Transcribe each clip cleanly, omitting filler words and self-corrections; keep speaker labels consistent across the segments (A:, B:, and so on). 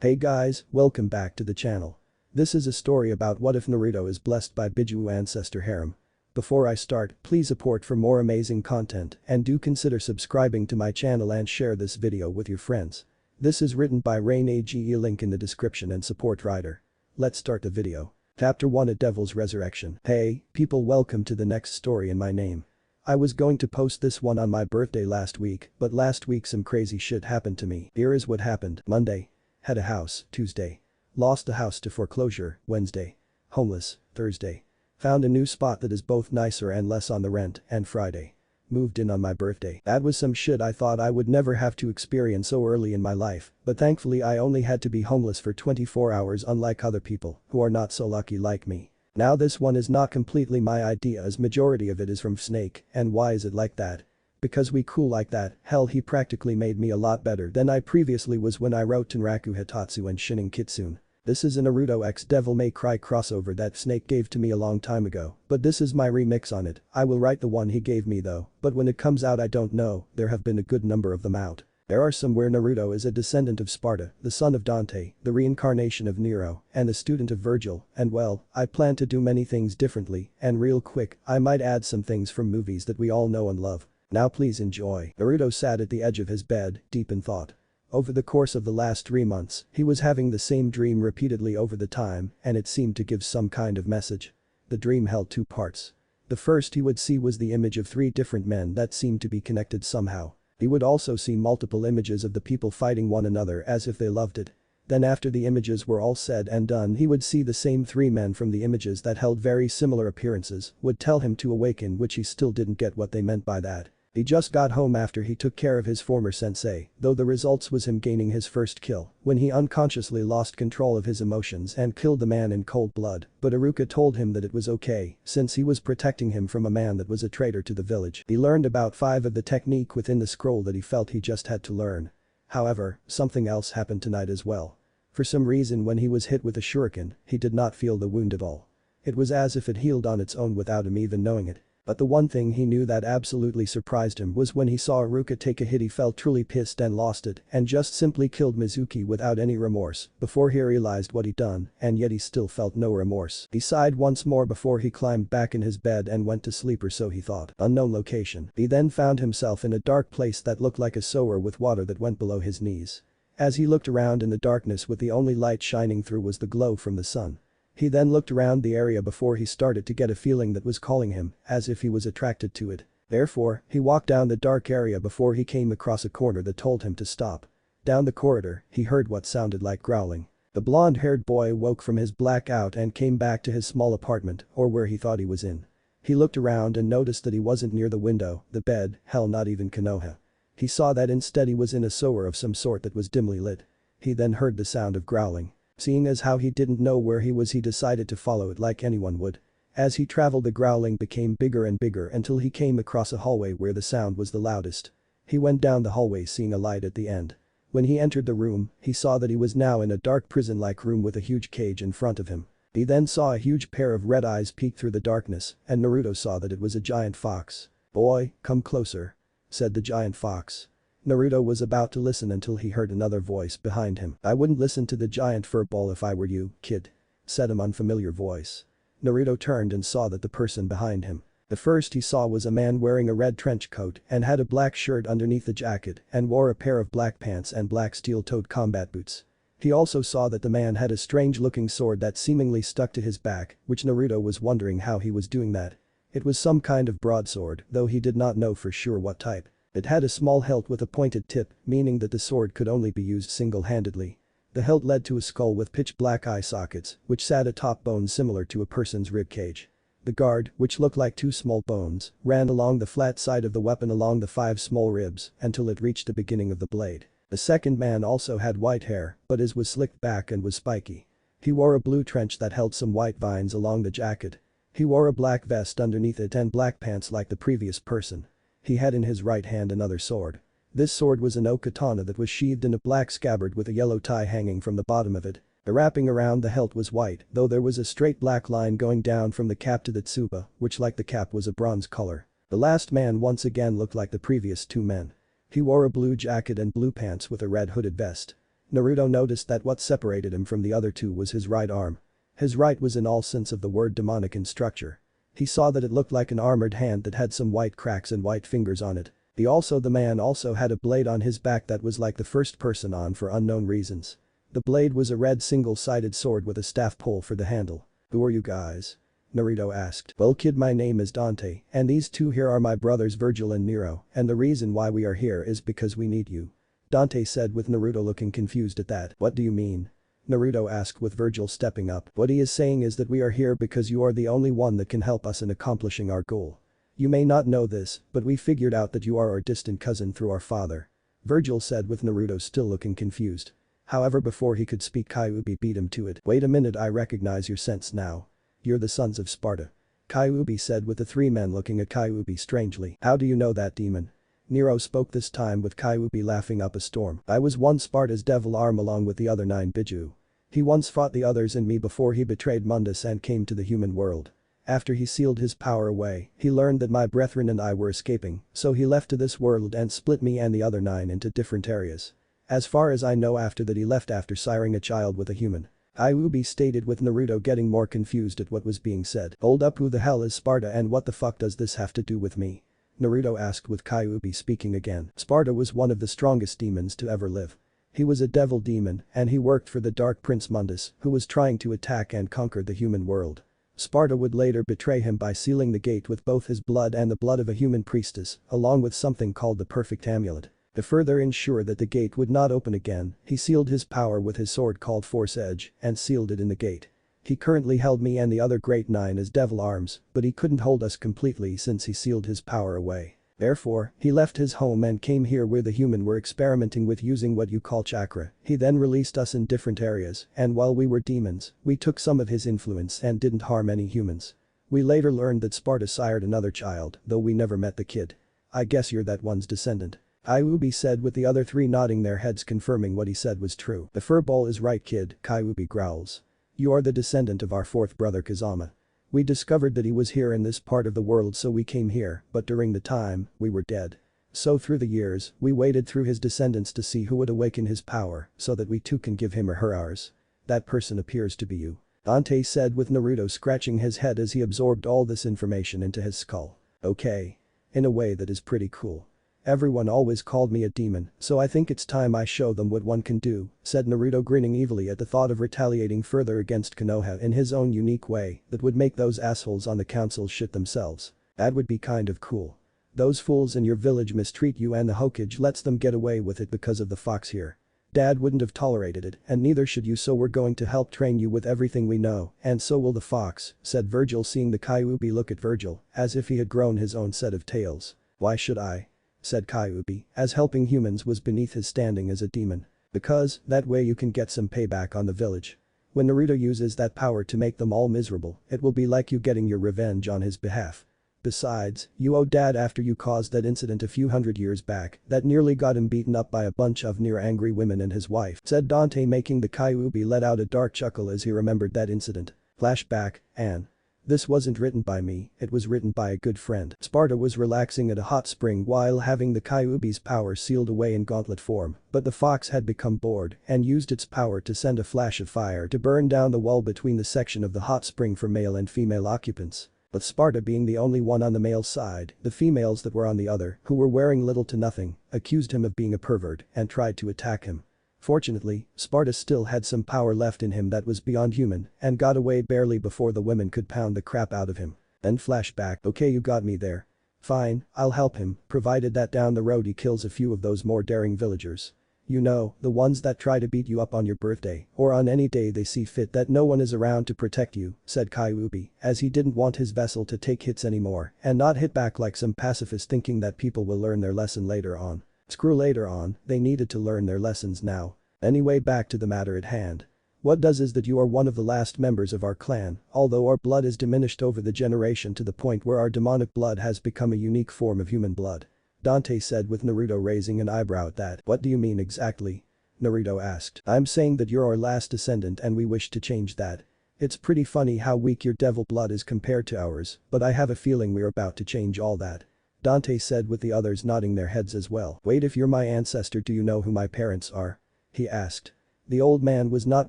A: Hey guys, welcome back to the channel. This is a story about what if Naruto is blessed by bijuu ancestor harem. Before I start, please support for more amazing content and do consider subscribing to my channel and share this video with your friends. This is written by A.G.E, link in the description and support writer. Let's start the video. Chapter 1, A Devil's Resurrection. Hey, people, welcome to the next story in my name. I was going to post this one on my birthday last week, but last week some crazy shit happened to me. Here is what happened. Monday. Had a house, Tuesday. Lost a house to foreclosure, Wednesday. Homeless, Thursday. Found a new spot that is both nicer and less on the rent, and Friday. Moved in on my birthday. That was some shit I thought I would never have to experience so early in my life, but thankfully I only had to be homeless for 24 hours unlike other people who are not so lucky like me. Now this one is not completely my idea as majority of it is from Snake, and why is it like that? Because we cool like that, hell he practically made me a lot better than I previously was when I wrote Tenraku Hitatsu and Shinin Kitsune. This is a Naruto x Devil May Cry crossover that Snake gave to me a long time ago, but this is my remix on it. I will write the one he gave me though, but when it comes out I don't know, there have been a good number of them out. There are some where Naruto is a descendant of Sparta, the son of Dante, the reincarnation of Nero, and a student of Virgil, and well, I plan to do many things differently, and real quick, I might add some things from movies that we all know and love. Now please enjoy. Naruto sat at the edge of his bed, deep in thought. Over the course of the last 3 months, he was having the same dream repeatedly over the time, and it seemed to give some kind of message. The dream held 2 parts. The first he would see was the image of 3 different men that seemed to be connected somehow. He would also see multiple images of the people fighting one another as if they loved it. Then after the images were all said and done he would see the same 3 men from the images that held very similar appearances, would tell him to awaken, which he still didn't get what they meant by that. He just got home after he took care of his former sensei, though the results was him gaining his first kill, when he unconsciously lost control of his emotions and killed the man in cold blood, but Iruka told him that it was okay, since he was protecting him from a man that was a traitor to the village. He learned about 5 of the technique within the scroll that he felt he just had to learn. However, something else happened tonight as well. For some reason when he was hit with a shuriken, he did not feel the wound at all. It was as if it healed on its own without him even knowing it. But the one thing he knew that absolutely surprised him was when he saw Iruka take a hit he felt truly pissed and lost it and just simply killed Mizuki without any remorse before he realized what he'd done, and yet he still felt no remorse. He sighed once more before he climbed back in his bed and went to sleep, or so he thought. Unknown location. He then found himself in a dark place that looked like a sewer with water that went below his knees. As he looked around in the darkness with the only light shining through was the glow from the sun. He then looked around the area before he started to get a feeling that was calling him, as if he was attracted to it. Therefore, he walked down the dark area before he came across a corner that told him to stop. Down the corridor, he heard what sounded like growling. The blonde-haired boy woke from his blackout and came back to his small apartment, or where he thought he was in. He looked around and noticed that he wasn't near the window, the bed, hell not even Konoha. He saw that instead he was in a sewer of some sort that was dimly lit. He then heard the sound of growling. Seeing as how he didn't know where he was, he decided to follow it like anyone would. As he traveled, the growling became bigger and bigger until he came across a hallway where the sound was the loudest. He went down the hallway seeing a light at the end. When he entered the room, he saw that he was now in a dark prison-like room with a huge cage in front of him. He then saw a huge pair of red eyes peek through the darkness, and Naruto saw that it was a giant fox. "Boy, come closer," said the giant fox. Naruto was about to listen until he heard another voice behind him. "I wouldn't listen to the giant furball if I were you, kid," said an unfamiliar voice. Naruto turned and saw that the person behind him. The first he saw was a man wearing a red trench coat and had a black shirt underneath the jacket and wore a pair of black pants and black steel-toed combat boots. He also saw that the man had a strange-looking sword that seemingly stuck to his back, which Naruto was wondering how he was doing that. It was some kind of broadsword, though he did not know for sure what type. It had a small hilt with a pointed tip, meaning that the sword could only be used single-handedly. The hilt led to a skull with pitch-black eye sockets, which sat atop bones similar to a person's rib cage. The guard, which looked like 2 small bones, ran along the flat side of the weapon along the 5 small ribs until it reached the beginning of the blade. The second man also had white hair, but his was slicked back and was spiky. He wore a blue trench that held some white vines along the jacket. He wore a black vest underneath it and black pants like the previous person. He had in his right hand another sword. This sword was an oak katana that was sheathed in a black scabbard with a yellow tie hanging from the bottom of it. The wrapping around the hilt was white, though there was a straight black line going down from the cap to the tsuba, which like the cap was a bronze color. The last man once again looked like the previous 2 men. He wore a blue jacket and blue pants with a red hooded vest. Naruto noticed that what separated him from the other two was his right arm. His right was in all sense of the word demonic in structure. He saw that it looked like an armored hand that had some white cracks and white fingers on it. The man also had a blade on his back that was like the first person on for unknown reasons. The blade was a red single-sided sword with a staff pole for the handle. "Who are you guys?" Naruto asked. "Well kid, my name is Dante, and these two here are my brothers Virgil and Nero, and the reason why we are here is because we need you." Dante said with Naruto looking confused at that. "What do you mean?" Naruto asked with Virgil stepping up. "What he is saying is that we are here because you are the only one that can help us in accomplishing our goal. You may not know this, but we figured out that you are our distant cousin through our father." Virgil said with Naruto still looking confused. However, before he could speak, Kyuubi beat him to it. "Wait a minute, I recognize your sense now. You're the sons of Sparta." Kyuubi said with the three men looking at Kyuubi strangely. "How do you know that, demon?" Nero spoke this time with Kyuubi laughing up a storm. "I was once Sparta's devil arm along with the other 9 bijuu. He once fought the others and me before he betrayed Mundus and came to the human world. After he sealed his power away, he learned that my brethren and I were escaping, so he left to this world and split me and the other 9 into different areas. As far as I know, after that he left after siring a child with a human." Kyuubi stated with Naruto getting more confused at what was being said. "Hold up, who the hell is Sparta and what the fuck does this have to do with me?" Naruto asked with Kyuubi speaking again. Sparta was one of the strongest demons to ever live. He was a devil demon and he worked for the Dark Prince Mundus, who was trying to attack and conquer the human world. Sparta would later betray him by sealing the gate with both his blood and the blood of a human priestess, along with something called the perfect amulet. To further ensure that the gate would not open again, he sealed his power with his sword called Force Edge and sealed it in the gate. He currently held me and the other great 9 as devil arms, but he couldn't hold us completely since he sealed his power away. Therefore, he left his home and came here where the human were experimenting with using what you call chakra. He then released us in different areas, and while we were demons, we took some of his influence and didn't harm any humans. We later learned that Sparta sired another child, though we never met the kid. I guess you're that one's descendant." Kyuubi said with the other 3 nodding their heads confirming what he said was true. "The furball is right, kid," Kyuubi growls. "You are the descendant of our 4th brother Kazama. We discovered that he was here in this part of the world, so we came here, but during the time, we were dead. So through the years, we waited through his descendants to see who would awaken his power so that we too can give him or her ours. That person appears to be you." Dante said with Naruto scratching his head as he absorbed all this information into his skull. "Okay. In a way that is pretty cool. Everyone always called me a demon, so I think it's time I show them what one can do," said Naruto grinning evilly at the thought of retaliating further against Konoha in his own unique way that would make those assholes on the council shit themselves. "That would be kind of cool. Those fools in your village mistreat you and the Hokage lets them get away with it because of the fox here. Dad wouldn't have tolerated it and neither should you, so we're going to help train you with everything we know, and so will the fox," said Virgil, seeing the Kyuubi look at Virgil as if he had grown his own set of tails. "Why should I?" said Kyuubi, as helping humans was beneath his standing as a demon. "Because, that way you can get some payback on the village. When Naruto uses that power to make them all miserable, it will be like you getting your revenge on his behalf. Besides, you owe Dad after you caused that incident a few hundred years back that nearly got him beaten up by a bunch of near angry women and his wife," said Dante, making the Kyuubi let out a dark chuckle as he remembered that incident. Flashback, Anne. "This wasn't written by me, it was written by a good friend." Sparta was relaxing at a hot spring while having the Kyuubi's power sealed away in gauntlet form, but the fox had become bored and used its power to send a flash of fire to burn down the wall between the section of the hot spring for male and female occupants. But Sparta being the only one on the male side, the females that were on the other, who were wearing little to nothing, accused him of being a pervert and tried to attack him. Fortunately, Sparta still had some power left in him that was beyond human and got away barely before the women could pound the crap out of him. Then flashback, "Okay, you got me there. Fine, I'll help him, provided that down the road he kills a few of those more daring villagers. You know, the ones that try to beat you up on your birthday or on any day they see fit that no one is around to protect you," said Kyuubi, as he didn't want his vessel to take hits anymore and not hit back like some pacifist thinking that people will learn their lesson later on. Screw later on, they needed to learn their lessons now. Anyway, back to the matter at hand. What does is that you are one of the last members of our clan, although our blood is diminished over the generation to the point where our demonic blood has become a unique form of human blood. Dante said with Naruto raising an eyebrow at that. "What do you mean exactly?" Naruto asked. "I'm saying that you're our last descendant and we wish to change that. It's pretty funny how weak your devil blood is compared to ours, but I have a feeling we're about to change all that." Dante said with the others nodding their heads as well. "Wait, if you're my ancestor, do you know who my parents are?" he asked. The old man was not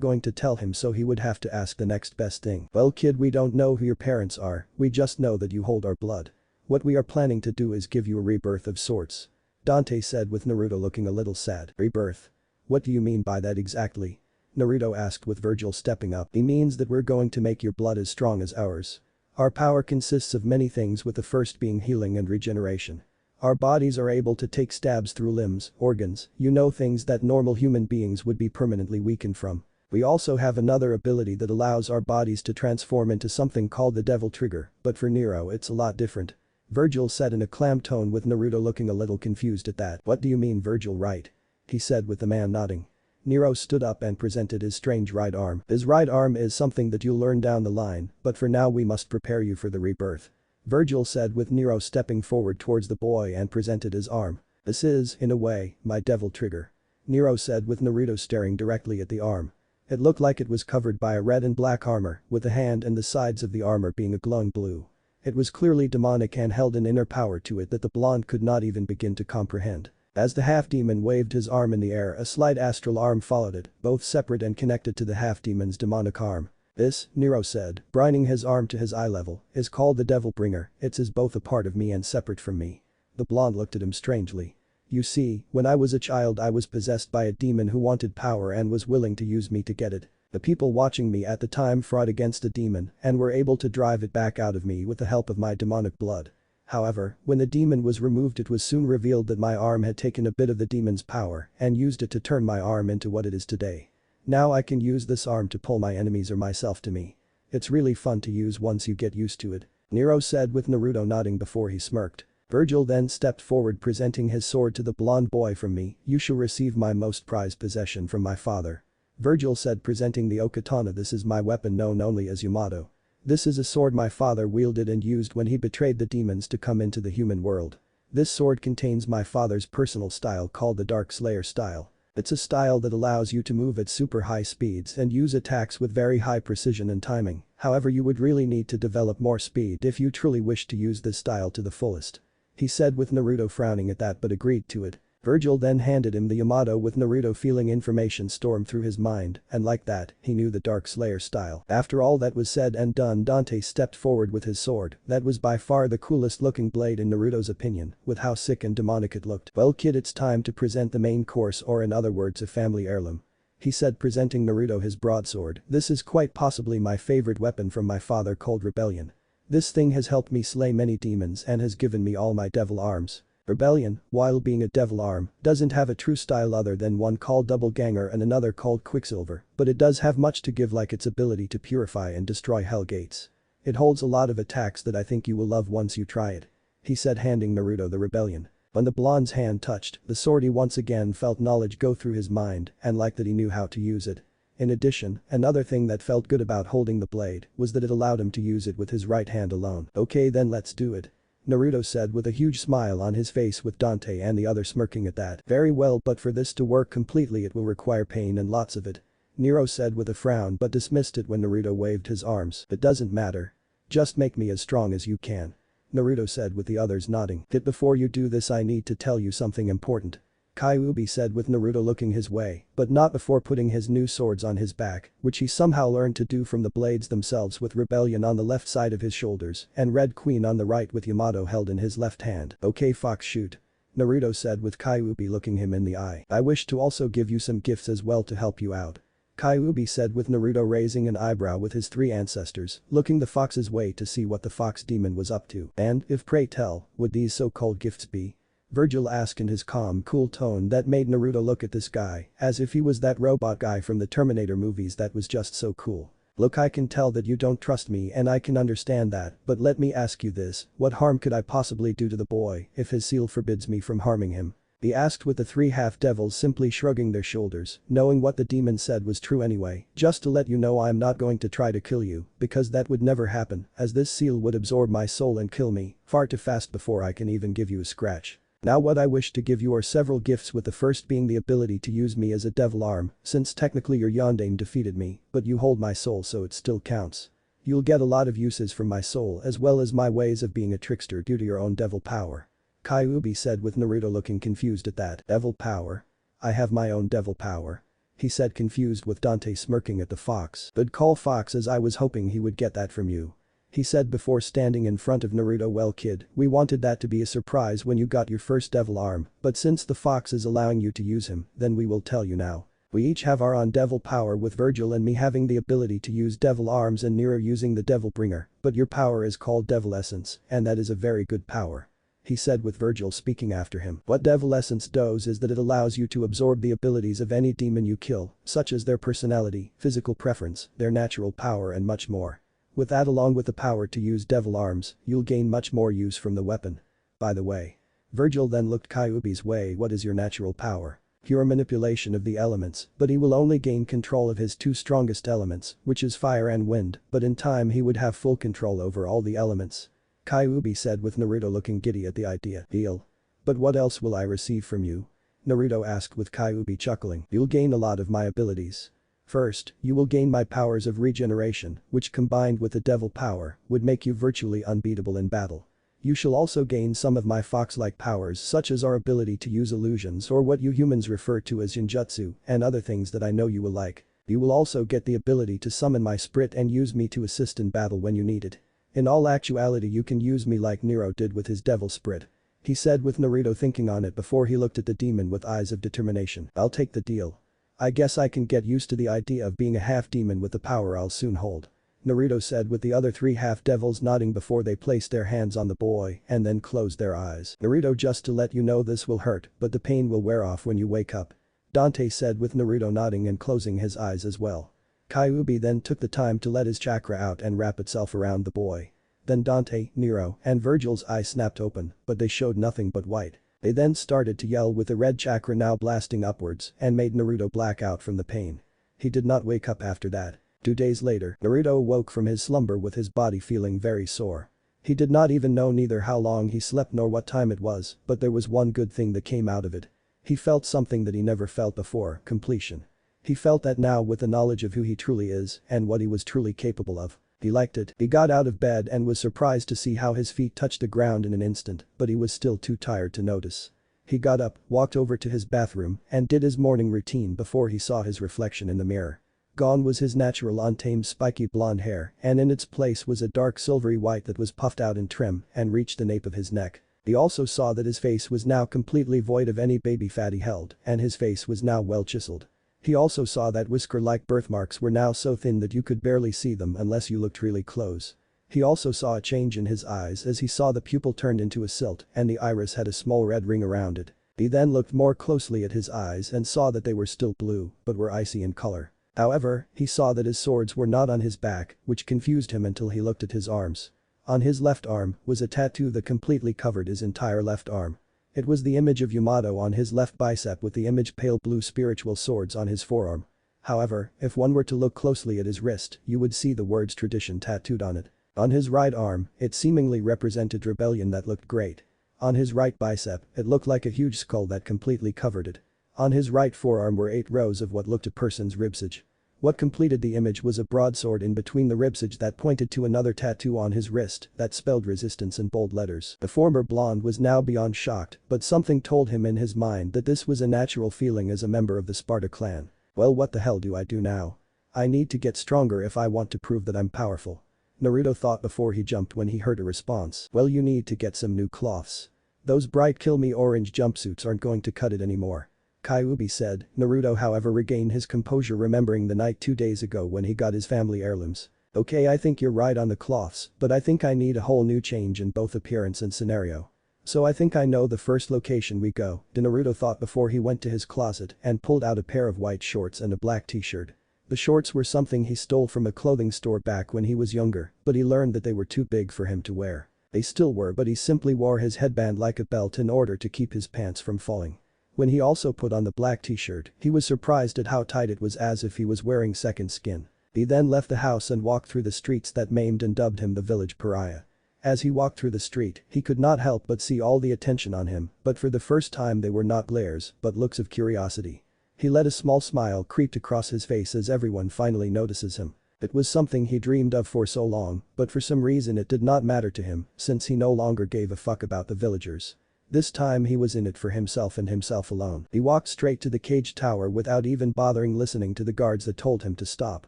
A: going to tell him, so he would have to ask the next best thing. Well kid, we don't know who your parents are, we just know that you hold our blood. What we are planning to do is give you a rebirth of sorts. Dante said with Naruto looking a little sad. Rebirth? What do you mean by that exactly? Naruto asked with Virgil stepping up. He means that we're going to make your blood as strong as ours. Our power consists of many things, with the first being healing and regeneration. Our bodies are able to take stabs through limbs, organs, things that normal human beings would be permanently weakened from. We also have another ability that allows our bodies to transform into something called the devil trigger, but for Nero it's a lot different. Virgil said in a calm tone, with Naruto looking a little confused at that. What do you mean, Virgil, right? He said with the man nodding. Nero stood up and presented his strange right arm. His right arm is something that you'll learn down the line, but for now we must prepare you for the rebirth. Virgil said, with Nero stepping forward towards the boy and presented his arm. This is, in a way, my devil trigger. Nero said, with Naruto staring directly at the arm. It looked like it was covered by a red and black armor, with the hand and the sides of the armor being a glowing blue. It was clearly demonic and held an inner power to it that the blonde could not even begin to comprehend. As the half-demon waved his arm in the air, a slight astral arm followed it, both separate and connected to the half-demon's demonic arm. This, Nero said, bringing his arm to his eye level, is called the Devil Bringer. It's as both a part of me and separate from me. The blonde looked at him strangely. You see, when I was a child I was possessed by a demon who wanted power and was willing to use me to get it. The people watching me at the time fought against the demon and were able to drive it back out of me with the help of my demonic blood. However, when the demon was removed, it was soon revealed that my arm had taken a bit of the demon's power and used it to turn my arm into what it is today. Now I can use this arm to pull my enemies or myself to me. It's really fun to use once you get used to it. Nero said, with Naruto nodding before he smirked. Virgil then stepped forward, presenting his sword to the blonde boy. From me, you shall receive my most prized possession from my father. Virgil said, presenting the Okatana. This is my weapon, known only as Yamato. This is a sword my father wielded and used when he betrayed the demons to come into the human world. This sword contains my father's personal style called the Dark Slayer style. It's a style that allows you to move at super high speeds and use attacks with very high precision and timing. However, you would really need to develop more speed if you truly wish to use this style to the fullest. He said, with Naruto frowning at that, but agreed to it. Virgil then handed him the Yamato, with Naruto feeling information storm through his mind, and like that, he knew the Dark Slayer style. After all that was said and done, Dante stepped forward with his sword. That was by far the coolest looking blade in Naruto's opinion, with how sick and demonic it looked. Well kid, it's time to present the main course, or in other words, a family heirloom. He said, presenting Naruto his broadsword. This is quite possibly my favorite weapon from my father, called Rebellion. This thing has helped me slay many demons and has given me all my devil arms. Rebellion, while being a devil arm, doesn't have a true style other than one called Double Ganger and another called Quicksilver, but it does have much to give, like its ability to purify and destroy hell gates. It holds a lot of attacks that I think you will love once you try it. He said, handing Naruto the Rebellion. When the blonde's hand touched the sword, he once again felt knowledge go through his mind and like that he knew how to use it. In addition, another thing that felt good about holding the blade was that it allowed him to use it with his right hand alone. Okay then, let's do it. Naruto said with a huge smile on his face, with Dante and the other smirking at that. Very well, but for this to work completely it will require pain and lots of it. Nero said with a frown, but dismissed it when Naruto waved his arms. It doesn't matter. Just make me as strong as you can. Naruto said, with the others nodding. But before you do this I need to tell you something important. Kyuubi said, with Naruto looking his way, but not before putting his new swords on his back, which he somehow learned to do from the blades themselves, with Rebellion on the left side of his shoulders and Red Queen on the right, with Yamato held in his left hand. Okay Fox, shoot. Naruto said, with Kyuubi looking him in the eye. I wish to also give you some gifts as well to help you out. Kyuubi said, with Naruto raising an eyebrow with his three ancestors, looking the fox's way to see what the fox demon was up to. And, if pray tell, would these so-called gifts be? Virgil asked in his calm, cool tone that made Naruto look at this guy as if he was that robot guy from the Terminator movies that was just so cool. Look, I can tell that you don't trust me and I can understand that, but let me ask you this, what harm could I possibly do to the boy if his seal forbids me from harming him? He asked, with the three half-devils simply shrugging their shoulders, knowing what the demon said was true anyway. Just to let you know, I'm not going to try to kill you, because that would never happen, as this seal would absorb my soul and kill me far too fast before I can even give you a scratch. Now what I wish to give you are several gifts, with the first being the ability to use me as a devil arm, since technically your Yondaime defeated me, but you hold my soul so it still counts. You'll get a lot of uses from my soul as well as my ways of being a trickster due to your own devil power. Kyuubi said, with Naruto looking confused at that. Devil power? I have my own devil power. he said, confused, with Dante smirking at the fox. "Good call, fox, as I was hoping he would get that from you," he said before standing in front of Naruto. "Well kid, we wanted that to be a surprise when you got your first devil arm, but since the fox is allowing you to use him, then we will tell you now. We each have our own devil power, with Virgil and me having the ability to use devil arms and Nero using the devil bringer, but your power is called devil essence, and that is a very good power," he said, with Virgil speaking after him. "What devil essence does is that it allows you to absorb the abilities of any demon you kill, such as their personality, physical preference, their natural power and much more. With that, along with the power to use devil arms, you'll gain much more use from the weapon. By the way." Virgil then looked Kyuubi's way. "What is your natural power?" "Pure manipulation of the elements, but he will only gain control of his two strongest elements, which is fire and wind, but in time he would have full control over all the elements," Kyuubi said, with Naruto looking giddy at the idea. "Deal. But what else will I receive from you?" Naruto asked, with Kyuubi chuckling. "You'll gain a lot of my abilities. First, you will gain my powers of regeneration, which combined with the devil power, would make you virtually unbeatable in battle. You shall also gain some of my fox-like powers, such as our ability to use illusions, or what you humans refer to as Genjutsu, and other things that I know you will like. You will also get the ability to summon my spirit and use me to assist in battle when you need it. In all actuality, you can use me like Nero did with his devil spirit," he said, with Naruto thinking on it before he looked at the demon with eyes of determination. "I'll take the deal. I guess I can get used to the idea of being a half-demon with the power I'll soon hold," Naruto said, with the other three half-devils nodding before they placed their hands on the boy and then closed their eyes. "Naruto, just to let you know, this will hurt, but the pain will wear off when you wake up," Dante said, with Naruto nodding and closing his eyes as well. Kyuubi then took the time to let his chakra out and wrap itself around the boy. Then Dante, Nero, and Virgil's eyes snapped open, but they showed nothing but white. They then started to yell, with the red chakra now blasting upwards, and made Naruto black out from the pain. He did not wake up after that. 2 days later, Naruto awoke from his slumber with his body feeling very sore. He did not even know neither how long he slept nor what time it was, but there was one good thing that came out of it. He felt something that he never felt before: completion. He felt that now, with the knowledge of who he truly is and what he was truly capable of. He liked it. He got out of bed and was surprised to see how his feet touched the ground in an instant, but he was still too tired to notice. He got up, walked over to his bathroom, and did his morning routine before he saw his reflection in the mirror. Gone was his natural untamed spiky blonde hair, and in its place was a dark silvery white that was puffed out in trim and reached the nape of his neck. He also saw that his face was now completely void of any baby fat he held, and his face was now well chiseled. He also saw that whisker-like birthmarks were now so thin that you could barely see them unless you looked really close. He also saw a change in his eyes as he saw the pupil turned into a silt and the iris had a small red ring around it. He then looked more closely at his eyes and saw that they were still blue, but were icy in color. However, he saw that his swords were not on his back, which confused him until he looked at his arms. On his left arm was a tattoo that completely covered his entire left arm. It was the image of Yamato on his left bicep with the image pale blue spiritual swords on his forearm. However, if one were to look closely at his wrist, you would see the words tradition tattooed on it. On his right arm, it seemingly represented rebellion that looked great. On his right bicep, it looked like a huge skull that completely covered it. On his right forearm were 8 rows of what looked a person's ribsage. What completed the image was a broadsword in between the ribsage that pointed to another tattoo on his wrist that spelled resistance in bold letters. The former blonde was now beyond shocked, but something told him in his mind that this was a natural feeling as a member of the Sparta clan. Well, what the hell do I do now? I need to get stronger if I want to prove that I'm powerful, Naruto thought before he jumped when he heard a response. Well, you need to get some new cloths. Those bright kill me orange jumpsuits aren't going to cut it anymore, Kyuubi said. Naruto, however, regained his composure, remembering the night 2 days ago when he got his family heirlooms. Okay, I think you're right on the cloths, but I think I need a whole new change in both appearance and scenario. So I think I know the first location we go, Naruto thought before he went to his closet and pulled out a pair of white shorts and a black t-shirt. The shorts were something he stole from a clothing store back when he was younger, but he learned that they were too big for him to wear. They still were, but he simply wore his headband like a belt in order to keep his pants from falling. When he also put on the black t-shirt, he was surprised at how tight it was, as if he was wearing second skin. He then left the house and walked through the streets that maimed and dubbed him the village pariah. As he walked through the street, he could not help but see all the attention on him, but for the first time they were not glares, but looks of curiosity. He let a small smile creep across his face as everyone finally notices him. It was something he dreamed of for so long, but for some reason it did not matter to him, since he no longer gave a fuck about the villagers. This time he was in it for himself and himself alone. He walked straight to the cage tower without even bothering listening to the guards that told him to stop.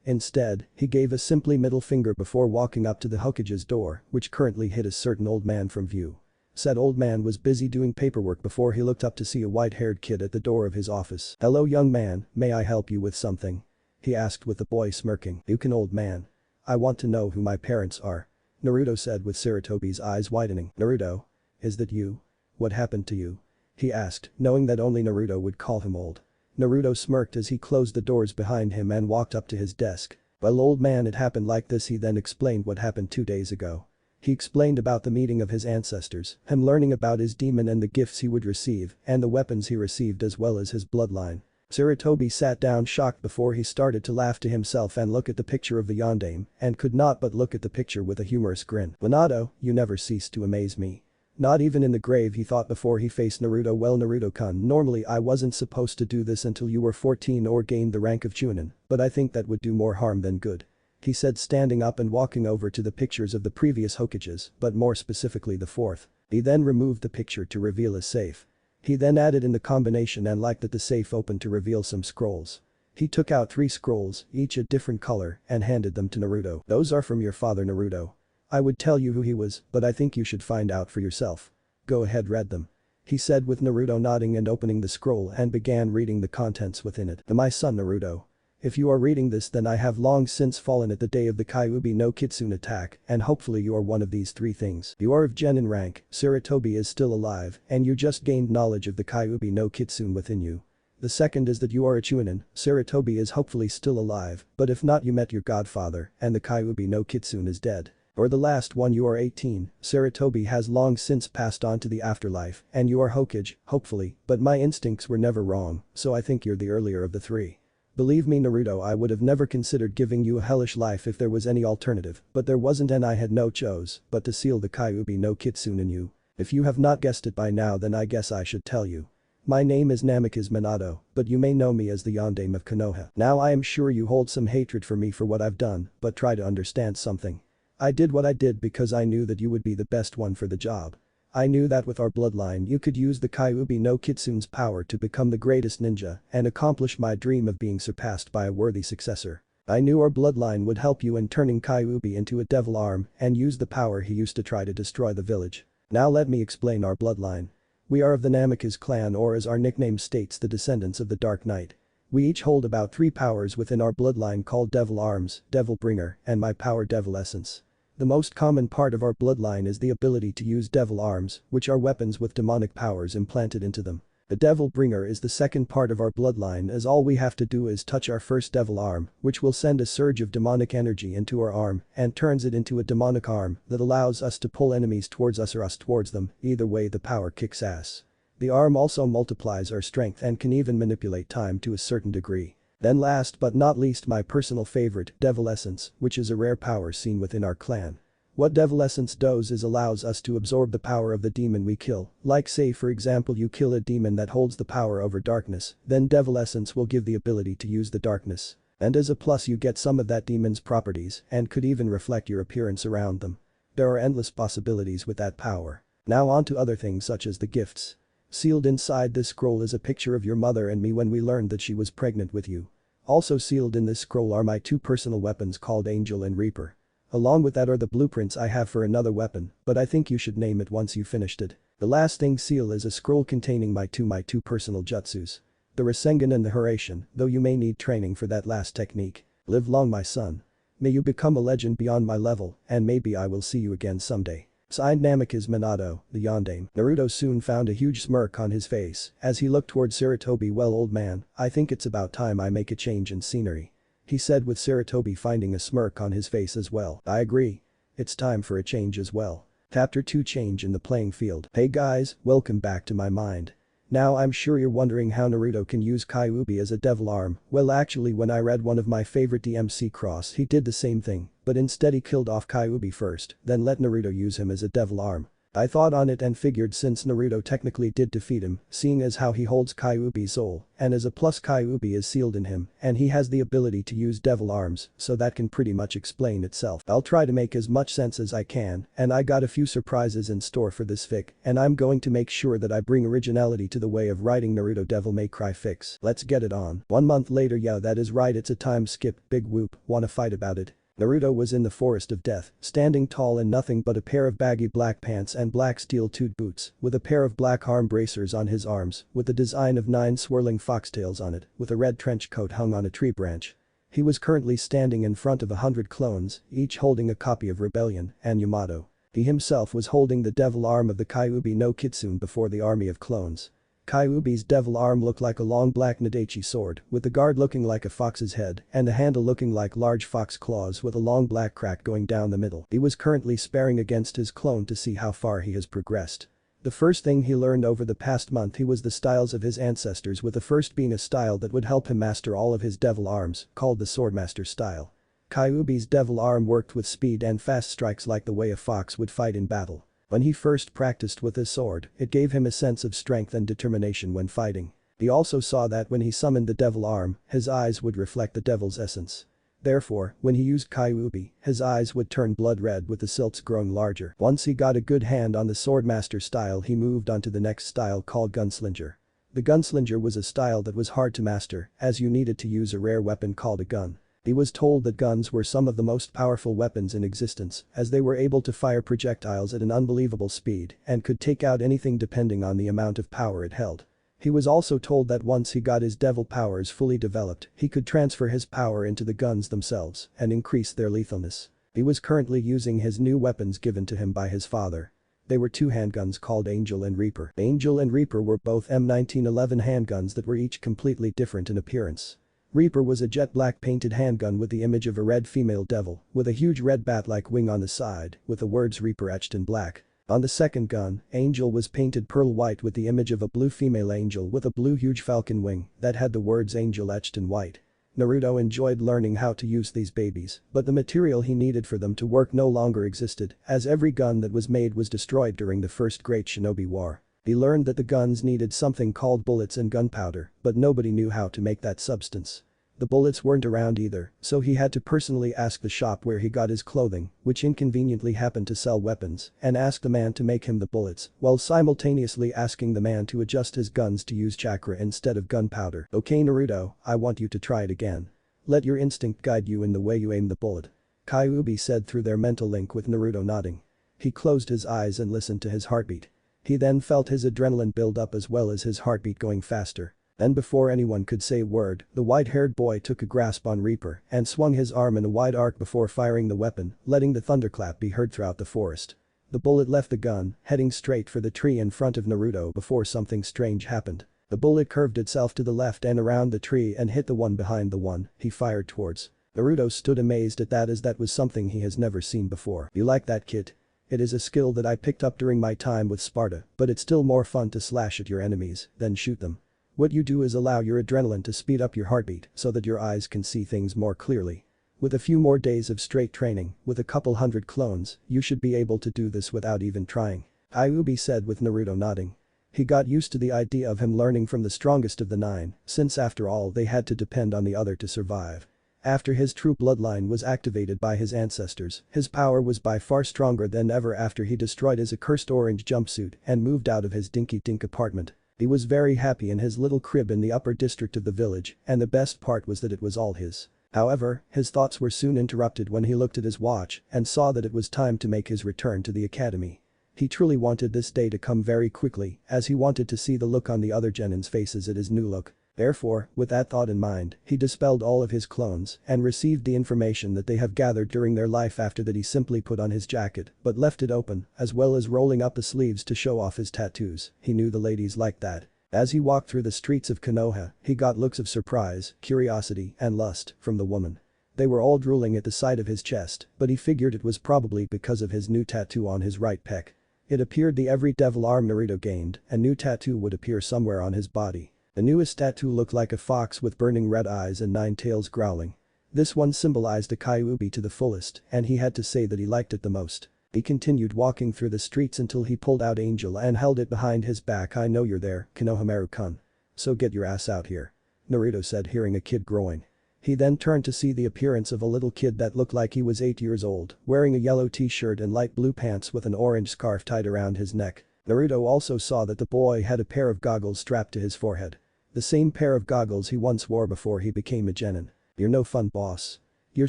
A: Instead, he gave a simply middle finger before walking up to the Hokage's door, which currently hid a certain old man from view. Said old man was busy doing paperwork before he looked up to see a white-haired kid at the door of his office. "Hello young man, may I help you with something?" he asked with the boy smirking. "You can old man. I want to know who my parents are," Naruto said with Sarutobi's eyes widening. "Naruto? Is that you? What happened to you?" he asked, knowing that only Naruto would call him old. Naruto smirked as he closed the doors behind him and walked up to his desk. "Well old man, it happened like this." He then explained what happened 2 days ago. He explained about the meeting of his ancestors, him learning about his demon and the gifts he would receive, and the weapons he received as well as his bloodline. Sarutobi sat down shocked before he started to laugh to himself and look at the picture of the yondaime and could not but look at the picture with a humorous grin. "Minato, you never cease to amaze me. Not even in the grave," he thought before he faced Naruto. "Well Naruto-kun, normally I wasn't supposed to do this until you were 14 or gained the rank of Chunin, but I think that would do more harm than good," he said standing up and walking over to the pictures of the previous Hokages, but more specifically the fourth. He then removed the picture to reveal a safe. He then added in the combination and liked that the safe opened to reveal some scrolls. He took out 3 scrolls, each a different color, and handed them to Naruto. "Those are from your father Naruto. I would tell you who he was, but I think you should find out for yourself. Go ahead read them," he said with Naruto nodding and opening the scroll and began reading the contents within it. "My son Naruto. If you are reading this then I have long since fallen at the day of the Kyuubi no Kitsune attack and hopefully you are one of these 3 things. You are of genin rank, Sarutobi is still alive, and you just gained knowledge of the Kyuubi no Kitsune within you. The second is that you are a Chunin, Sarutobi is hopefully still alive, but if not you met your godfather and the Kyuubi no Kitsune is dead. Or the last one you are 18, Sarutobi has long since passed on to the afterlife and you are Hokage, hopefully, but my instincts were never wrong, so I think you're the earlier of the 3. Believe me Naruto, I would have never considered giving you a hellish life if there was any alternative, but there wasn't and I had no choice but to seal the Kyuubi no Kitsune in you. If you have not guessed it by now then I guess I should tell you. My name is Namikaze Minato, but you may know me as the Yondaime of Konoha. Now I am sure you hold some hatred for me for what I've done, but try to understand something. I did what I did because I knew that you would be the best one for the job. I knew that with our bloodline you could use the Kyuubi no Kitsune's power to become the greatest ninja and accomplish my dream of being surpassed by a worthy successor. I knew our bloodline would help you in turning Kyuubi into a devil arm and use the power he used to try to destroy the village. Now let me explain our bloodline. We are of the Namikaze clan, or as our nickname states, the descendants of the Dark Knight. We each hold about 3 powers within our bloodline called Devil Arms, Devil Bringer, and my power Devil Essence. The most common part of our bloodline is the ability to use devil arms, which are weapons with demonic powers implanted into them. The Devil Bringer is the second part of our bloodline, as all we have to do is touch our first devil arm, which will send a surge of demonic energy into our arm and turns it into a demonic arm that allows us to pull enemies towards us or us towards them, either way the power kicks ass. The arm also multiplies our strength and can even manipulate time to a certain degree. Then last but not least my personal favorite, Devil Essence, which is a rare power seen within our clan. What Devil Essence does is allows us to absorb the power of the demon we kill, like say for example you kill a demon that holds the power over darkness, then Devil Essence will give the ability to use the darkness. And as a plus you get some of that demon's properties and could even reflect your appearance around them. There are endless possibilities with that power. Now on to other things such as the gifts. Sealed inside this scroll is a picture of your mother and me when we learned that she was pregnant with you. Also sealed in this scroll are my 2 personal weapons called Angel and Reaper. Along with that are the blueprints I have for another weapon, but I think you should name it once you finished it. The last thing sealed is a scroll containing my two personal jutsus. The Rasengan and the Haraishin, though you may need training for that last technique. Live long my son. May you become a legend beyond my level, and maybe I will see you again someday. Signed Namikaze Minato, the Yondaime. Naruto soon found a huge smirk on his face as he looked towards Sarutobi. Well old man, I think it's about time I make a change in scenery, he said with Sarutobi finding a smirk on his face as well. I agree. It's time for a change as well. Chapter 2 Change in the playing field. Hey guys, welcome back to my mind. Now I'm sure you're wondering how Naruto can use Kyuubi as a devil arm. Well actually when I read one of my favorite DMC Cross he did the same thing, but instead he killed off Kyuubi first, then let Naruto use him as a devil arm. I thought on it and figured since Naruto technically did defeat him, seeing as how he holds Kyuubi's soul, and as a plus Kyuubi is sealed in him, and he has the ability to use devil arms, so that can pretty much explain itself. I'll try to make as much sense as I can, and I got a few surprises in store for this fic, and I'm going to make sure that I bring originality to the way of writing Naruto Devil May Cry fics. Let's get it on. 1 month later, yeah, that is right, it's a time skip, big whoop, wanna fight about it. Naruto was in the forest of death, standing tall in nothing but a pair of baggy black pants and black steel-toed boots, with a pair of black arm bracers on his arms, with the design of 9 swirling foxtails on it, with a red trench coat hung on a tree branch. He was currently standing in front of 100 clones, each holding a copy of Rebellion and Yamato. He himself was holding the devil arm of the Kyuubi no Kitsune before the army of clones. Kyuubi's devil arm looked like a long black Nadachi sword, with the guard looking like a fox's head and the handle looking like large fox claws with a long black crack going down the middle. He was currently sparring against his clone to see how far he has progressed. The first thing he learned over the past month he was the styles of his ancestors, with the first being a style that would help him master all of his devil arms, called the Swordmaster style. Kyuubi's devil arm worked with speed and fast strikes like the way a fox would fight in battle. When he first practiced with his sword, it gave him a sense of strength and determination when fighting. He also saw that when he summoned the devil arm, his eyes would reflect the devil's essence. Therefore, when he used Kyuubi, his eyes would turn blood red with the silts growing larger. Once he got a good hand on the Swordmaster style, he moved on to the next style called Gunslinger. The Gunslinger was a style that was hard to master, as you needed to use a rare weapon called a gun. He was told that guns were some of the most powerful weapons in existence, as they were able to fire projectiles at an unbelievable speed and could take out anything depending on the amount of power it held. He was also told that once he got his devil powers fully developed, he could transfer his power into the guns themselves and increase their lethalness. He was currently using his new weapons given to him by his father. They were 2 handguns called Angel and Reaper. Angel and Reaper were both M1911 handguns that were each completely different in appearance. Reaper was a jet black painted handgun with the image of a red female devil, with a huge red bat-like wing on the side, with the words Reaper etched in black. On the second gun, Angel was painted pearl white with the image of a blue female angel with a blue huge falcon wing that had the words Angel etched in white. Naruto enjoyed learning how to use these babies, but the material he needed for them to work no longer existed, as every gun that was made was destroyed during the First Great Shinobi War. He learned that the guns needed something called bullets and gunpowder, but nobody knew how to make that substance. The bullets weren't around either, so he had to personally ask the shop where he got his clothing, which inconveniently happened to sell weapons, and ask the man to make him the bullets, while simultaneously asking the man to adjust his guns to use chakra instead of gunpowder. Okay Naruto, I want you to try it again. Let your instinct guide you in the way you aim the bullet. Kyuubi said through their mental link, with Naruto nodding. He closed his eyes and listened to his heartbeat. He then felt his adrenaline build up as well as his heartbeat going faster. Then before anyone could say a word, the white-haired boy took a grasp on Reaper and swung his arm in a wide arc before firing the weapon, letting the thunderclap be heard throughout the forest. The bullet left the gun, heading straight for the tree in front of Naruto before something strange happened. The bullet curved itself to the left and around the tree and hit the one behind the one he fired towards. Naruto stood amazed at that, as that was something he has never seen before. You like that, kid? It is a skill that I picked up during my time with Sparta, but it's still more fun to slash at your enemies than shoot them. What you do is allow your adrenaline to speed up your heartbeat so that your eyes can see things more clearly. With a few more days of straight training, with a couple hundred clones, you should be able to do this without even trying. Kyuubi said with Naruto nodding. He got used to the idea of him learning from the strongest of the 9, since after all they had to depend on the other to survive. After his true bloodline was activated by his ancestors, his power was by far stronger than ever after he destroyed his accursed orange jumpsuit and moved out of his dinky-dink apartment. He was very happy in his little crib in the upper district of the village, and the best part was that it was all his. However, his thoughts were soon interrupted when he looked at his watch and saw that it was time to make his return to the academy. He truly wanted this day to come very quickly, as he wanted to see the look on the other Genin's faces at his new look. Therefore, with that thought in mind, he dispelled all of his clones and received the information that they have gathered during their life. After that, he simply put on his jacket but left it open, as well as rolling up the sleeves to show off his tattoos. He knew the ladies liked that. As he walked through the streets of Konoha, he got looks of surprise, curiosity, and lust from the woman. They were all drooling at the sight of his chest, but he figured it was probably because of his new tattoo on his right pec. It appeared the every devil arm Naruto gained, a new tattoo would appear somewhere on his body. The newest tattoo looked like a fox with burning red eyes and 9 tails growling. This one symbolized a Kyuubi to the fullest, and he had to say that he liked it the most. He continued walking through the streets until he pulled out Angel and held it behind his back. I know you're there, Konohamaru-kun. So get your ass out here. Naruto said, hearing a kid growing. He then turned to see the appearance of a little kid that looked like he was 8 years old, wearing a yellow t-shirt and light blue pants with an orange scarf tied around his neck. Naruto also saw that the boy had a pair of goggles strapped to his forehead. The same pair of goggles he once wore before he became a genin. You're no fun, boss. You're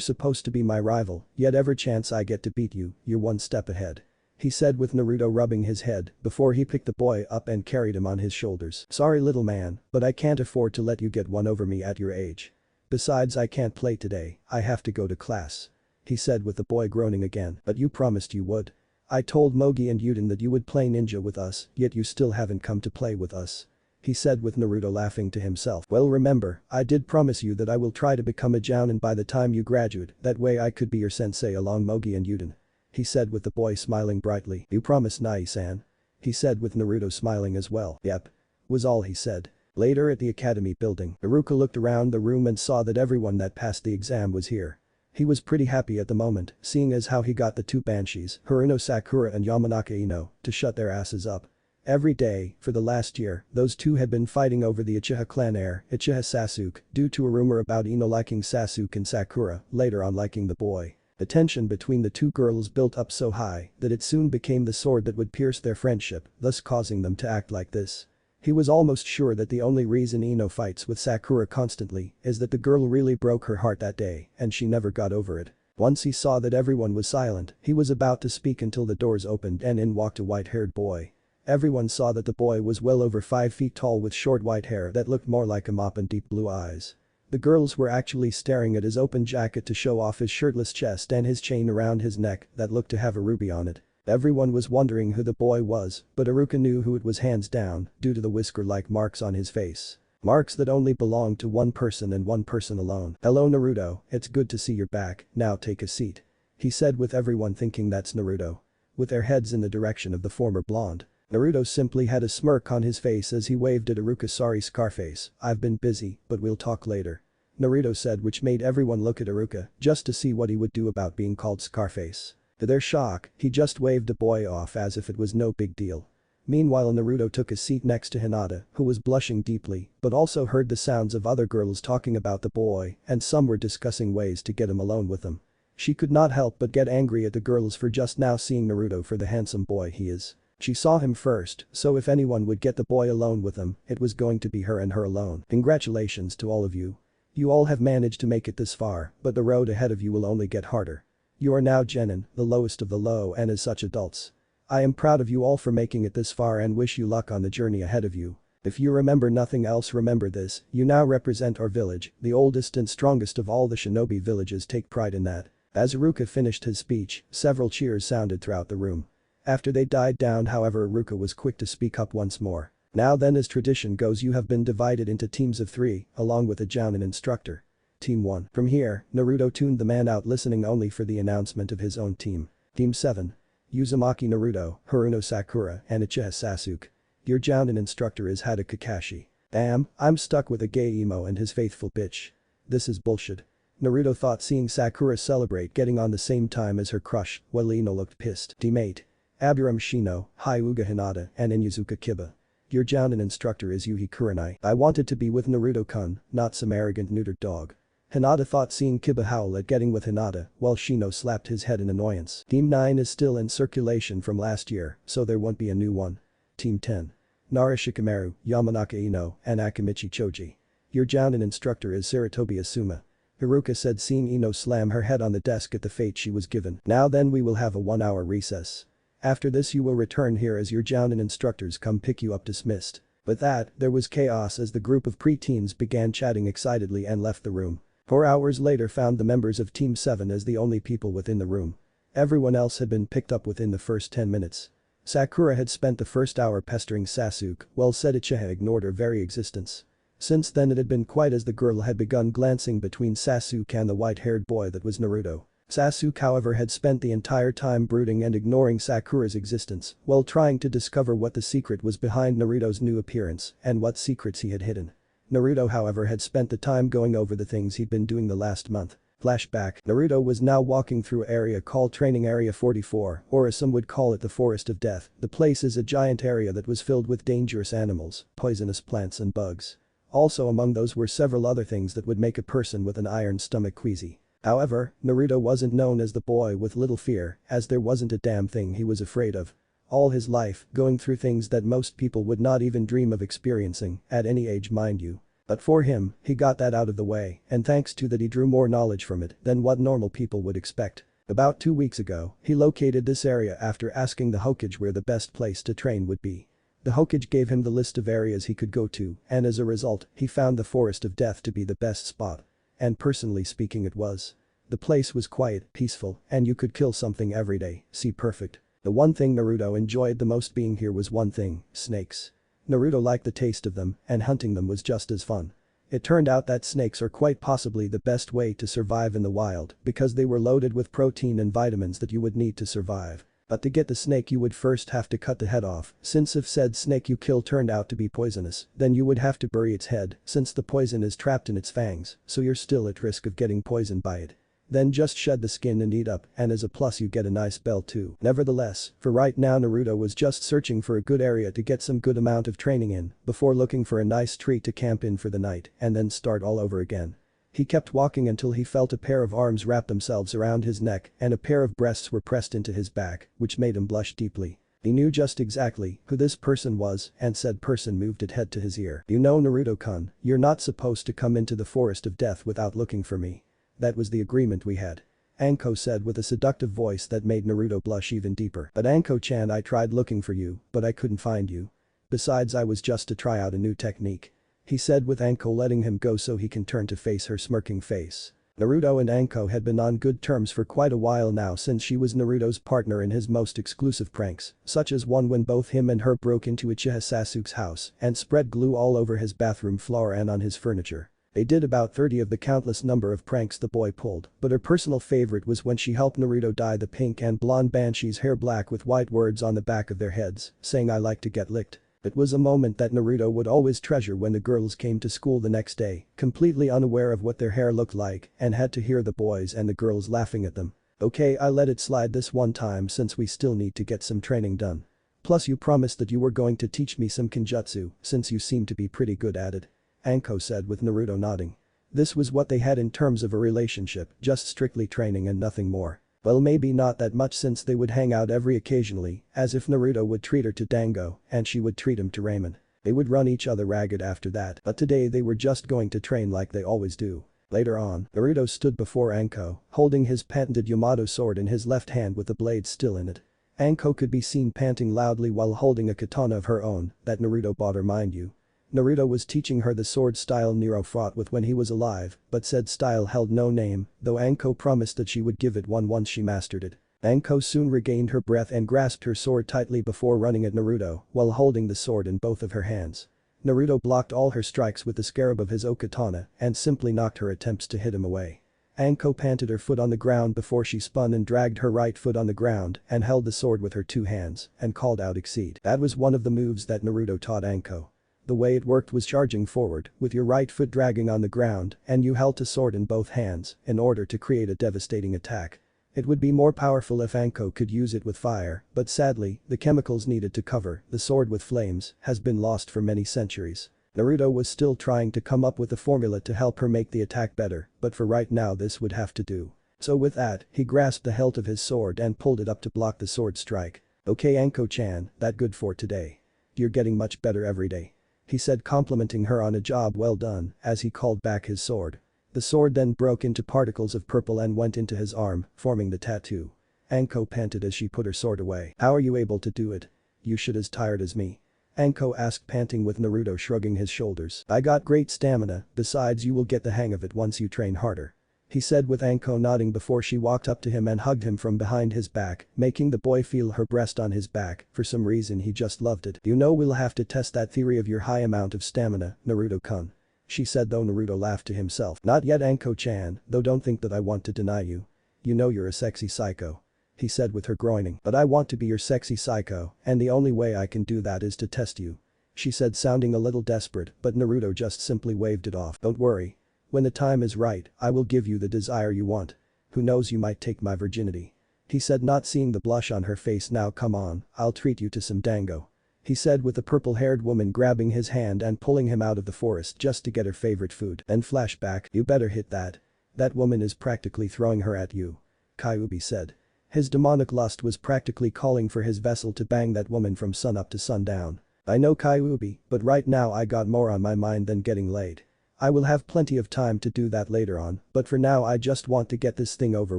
A: supposed to be my rival, yet every chance I get to beat you, you're one step ahead. He said with Naruto rubbing his head before he picked the boy up and carried him on his shoulders. Sorry little man, but I can't afford to let you get one over me at your age. Besides, I can't play today, I have to go to class. He said with the boy groaning again. But you promised you would. I told Mogi and Yuden that you would play ninja with us, yet you still haven't come to play with us. He said with Naruto laughing to himself. Well, remember, I did promise you that I will try to become a jounin by the time you graduate, that way I could be your sensei along Mogi and Yuden. He said with the boy smiling brightly. You promised, Nai-san. He said with Naruto smiling as well. Yep. Was all he said. Later at the academy building, Iruka looked around the room and saw that everyone that passed the exam was here. He was pretty happy at the moment, seeing as how he got the two banshees, Haruno Sakura and Yamanaka Ino, to shut their asses up. Every day, for the last year, those two had been fighting over the Uchiha clan heir, Uchiha Sasuke, due to a rumor about Ino liking Sasuke and Sakura, later on liking the boy. The tension between the two girls built up so high that it soon became the sword that would pierce their friendship, thus causing them to act like this. He was almost sure that the only reason Ino fights with Sakura constantly is that the girl really broke her heart that day and she never got over it. Once he saw that everyone was silent, he was about to speak until the doors opened and in walked a white-haired boy. Everyone saw that the boy was well over 5 feet tall with short white hair that looked more like a mop and deep blue eyes. The girls were actually staring at his open jacket to show off his shirtless chest and his chain around his neck that looked to have a ruby on it. Everyone was wondering who the boy was, but Iruka knew who it was hands down due to the whisker-like marks on his face. Marks that only belonged to one person and one person alone. Hello Naruto, it's good to see you're back, now take a seat. He said with everyone thinking that's Naruto. With their heads in the direction of the former blonde. Naruto simply had a smirk on his face as he waved at Iruka. Sorry Scarface, I've been busy, but we'll talk later. Naruto said, which made everyone look at Iruka just to see what he would do about being called Scarface. To their shock, he just waved the boy off as if it was no big deal. Meanwhile Naruto took a seat next to Hinata, who was blushing deeply, but also heard the sounds of other girls talking about the boy and some were discussing ways to get him alone with them. She could not help but get angry at the girls for just now seeing Naruto for the handsome boy he is. She saw him first, so if anyone would get the boy alone with him, it was going to be her and her alone. Congratulations to all of you. You all have managed to make it this far, but the road ahead of you will only get harder. You are now genin, the lowest of the low and as such adults. I am proud of you all for making it this far and wish you luck on the journey ahead of you. If you remember nothing else, remember this, you now represent our village, the oldest and strongest of all the shinobi villages. Take pride in that. As Iruka finished his speech, several cheers sounded throughout the room. After they died down, however, Iruka was quick to speak up once more. Now then, as tradition goes, you have been divided into teams of 3, along with a jounin instructor. Team 1. From here, Naruto tuned the man out, listening only for the announcement of his own team. Team 7. Uzumaki Naruto, Haruno Sakura, and Uchiha Sasuke. Your jounin instructor is Hada Kakashi. Damn, I'm stuck with A.G.E and his faithful bitch. This is bullshit. Naruto thought, seeing Sakura celebrate getting on the same time as her crush, while Ino looked pissed. Team 8. Aburame Shino, Hyuga Hinata, and Inuzuka Kiba. Your jounin instructor is Yuhi Kurenai. I wanted to be with Naruto-kun, not some arrogant neutered dog. Hinata thought, seeing Kiba howl at getting with Hinata, while Shino slapped his head in annoyance. Team 9 is still in circulation from last year, so there won't be a new one. Team 10. Nara Shikamaru, Yamanaka Ino, and Akimichi Choji. Your jounin instructor is Saratobi Asuma. Iruka said, seeing Ino slam her head on the desk at the fate she was given. Now then, we will have a 1-hour recess. After this you will return here as your jounin instructors come pick you up. Dismissed. With that, there was chaos as the group of preteens began chatting excitedly and left the room. 4 hours later found the members of Team 7 as the only people within the room. Everyone else had been picked up within the first 10 minutes. Sakura had spent the first hour pestering Sasuke, while said Uchiha ignored her very existence. Since then it had been quiet as the girl had begun glancing between Sasuke and the white-haired boy that was Naruto. Sasuke, however, had spent the entire time brooding and ignoring Sakura's existence while trying to discover what the secret was behind Naruto's new appearance and what secrets he had hidden. Naruto, however, had spent the time going over the things he'd been doing the last month. Flashback, Naruto was now walking through an area called Training Area 44, or as some would call it the Forest of Death. The place is a giant area that was filled with dangerous animals, poisonous plants and bugs. Also among those were several other things that would make a person with an iron stomach queasy. However, Naruto wasn't known as the boy with little fear, as there wasn't a damn thing he was afraid of. All his life, going through things that most people would not even dream of experiencing, at any age mind you. But for him, he got that out of the way, and thanks to that he drew more knowledge from it than what normal people would expect. About 2 weeks ago, he located this area after asking the Hokage where the best place to train would be. The Hokage gave him the list of areas he could go to, and as a result, he found the Forest of Death to be the best spot. And personally speaking it was. The place was quiet, peaceful, and you could kill something every day, see perfect. The one thing Naruto enjoyed the most being here was one thing, snakes. Naruto liked the taste of them, and hunting them was just as fun. It turned out that snakes are quite possibly the best way to survive in the wild because they were loaded with protein and vitamins that you would need to survive. But to get the snake you would first have to cut the head off, since if said snake you kill turned out to be poisonous, then you would have to bury its head since the poison is trapped in its fangs, so you're still at risk of getting poisoned by it. Then just shed the skin and eat up, and as a plus you get a nice belt too. Nevertheless, for right now Naruto was just searching for a good area to get some good amount of training in, before looking for a nice tree to camp in for the night, and then start all over again. He kept walking until he felt a pair of arms wrap themselves around his neck and a pair of breasts were pressed into his back, which made him blush deeply. He knew just exactly who this person was and said person moved it head to his ear. You know Naruto-kun, you're not supposed to come into the Forest of Death without looking for me. That was the agreement we had. Anko said with a seductive voice that made Naruto blush even deeper. But Anko-chan, I tried looking for you, but I couldn't find you. Besides I was just to try out a new technique. He said with Anko letting him go so he can turn to face her smirking face. Naruto and Anko had been on good terms for quite a while now since she was Naruto's partner in his most exclusive pranks, such as one when both him and her broke into Uchiha Sasuke's house and spread glue all over his bathroom floor and on his furniture. They did about 30 of the countless number of pranks the boy pulled, but her personal favorite was when she helped Naruto dye the pink and blonde banshees hair black with white words on the back of their heads, saying I like to get licked. It was a moment that Naruto would always treasure when the girls came to school the next day, completely unaware of what their hair looked like and had to hear the boys and the girls laughing at them. Okay, I let it slide this one time since we still need to get some training done. Plus you promised that you were going to teach me some kinjutsu since you seem to be pretty good at it. Anko said with Naruto nodding. This was what they had in terms of a relationship, just strictly training and nothing more. Well maybe not that much since they would hang out every occasionally, as if Naruto would treat her to Dango and she would treat him to ramen. They would run each other ragged after that, but today they were just going to train like they always do. Later on, Naruto stood before Anko, holding his patented Yamato sword in his left hand with the blade still in it. Anko could be seen panting loudly while holding a katana of her own that Naruto bought her mind you. Naruto was teaching her the sword style Nero fought with when he was alive, but said style held no name, though Anko promised that she would give it one once she mastered it. Anko soon regained her breath and grasped her sword tightly before running at Naruto while holding the sword in both of her hands. Naruto blocked all her strikes with the scarab of his okatana and simply knocked her attempts to hit him away. Anko planted her foot on the ground before she spun and dragged her right foot on the ground and held the sword with her two hands and called out Exceed. That was one of the moves that Naruto taught Anko. The way it worked was charging forward with your right foot dragging on the ground and you held the sword in both hands in order to create a devastating attack. It would be more powerful if Anko could use it with fire, but sadly, the chemicals needed to cover the sword with flames has been lost for many centuries. Naruto was still trying to come up with a formula to help her make the attack better, but for right now this would have to do. So with that, he grasped the hilt of his sword and pulled it up to block the sword strike. Okay Anko-chan, that good for today. You're getting much better every day. He said complimenting her on a job well done as he called back his sword. The sword then broke into particles of purple and went into his arm, forming the tattoo. Anko panted as she put her sword away. How are you able to do it? You should as tired as me. Anko asked panting with Naruto shrugging his shoulders. I got great stamina, besides you will get the hang of it once you train harder. He said with Anko nodding before she walked up to him and hugged him from behind his back, making the boy feel her breast on his back. For some reason he just loved it. You know we'll have to test that theory of your high amount of stamina, Naruto-kun. She said though Naruto laughed to himself. Not yet Anko-chan, though don't think that I want to deny you. You know you're a sexy psycho. He said with her groaning. But I want to be your sexy psycho, and the only way I can do that is to test you. She said sounding a little desperate, but Naruto just simply waved it off. Don't worry. When the time is right, I will give you the desire you want. Who knows, you might take my virginity. He said, not seeing the blush on her face. Now come on, I'll treat you to some dango. He said with the purple-haired woman grabbing his hand and pulling him out of the forest just to get her favorite food. Then flashback, you better hit that. That woman is practically throwing her at you. Kyuubi said. His demonic lust was practically calling for his vessel to bang that woman from sunup to sundown. I know, Kyuubi, but right now I got more on my mind than getting laid. I will have plenty of time to do that later on, but for now I just want to get this thing over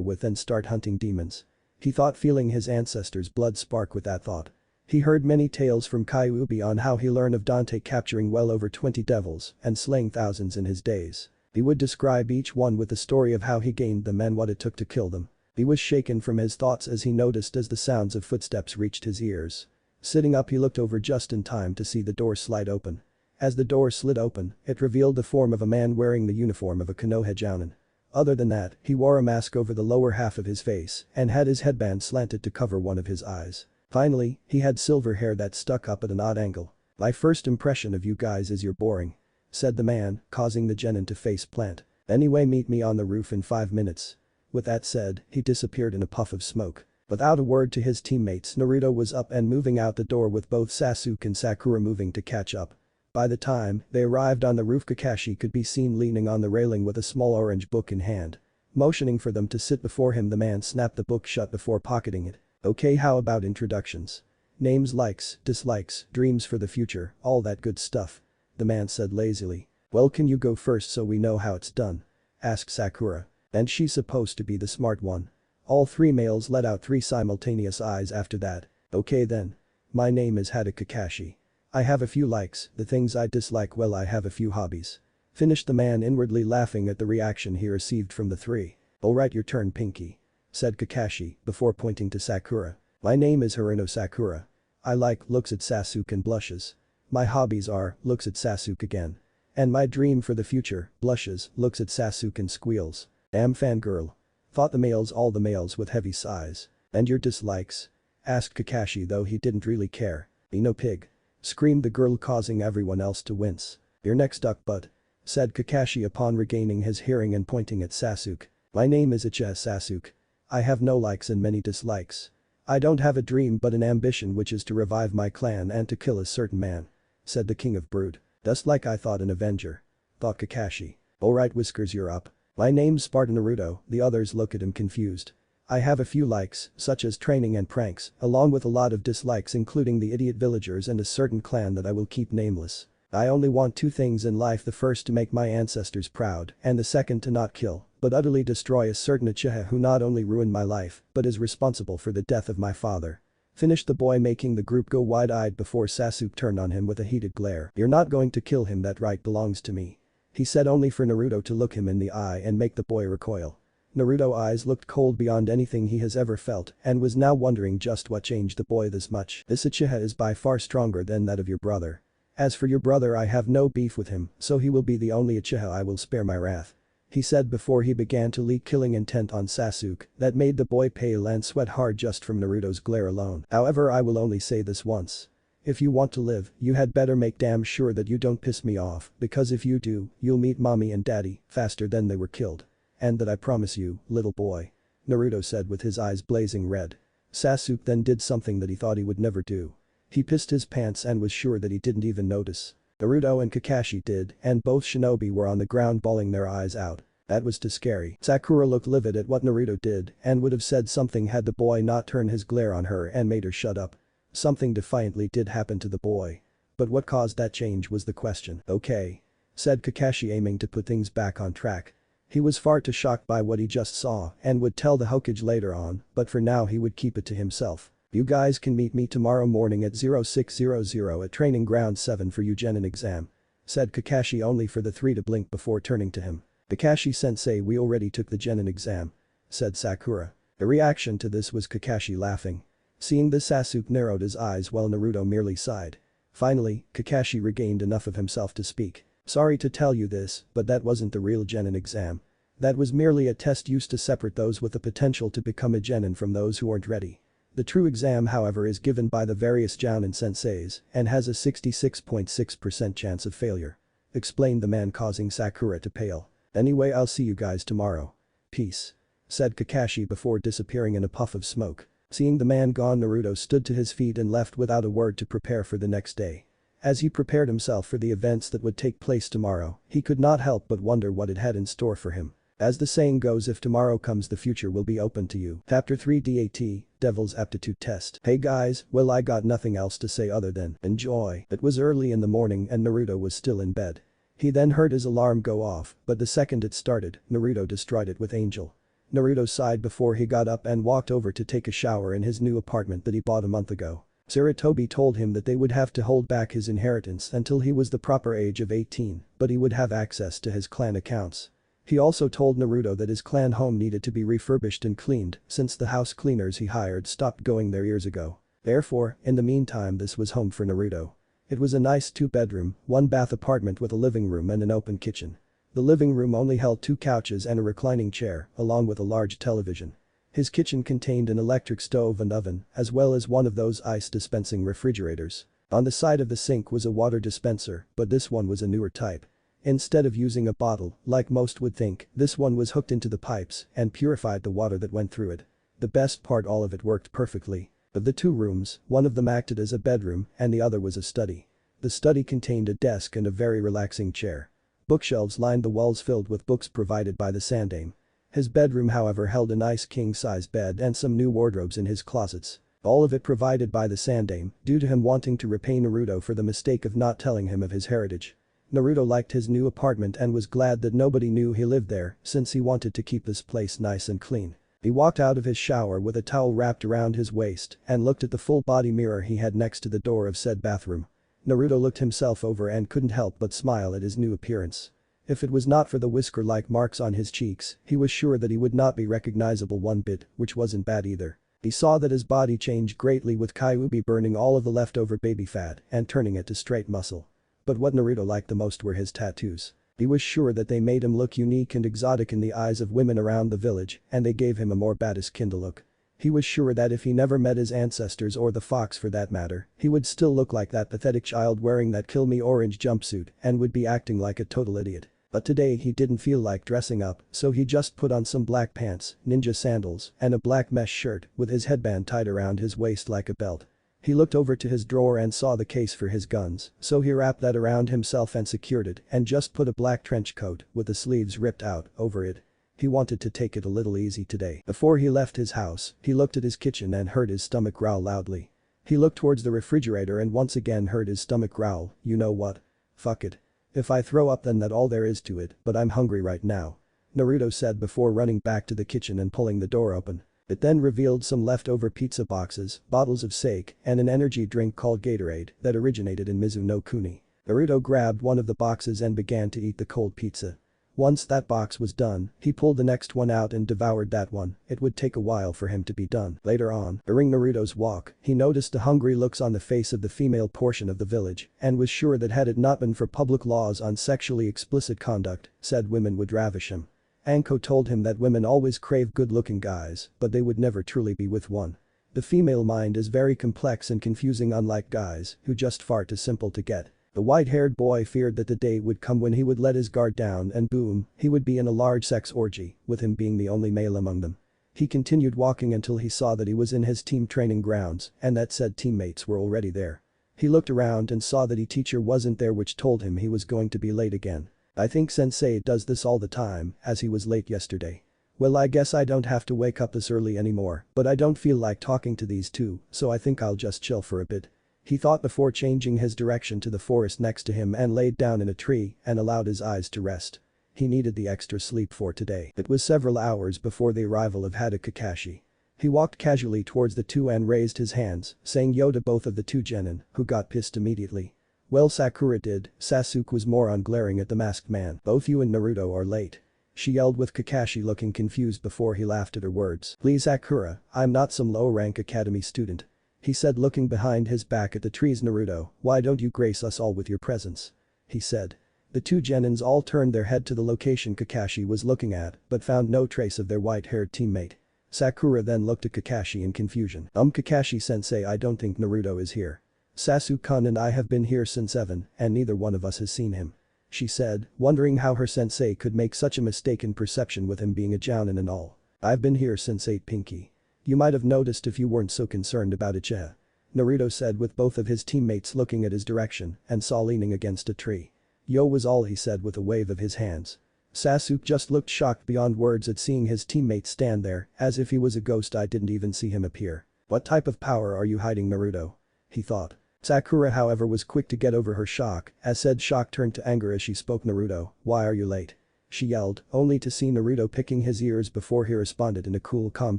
A: with and start hunting demons. He thought, feeling his ancestors' blood spark with that thought. He heard many tales from Kyuubi on how he learned of Dante capturing well over 20 devils and slaying thousands in his days. He would describe each one with the story of how he gained them and what it took to kill them. He was shaken from his thoughts as he noticed as the sounds of footsteps reached his ears. Sitting up, he looked over just in time to see the door slide open. As the door slid open, it revealed the form of a man wearing the uniform of a Konoha jounin. Other than that, he wore a mask over the lower half of his face and had his headband slanted to cover one of his eyes. Finally, he had silver hair that stuck up at an odd angle. My first impression of you guys is you're boring, said the man, causing the genin to face plant. Anyway, meet me on the roof in 5 minutes. With that said, he disappeared in a puff of smoke. Without a word to his teammates, Naruto was up and moving out the door with both Sasuke and Sakura moving to catch up. By the time they arrived on the roof, Kakashi could be seen leaning on the railing with a small orange book in hand. Motioning for them to sit before him, the man snapped the book shut before pocketing it. Okay, how about introductions? Names, likes, dislikes, dreams for the future, all that good stuff. The man said lazily. Well, can you go first so we know how it's done? Asked Sakura. And she's supposed to be the smart one. All three males let out 3 simultaneous eyes after that. Okay then. My name is Hada Kakashi. I have a few likes, the things I dislike, well, I have a few hobbies. Finished the man, inwardly laughing at the reaction he received from the 3. Alright, your turn, Pinky, said Kakashi before pointing to Sakura. My name is Haruno Sakura. I like, looks at Sasuke and blushes. My hobbies are, looks at Sasuke again. And my dream for the future, blushes, looks at Sasuke and squeals. Am fangirl. Thought the males, all the males with heavy sighs. And your dislikes? Asked Kakashi, though he didn't really care. Be no pig. Screamed the girl, causing everyone else to wince. Your next duck butt, said Kakashi upon regaining his hearing and pointing at Sasuke. My name is A.G.E. Sasuke. I have no likes and many dislikes. I don't have a dream but an ambition, which is to revive my clan and to kill a certain man, said the king of brood. Just like I thought, an avenger, thought Kakashi. Alright Whiskers, you're up. My name's Spartan Naruto. The others look at him confused. I have a few likes, such as training and pranks, along with a lot of dislikes, including the idiot villagers and a certain clan that I will keep nameless. I only want 2 things in life, the first to make my ancestors proud and the second to not kill, but utterly destroy a certain Uchiha who not only ruined my life, but is responsible for the death of my father. Finished the boy, making the group go wide-eyed before Sasuke turned on him with a heated glare. You're not going to kill him, that right belongs to me, he said, only for Naruto to look him in the eye and make the boy recoil. Naruto's eyes looked cold beyond anything he has ever felt and was now wondering just what changed the boy this much. This Uchiha is by far stronger than that of your brother. As for your brother, I have no beef with him, so he will be the only Uchiha I will spare my wrath, he said before he began to leak killing intent on Sasuke that made the boy pale and sweat hard just from Naruto's glare alone. However, I will only say this once. If you want to live, you had better make damn sure that you don't piss me off, because if you do, you'll meet mommy and daddy faster than they were killed. And that I promise you, little boy, Naruto said with his eyes blazing red. Sasuke then did something that he thought he would never do. He pissed his pants and was sure that he didn't even notice. Naruto and Kakashi did, and both shinobi were on the ground bawling their eyes out. That was too scary. Sakura looked livid at what Naruto did and would have said something had the boy not turned his glare on her and made her shut up. Something defiantly did happen to the boy. But what caused that change was the question. Okay, said Kakashi, aiming to put things back on track. He was far too shocked by what he just saw and would tell the Hokage later on, but for now he would keep it to himself. You guys can meet me tomorrow morning at 0600 at Training Ground 7 for your Genin exam, said Kakashi, only for the 3 to blink before turning to him. Kakashi-sensei, we already took the Genin exam, said Sakura. The reaction to this was Kakashi laughing. Seeing this, Sasuke narrowed his eyes while Naruto merely sighed. Finally, Kakashi regained enough of himself to speak. Sorry to tell you this, but that wasn't the real Genin exam. That was merely a test used to separate those with the potential to become a Genin from those who aren't ready. The true exam, however, is given by the various Jounin senseis and has a 66.6% chance of failure, explained the man, causing Sakura to pale. Anyway, I'll see you guys tomorrow. Peace," said Kakashi before disappearing in a puff of smoke. Seeing the man gone, Naruto stood to his feet and left without a word to prepare for the next day. As he prepared himself for the events that would take place tomorrow, he could not help but wonder what it had in store for him. As the saying goes, if tomorrow comes, the future will be open to you. Chapter 3 DAT, Devil's Aptitude Test. Hey guys, well, I got nothing else to say other than enjoy. It was early in the morning and Naruto was still in bed. He then heard his alarm go off, but the second it started, Naruto destroyed it with Angel. Naruto sighed before he got up and walked over to take a shower in his new apartment that he bought a month ago. Sarutobi told him that they would have to hold back his inheritance until he was the proper age of 18, but he would have access to his clan accounts. He also told Naruto that his clan home needed to be refurbished and cleaned since the house cleaners he hired stopped going there years ago. Therefore, in the meantime, this was home for Naruto. It was a nice 2-bedroom, 1-bath apartment with a living room and an open kitchen. The living room only held 2 couches and a reclining chair, along with a large television. His kitchen contained an electric stove and oven, as well as one of those ice-dispensing refrigerators. On the side of the sink was a water dispenser, but this one was a newer type. Instead of using a bottle, like most would think, this one was hooked into the pipes and purified the water that went through it. The best part, all of it worked perfectly. Of the 2 rooms, one of them acted as a bedroom and the other was a study. The study contained a desk and a very relaxing chair. Bookshelves lined the walls filled with books provided by the Sandame. His bedroom, however, held a nice king-size bed and some new wardrobes in his closets. All of it provided by the Sandame, due to him wanting to repay Naruto for the mistake of not telling him of his heritage. Naruto liked his new apartment and was glad that nobody knew he lived there since he wanted to keep this place nice and clean. He walked out of his shower with a towel wrapped around his waist and looked at the full-body mirror he had next to the door of said bathroom. Naruto looked himself over and couldn't help but smile at his new appearance. If it was not for the whisker-like marks on his cheeks, he was sure that he would not be recognizable one bit, which wasn't bad either. He saw that his body changed greatly, with Kyuubi burning all of the leftover baby fat and turning it to straight muscle. But what Naruto liked the most were his tattoos. He was sure that they made him look unique and exotic in the eyes of women around the village, and they gave him a more badass kinda look. He was sure that if he never met his ancestors, or the fox for that matter, he would still look like that pathetic child wearing that kill me orange jumpsuit and would be acting like a total idiot. But today he didn't feel like dressing up, so he just put on some black pants, ninja sandals, and a black mesh shirt with his headband tied around his waist like a belt. He looked over to his drawer and saw the case for his guns, so he wrapped that around himself and secured it and just put a black trench coat with the sleeves ripped out over it. He wanted to take it a little easy today. Before he left his house, he looked at his kitchen and heard his stomach growl loudly. He looked towards the refrigerator and once again heard his stomach growl. You know what? Fuck it. If I throw up, then that's all there is to it, but I'm hungry right now, Naruto said before running back to the kitchen and pulling the door open. It then revealed some leftover pizza boxes, bottles of sake, and an energy drink called Gatorade that originated in Mizuno Kuni. Naruto grabbed one of the boxes and began to eat the cold pizza. Once that box was done, he pulled the next one out and devoured that one. It would take a while for him to be done. Later on, during Naruto's walk, he noticed the hungry looks on the face of the female portion of the village and was sure that had it not been for public laws on sexually explicit conduct, said women would ravish him. Anko told him that women always crave good-looking guys, but they would never truly be with one. The female mind is very complex and confusing, unlike guys who just fart is simple to get. The white-haired boy feared that the day would come when he would let his guard down and boom, he would be in a large sex orgy, with him being the only male among them. He continued walking until he saw that he was in his team training grounds and that said teammates were already there. He looked around and saw that his teacher wasn't there, which told him he was going to be late again. I think sensei does this all the time, as he was late yesterday. Well, I guess I don't have to wake up this early anymore, but I don't feel like talking to these two, so I think I'll just chill for a bit, he thought before changing his direction to the forest next to him and laid down in a tree and allowed his eyes to rest. He needed the extra sleep for today. It was several hours before the arrival of Hada Kakashi. He walked casually towards the two and raised his hands, saying yo to both of the two genin, who got pissed immediately. Well, Sakura did. Sasuke was more on glaring at the masked man. Both you and Naruto are late, she yelled, with Kakashi looking confused before he laughed at her words. Please Sakura, I'm not some low-rank academy student, he said, looking behind his back at the trees. Naruto, why don't you grace us all with your presence, he said. The two genins all turned their head to the location Kakashi was looking at but found no trace of their white-haired teammate. Sakura then looked at Kakashi in confusion. Kakashi-sensei, I don't think Naruto is here. Sasuke-kun and I have been here since 7 and neither one of us has seen him, she said, wondering how her sensei could make such a mistaken perception with him being a jounin and all. I've been here since 8 Pinky. You might have noticed if you weren't so concerned about A.G.E. Naruto said with both of his teammates looking at his direction and saw leaning against a tree. Yo was all he said with a wave of his hands. Sasuke just looked shocked beyond words at seeing his teammate stand there as if he was a ghost. I didn't even see him appear. What type of power are you hiding, Naruto? He thought. Sakura however was quick to get over her shock as said shock turned to anger as she spoke. Naruto, why are you late? She yelled, only to see Naruto picking his ears before he responded in a cool calm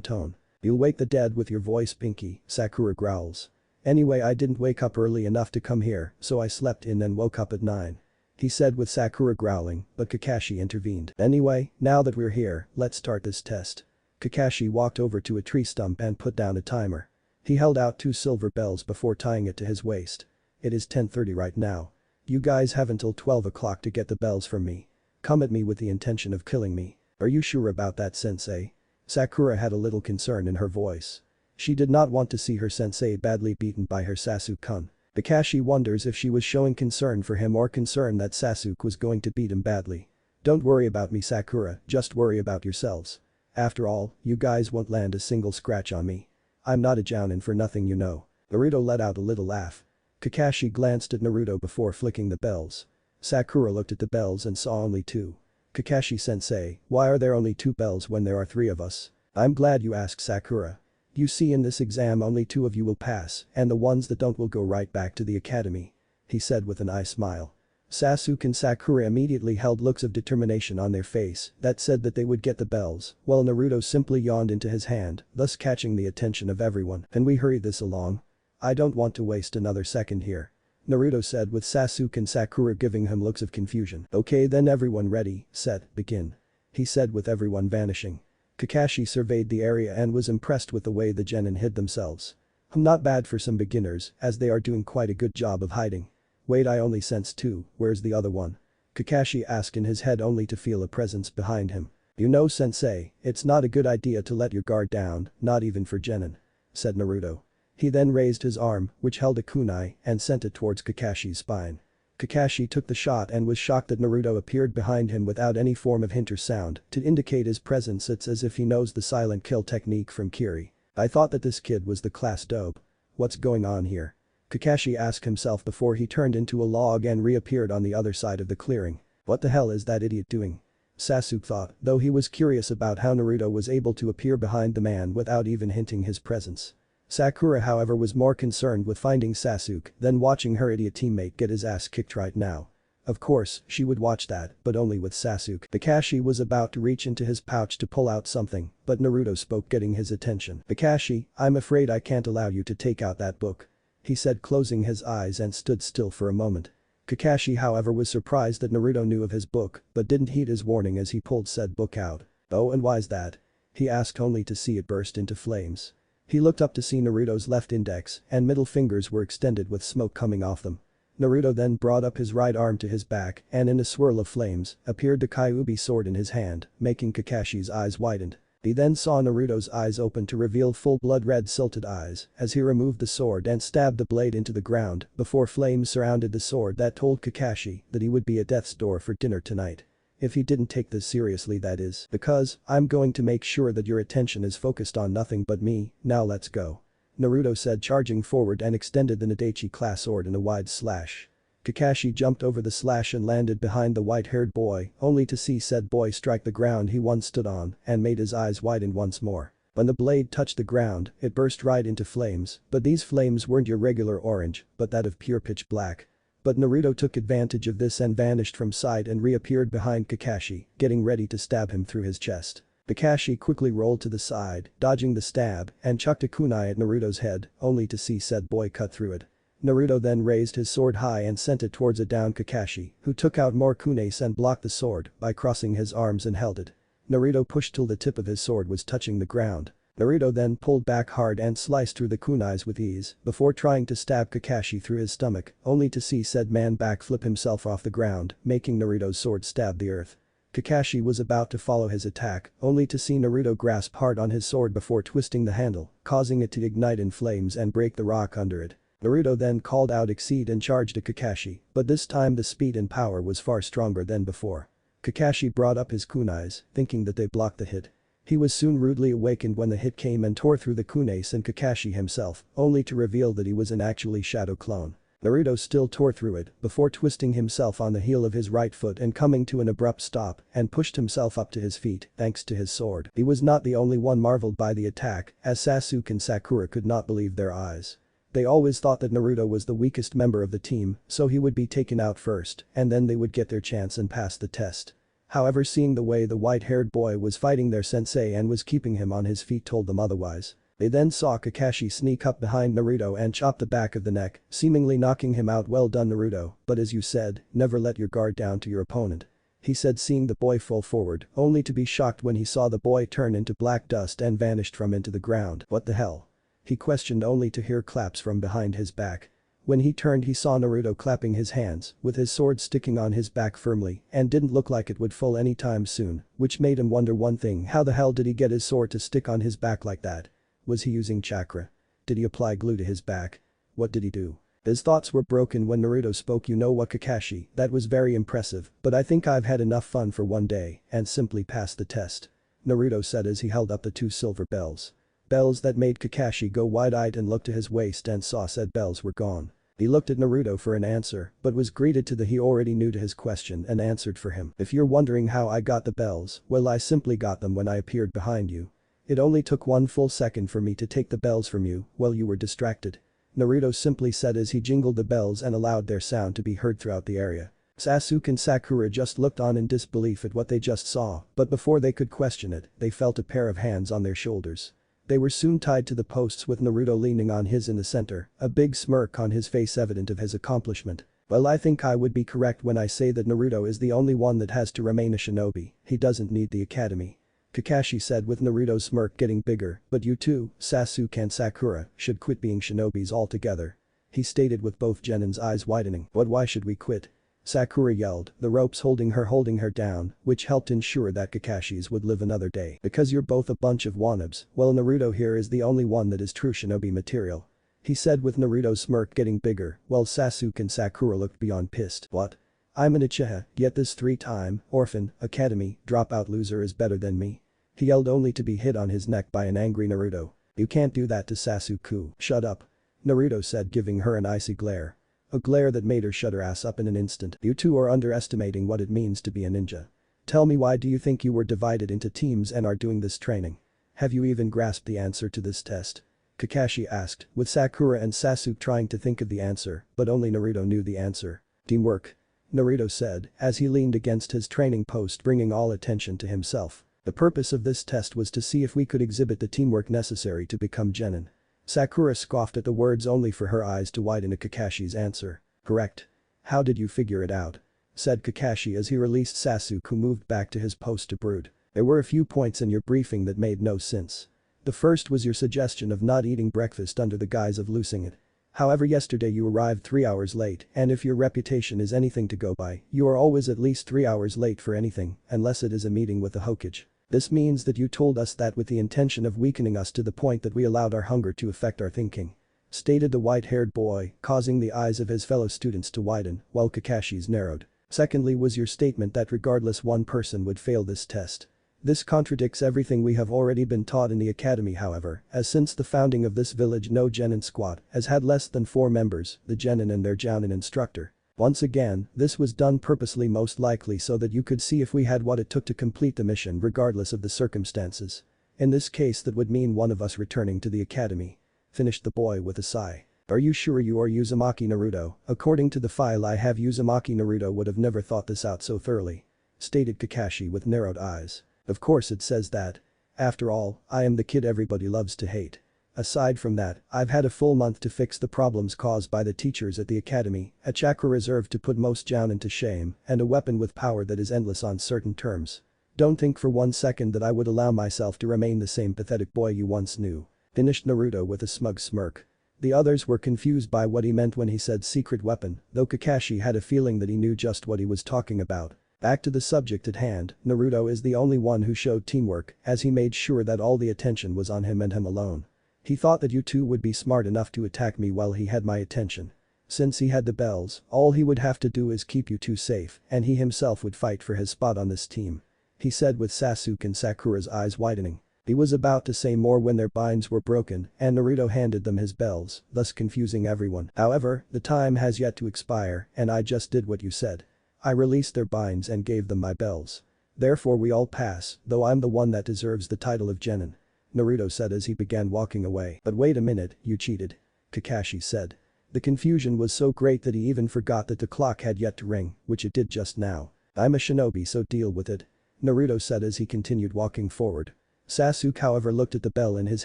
A: tone. You'll wake the dead with your voice, Pinky, Sakura growls. Anyway, I didn't wake up early enough to come here, so I slept in and woke up at 9. He said with Sakura growling, but Kakashi intervened. Anyway, now that we're here, let's start this test. Kakashi walked over to a tree stump and put down a timer. He held out 2 silver bells before tying it to his waist. It is 10:30 right now. You guys have until 12 o'clock to get the bells from me. Come at me with the intention of killing me. Are you sure about that, sensei? Sakura had a little concern in her voice. She did not want to see her sensei badly beaten by her Sasuke-kun. Kakashi wonders if she was showing concern for him or concern that Sasuke was going to beat him badly. Don't worry about me, Sakura, just worry about yourselves. After all, you guys won't land a single scratch on me. I'm not a jounin for nothing, you know. Naruto let out a little laugh. Kakashi glanced at Naruto before flicking the bells. Sakura looked at the bells and saw only 2. Kakashi-sensei, why are there only 2 bells when there are 3 of us? I'm glad you asked, Sakura. You see, in this exam only 2 of you will pass and the ones that don't will go right back to the academy. He said with an eye smile. Sasuke and Sakura immediately held looks of determination on their face that said that they would get the bells, while Naruto simply yawned into his hand, thus catching the attention of everyone. Can we hurry this along? I don't want to waste another second here. Naruto said with Sasuke and Sakura giving him looks of confusion. Okay then, everyone ready, set, begin. He said with everyone vanishing. Kakashi surveyed the area and was impressed with the way the genin hid themselves. Not bad for some beginners, as they are doing quite a good job of hiding. Wait, I only sense 2, where's the other one? Kakashi asked in his head only to feel a presence behind him. You know, sensei, it's not a good idea to let your guard down, not even for genin, said Naruto. He then raised his arm, which held a kunai, and sent it towards Kakashi's spine. Kakashi took the shot and was shocked that Naruto appeared behind him without any form of hint or sound to indicate his presence. It's as if he knows the silent kill technique from Kiri. I thought that this kid was the class dope. What's going on here? Kakashi asked himself before he turned into a log and reappeared on the other side of the clearing. What the hell is that idiot doing? Sasuke thought, though he was curious about how Naruto was able to appear behind the man without even hinting his presence. Sakura however was more concerned with finding Sasuke than watching her idiot teammate get his ass kicked right now. Of course, she would watch that, but only with Sasuke. Kakashi was about to reach into his pouch to pull out something, but Naruto spoke, getting his attention. Kakashi, I'm afraid I can't allow you to take out that book. He said, closing his eyes and stood still for a moment. Kakashi however was surprised that Naruto knew of his book, but didn't heed his warning as he pulled said book out. Oh, and why's that? He asked only to see it burst into flames. He looked up to see Naruto's left index and middle fingers were extended with smoke coming off them. Naruto then brought up his right arm to his back and in a swirl of flames appeared the Kyuubi sword in his hand, making Kakashi's eyes widened. He then saw Naruto's eyes open to reveal full blood red silted eyes as he removed the sword and stabbed the blade into the ground before flames surrounded the sword that told Kakashi that he would be at death's door for dinner tonight. If he didn't take this seriously, that is, because I'm going to make sure that your attention is focused on nothing but me, now let's go. Naruto said, charging forward and extended the Nadachi class sword in a wide slash. Kakashi jumped over the slash and landed behind the white-haired boy, only to see said boy strike the ground he once stood on and made his eyes widen once more. When the blade touched the ground, it burst right into flames, but these flames weren't your regular orange, but that of pure pitch black. But Naruto took advantage of this and vanished from sight and reappeared behind Kakashi, getting ready to stab him through his chest. Kakashi quickly rolled to the side, dodging the stab, and chucked a kunai at Naruto's head, only to see said boy cut through it. Naruto then raised his sword high and sent it towards a downed Kakashi, who took out more kunais and blocked the sword by crossing his arms and held it. Naruto pushed till the tip of his sword was touching the ground. Naruto then pulled back hard and sliced through the kunais with ease before trying to stab Kakashi through his stomach, only to see said man backflip himself off the ground, making Naruto's sword stab the earth. Kakashi was about to follow his attack, only to see Naruto grasp hard on his sword before twisting the handle, causing it to ignite in flames and break the rock under it. Naruto then called out Exceed and charged at Kakashi, but this time the speed and power was far stronger than before. Kakashi brought up his kunais, thinking that they blocked the hit. He was soon rudely awakened when the hit came and tore through the kunais and Kakashi himself, only to reveal that he was an actually shadow clone. Naruto still tore through it before twisting himself on the heel of his right foot and coming to an abrupt stop and pushed himself up to his feet thanks to his sword. He was not the only one marveled by the attack, as Sasuke and Sakura could not believe their eyes. They always thought that Naruto was the weakest member of the team, so he would be taken out first and then they would get their chance and pass the test. However, seeing the way the white-haired boy was fighting their sensei and was keeping him on his feet told them otherwise. They then saw Kakashi sneak up behind Naruto and chop the back of the neck, seemingly knocking him out. Well done Naruto, but as you said, never let your guard down to your opponent. He said, seeing the boy fall forward, only to be shocked when he saw the boy turn into black dust and vanished from into the ground. What the hell? He questioned only to hear claps from behind his back. When he turned he saw Naruto clapping his hands, with his sword sticking on his back firmly, and didn't look like it would fall anytime soon, which made him wonder one thing: how the hell did he get his sword to stick on his back like that? Was he using chakra? Did he apply glue to his back? What did he do? His thoughts were broken when Naruto spoke. You know what, Kakashi, that was very impressive, but I think I've had enough fun for one day and simply passed the test. Naruto said as he held up the two silver bells. Bells that made Kakashi go wide-eyed and look to his waist and saw said bells were gone. He looked at Naruto for an answer, but was greeted to the he already knew to his question and answered for him. If you're wondering how I got the bells, well, I simply got them when I appeared behind you. It only took 1 full second for me to take the bells from you while you were distracted. Naruto simply said as he jingled the bells and allowed their sound to be heard throughout the area. Sasuke and Sakura just looked on in disbelief at what they just saw, but before they could question it, they felt a pair of hands on their shoulders. They were soon tied to the posts with Naruto leaning on his in the center, a big smirk on his face evident of his accomplishment. Well, I think I would be correct when I say that Naruto is the only one that has to remain a shinobi. He doesn't need the academy. Kakashi said with Naruto's smirk getting bigger, but you two, Sasuke and Sakura, should quit being shinobis altogether. He stated with both Genin's eyes widening. But why should we quit? Sakura yelled, the ropes holding her down, which helped ensure that Kakashi's would live another day. Because you're both a bunch of wannabes. Well, Naruto here is the only one that is true shinobi material. He said with Naruto's smirk getting bigger, while Sasuke and Sakura looked beyond pissed. What? I'm an Uchiha, yet this 3-time, orphan, academy, dropout loser is better than me. He yelled only to be hit on his neck by an angry Naruto. You can't do that to Sasuke. Shut up. Naruto said, giving her an icy glare. A glare that made her shut her ass up in an instant. You two are underestimating what it means to be a ninja. Tell me, why do you think you were divided into teams and are doing this training? Have you even grasped the answer to this test? Kakashi asked, with Sakura and Sasuke trying to think of the answer, but only Naruto knew the answer. Teamwork. Naruto said, as he leaned against his training post, bringing all attention to himself. The purpose of this test was to see if we could exhibit the teamwork necessary to become Genin. Sakura scoffed at the words only for her eyes to widen at Kakashi's answer. Correct. How did you figure it out? Said Kakashi as he released Sasuke, who moved back to his post to brood. There were a few points in your briefing that made no sense. The first was your suggestion of not eating breakfast under the guise of losing it. However, yesterday you arrived 3 hours late, and if your reputation is anything to go by, you are always at least 3 hours late for anything, unless it is a meeting with the Hokage. This means that you told us that with the intention of weakening us to the point that we allowed our hunger to affect our thinking. Stated the white-haired boy, causing the eyes of his fellow students to widen, while Kakashi's narrowed. Secondly was your statement that regardless one person would fail this test. This contradicts everything we have already been taught in the academy, however, as since the founding of this village no Genin squad has had less than 4 members, the Genin and their Jounin instructor. Once again, this was done purposely, most likely so that you could see if we had what it took to complete the mission regardless of the circumstances. In this case that would mean one of us returning to the academy. Finished the boy with a sigh. Are you sure you are Uzumaki Naruto? According to the file I have, Uzumaki Naruto would have never thought this out so thoroughly. Stated Kakashi with narrowed eyes. Of course it says that. After all, I am the kid everybody loves to hate. Aside from that, I've had a full month to fix the problems caused by the teachers at the academy, a chakra reserve to put most Jounin to shame, and a weapon with power that is endless on certain terms. Don't think for 1 second that I would allow myself to remain the same pathetic boy you once knew. Finished Naruto with a smug smirk. The others were confused by what he meant when he said secret weapon, though Kakashi had a feeling that he knew just what he was talking about. Back to the subject at hand, Naruto is the only one who showed teamwork, as he made sure that all the attention was on him and him alone. He thought that you two would be smart enough to attack me while he had my attention. Since he had the bells, all he would have to do is keep you two safe and he himself would fight for his spot on this team. He said with Sasuke and Sakura's eyes widening. He was about to say more when their binds were broken and Naruto handed them his bells, thus confusing everyone. However, the time has yet to expire and I just did what you said. I released their binds and gave them my bells. Therefore we all pass, though I'm the one that deserves the title of Genin. Naruto said as he began walking away. But wait a minute, you cheated. Kakashi said. The confusion was so great that he even forgot that the clock had yet to ring, which it did just now. I'm a shinobi so deal with it. Naruto said as he continued walking forward. Sasuke however looked at the bell in his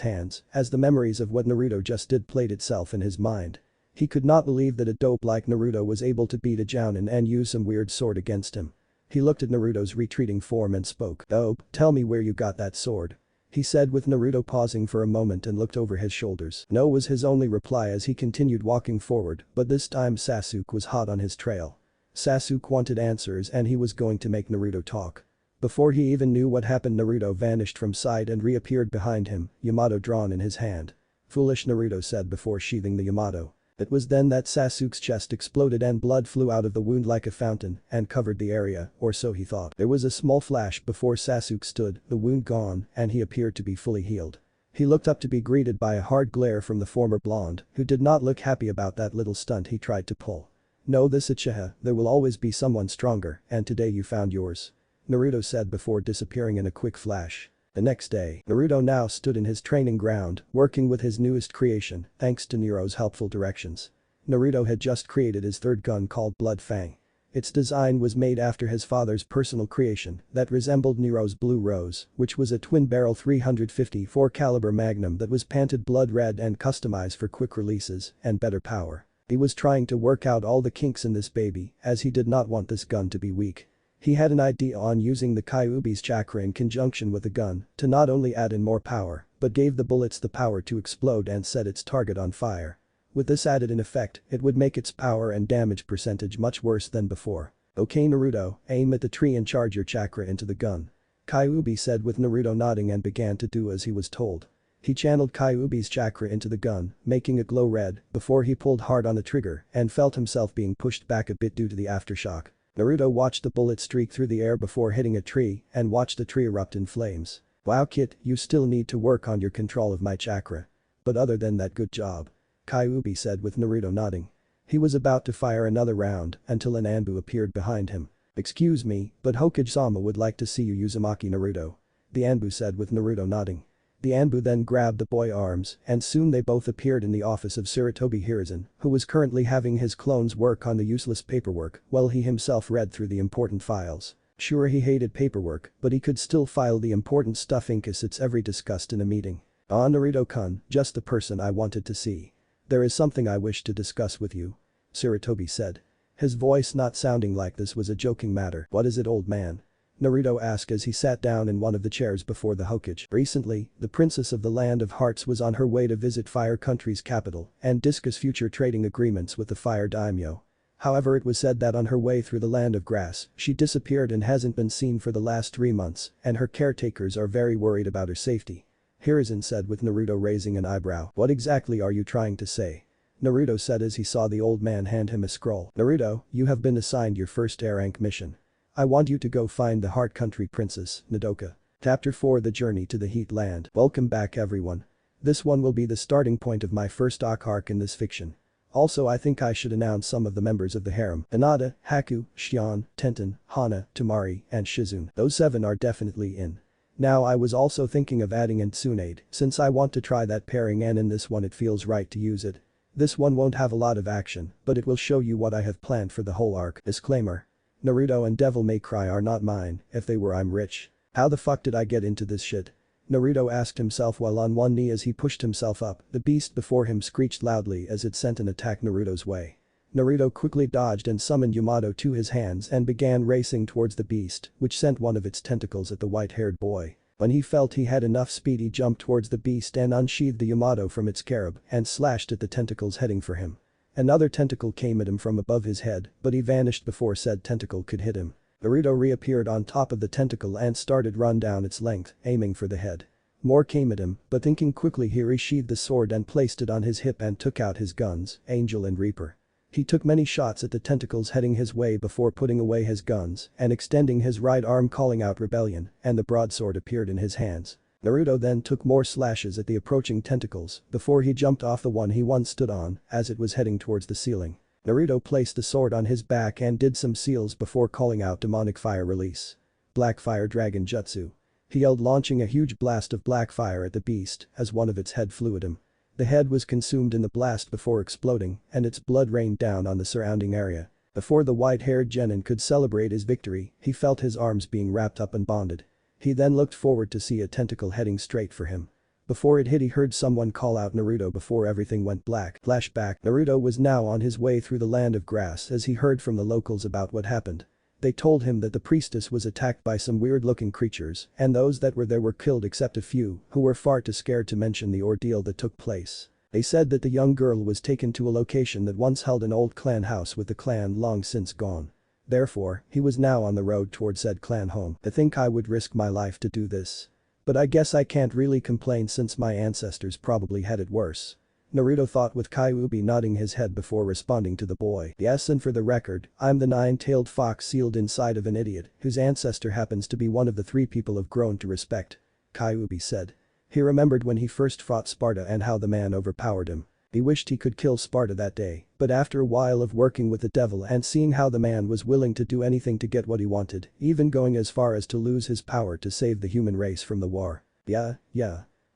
A: hands as the memories of what Naruto just did played itself in his mind. He could not believe that a dope like Naruto was able to beat a Jounin and use some weird sword against him. He looked at Naruto's retreating form and spoke. "Dope, tell me where you got that sword." He said with Naruto pausing for a moment and looked over his shoulders. No was his only reply as he continued walking forward, but this time Sasuke was hot on his trail. Sasuke wanted answers and he was going to make Naruto talk. Before he even knew what happened, Naruto vanished from sight and reappeared behind him, Yamato drawn in his hand. "Foolish," Naruto said before sheathing the Yamato. It was then that Sasuke's chest exploded and blood flew out of the wound like a fountain and covered the area, or so he thought. There was a small flash before Sasuke stood, the wound gone, and he appeared to be fully healed. He looked up to be greeted by a hard glare from the former blonde, who did not look happy about that little stunt he tried to pull. "No, this Uchiha, there will always be someone stronger, and today you found yours," Naruto said before disappearing in a quick flash. The next day, Naruto now stood in his training ground, working with his newest creation, thanks to Nero's helpful directions. Naruto had just created his third gun called Blood Fang. Its design was made after his father's personal creation that resembled Nero's Blue Rose, which was a twin-barrel 354 caliber magnum that was painted blood red and customized for quick releases and better power. He was trying to work out all the kinks in this baby as he did not want this gun to be weak. He had an idea on using the Kyuubi's chakra in conjunction with the gun to not only add in more power, but gave the bullets the power to explode and set its target on fire. With this added in effect, it would make its power and damage percentage much worse than before. "Okay Naruto, aim at the tree and charge your chakra into the gun," Kyuubi said with Naruto nodding and began to do as he was told. He channeled Kyuubi's chakra into the gun, making it glow red, before he pulled hard on the trigger and felt himself being pushed back a bit due to the aftershock. Naruto watched the bullet streak through the air before hitting a tree and watched the tree erupt in flames. "Wow kid, you still need to work on your control of my chakra. But other than that, good job," Kyuubi said with Naruto nodding. He was about to fire another round until an Anbu appeared behind him. "Excuse me, but Hokage-sama would like to see you Uzumaki Naruto," the Anbu said with Naruto nodding. The Anbu then grabbed the boy's arms and soon they both appeared in the office of Sarutobi Hiruzen, who was currently having his clones work on the useless paperwork while he himself read through the important files. Sure, he hated paperwork, but he could still file the important stuff in case it's ever discussed in a meeting. "Ah Naruto-kun, just the person I wanted to see. There is something I wish to discuss with you," Sarutobi said. His voice not sounding like this was a joking matter. "What is it, old man?" Naruto asked as he sat down in one of the chairs before the Hokage. Recently, the princess of the Land of Hearts was on her way to visit Fire Country's capital and discuss future trading agreements with the Fire Daimyo. However, it was said that on her way through the Land of Grass, she disappeared and hasn't been seen for the last 3 months, and her caretakers are very worried about her safety. Hiruzen said with Naruto raising an eyebrow. "What exactly are you trying to say?" Naruto said as he saw the old man hand him a scroll. "Naruto, you have been assigned your first A-rank mission. I want you to go find the Heart Country Princess, Nodoka." Chapter 4 The Journey to the Heat Land. Welcome back everyone. This one will be the starting point of my first arc in this fiction. Also, I think I should announce some of the members of the harem. Hinata, Haku, Shion, Tenten, Hana, Temari, and Shizune. Those 7 are definitely in. Now I was also thinking of adding in Tsunade since I want to try that pairing and in this one it feels right to use it. This one won't have a lot of action, but it will show you what I have planned for the whole arc. Disclaimer. Naruto and Devil May Cry are not mine, if they were I'm rich. How the fuck did I get into this shit? Naruto asked himself while on one knee as he pushed himself up. The beast before him screeched loudly as it sent an attack Naruto's way. Naruto quickly dodged and summoned Yamato to his hands and began racing towards the beast, which sent one of its tentacles at the white-haired boy. When he felt he had enough speed, he jumped towards the beast and unsheathed the Yamato from its scarab and slashed at the tentacles heading for him. Another tentacle came at him from above his head, but he vanished before said tentacle could hit him. Naruto reappeared on top of the tentacle and started run down its length, aiming for the head. More came at him, but thinking quickly he resheathed the sword and placed it on his hip and took out his guns, Angel and Reaper. He took many shots at the tentacles heading his way before putting away his guns and extending his right arm calling out rebellion, and the broadsword appeared in his hands. Naruto then took more slashes at the approaching tentacles before he jumped off the one he once stood on as it was heading towards the ceiling. Naruto placed the sword on his back and did some seals before calling out demonic fire release. Black Fire Dragon Jutsu. He yelled, launching a huge blast of black fire at the beast as one of its head flew at him. The head was consumed in the blast before exploding and its blood rained down on the surrounding area. Before the white-haired genin could celebrate his victory, he felt his arms being wrapped up and bonded. He then looked forward to see a tentacle heading straight for him. Before it hit he heard someone call out Naruto before everything went black. Flashback. Naruto was now on his way through the land of grass as he heard from the locals about what happened. They told him that the priestess was attacked by some weird-looking creatures and those that were there were killed except a few who were far too scared to mention the ordeal that took place. They said that the young girl was taken to a location that once held an old clan house with the clan long since gone. Therefore, he was now on the road towards said clan home. I think I would risk my life to do this. But I guess I can't really complain since my ancestors probably had it worse. Naruto thought with Kyuubi nodding his head before responding to the boy. Yes, and for the record, I'm the nine-tailed fox sealed inside of an idiot whose ancestor happens to be one of the three people I've grown to respect. Kyuubi said. He remembered when he first fought Sparta and how the man overpowered him. He wished he could kill Sparta that day, but after a while of working with the devil and seeing how the man was willing to do anything to get what he wanted, even going as far as to lose his power to save the human race from the war. Yeah.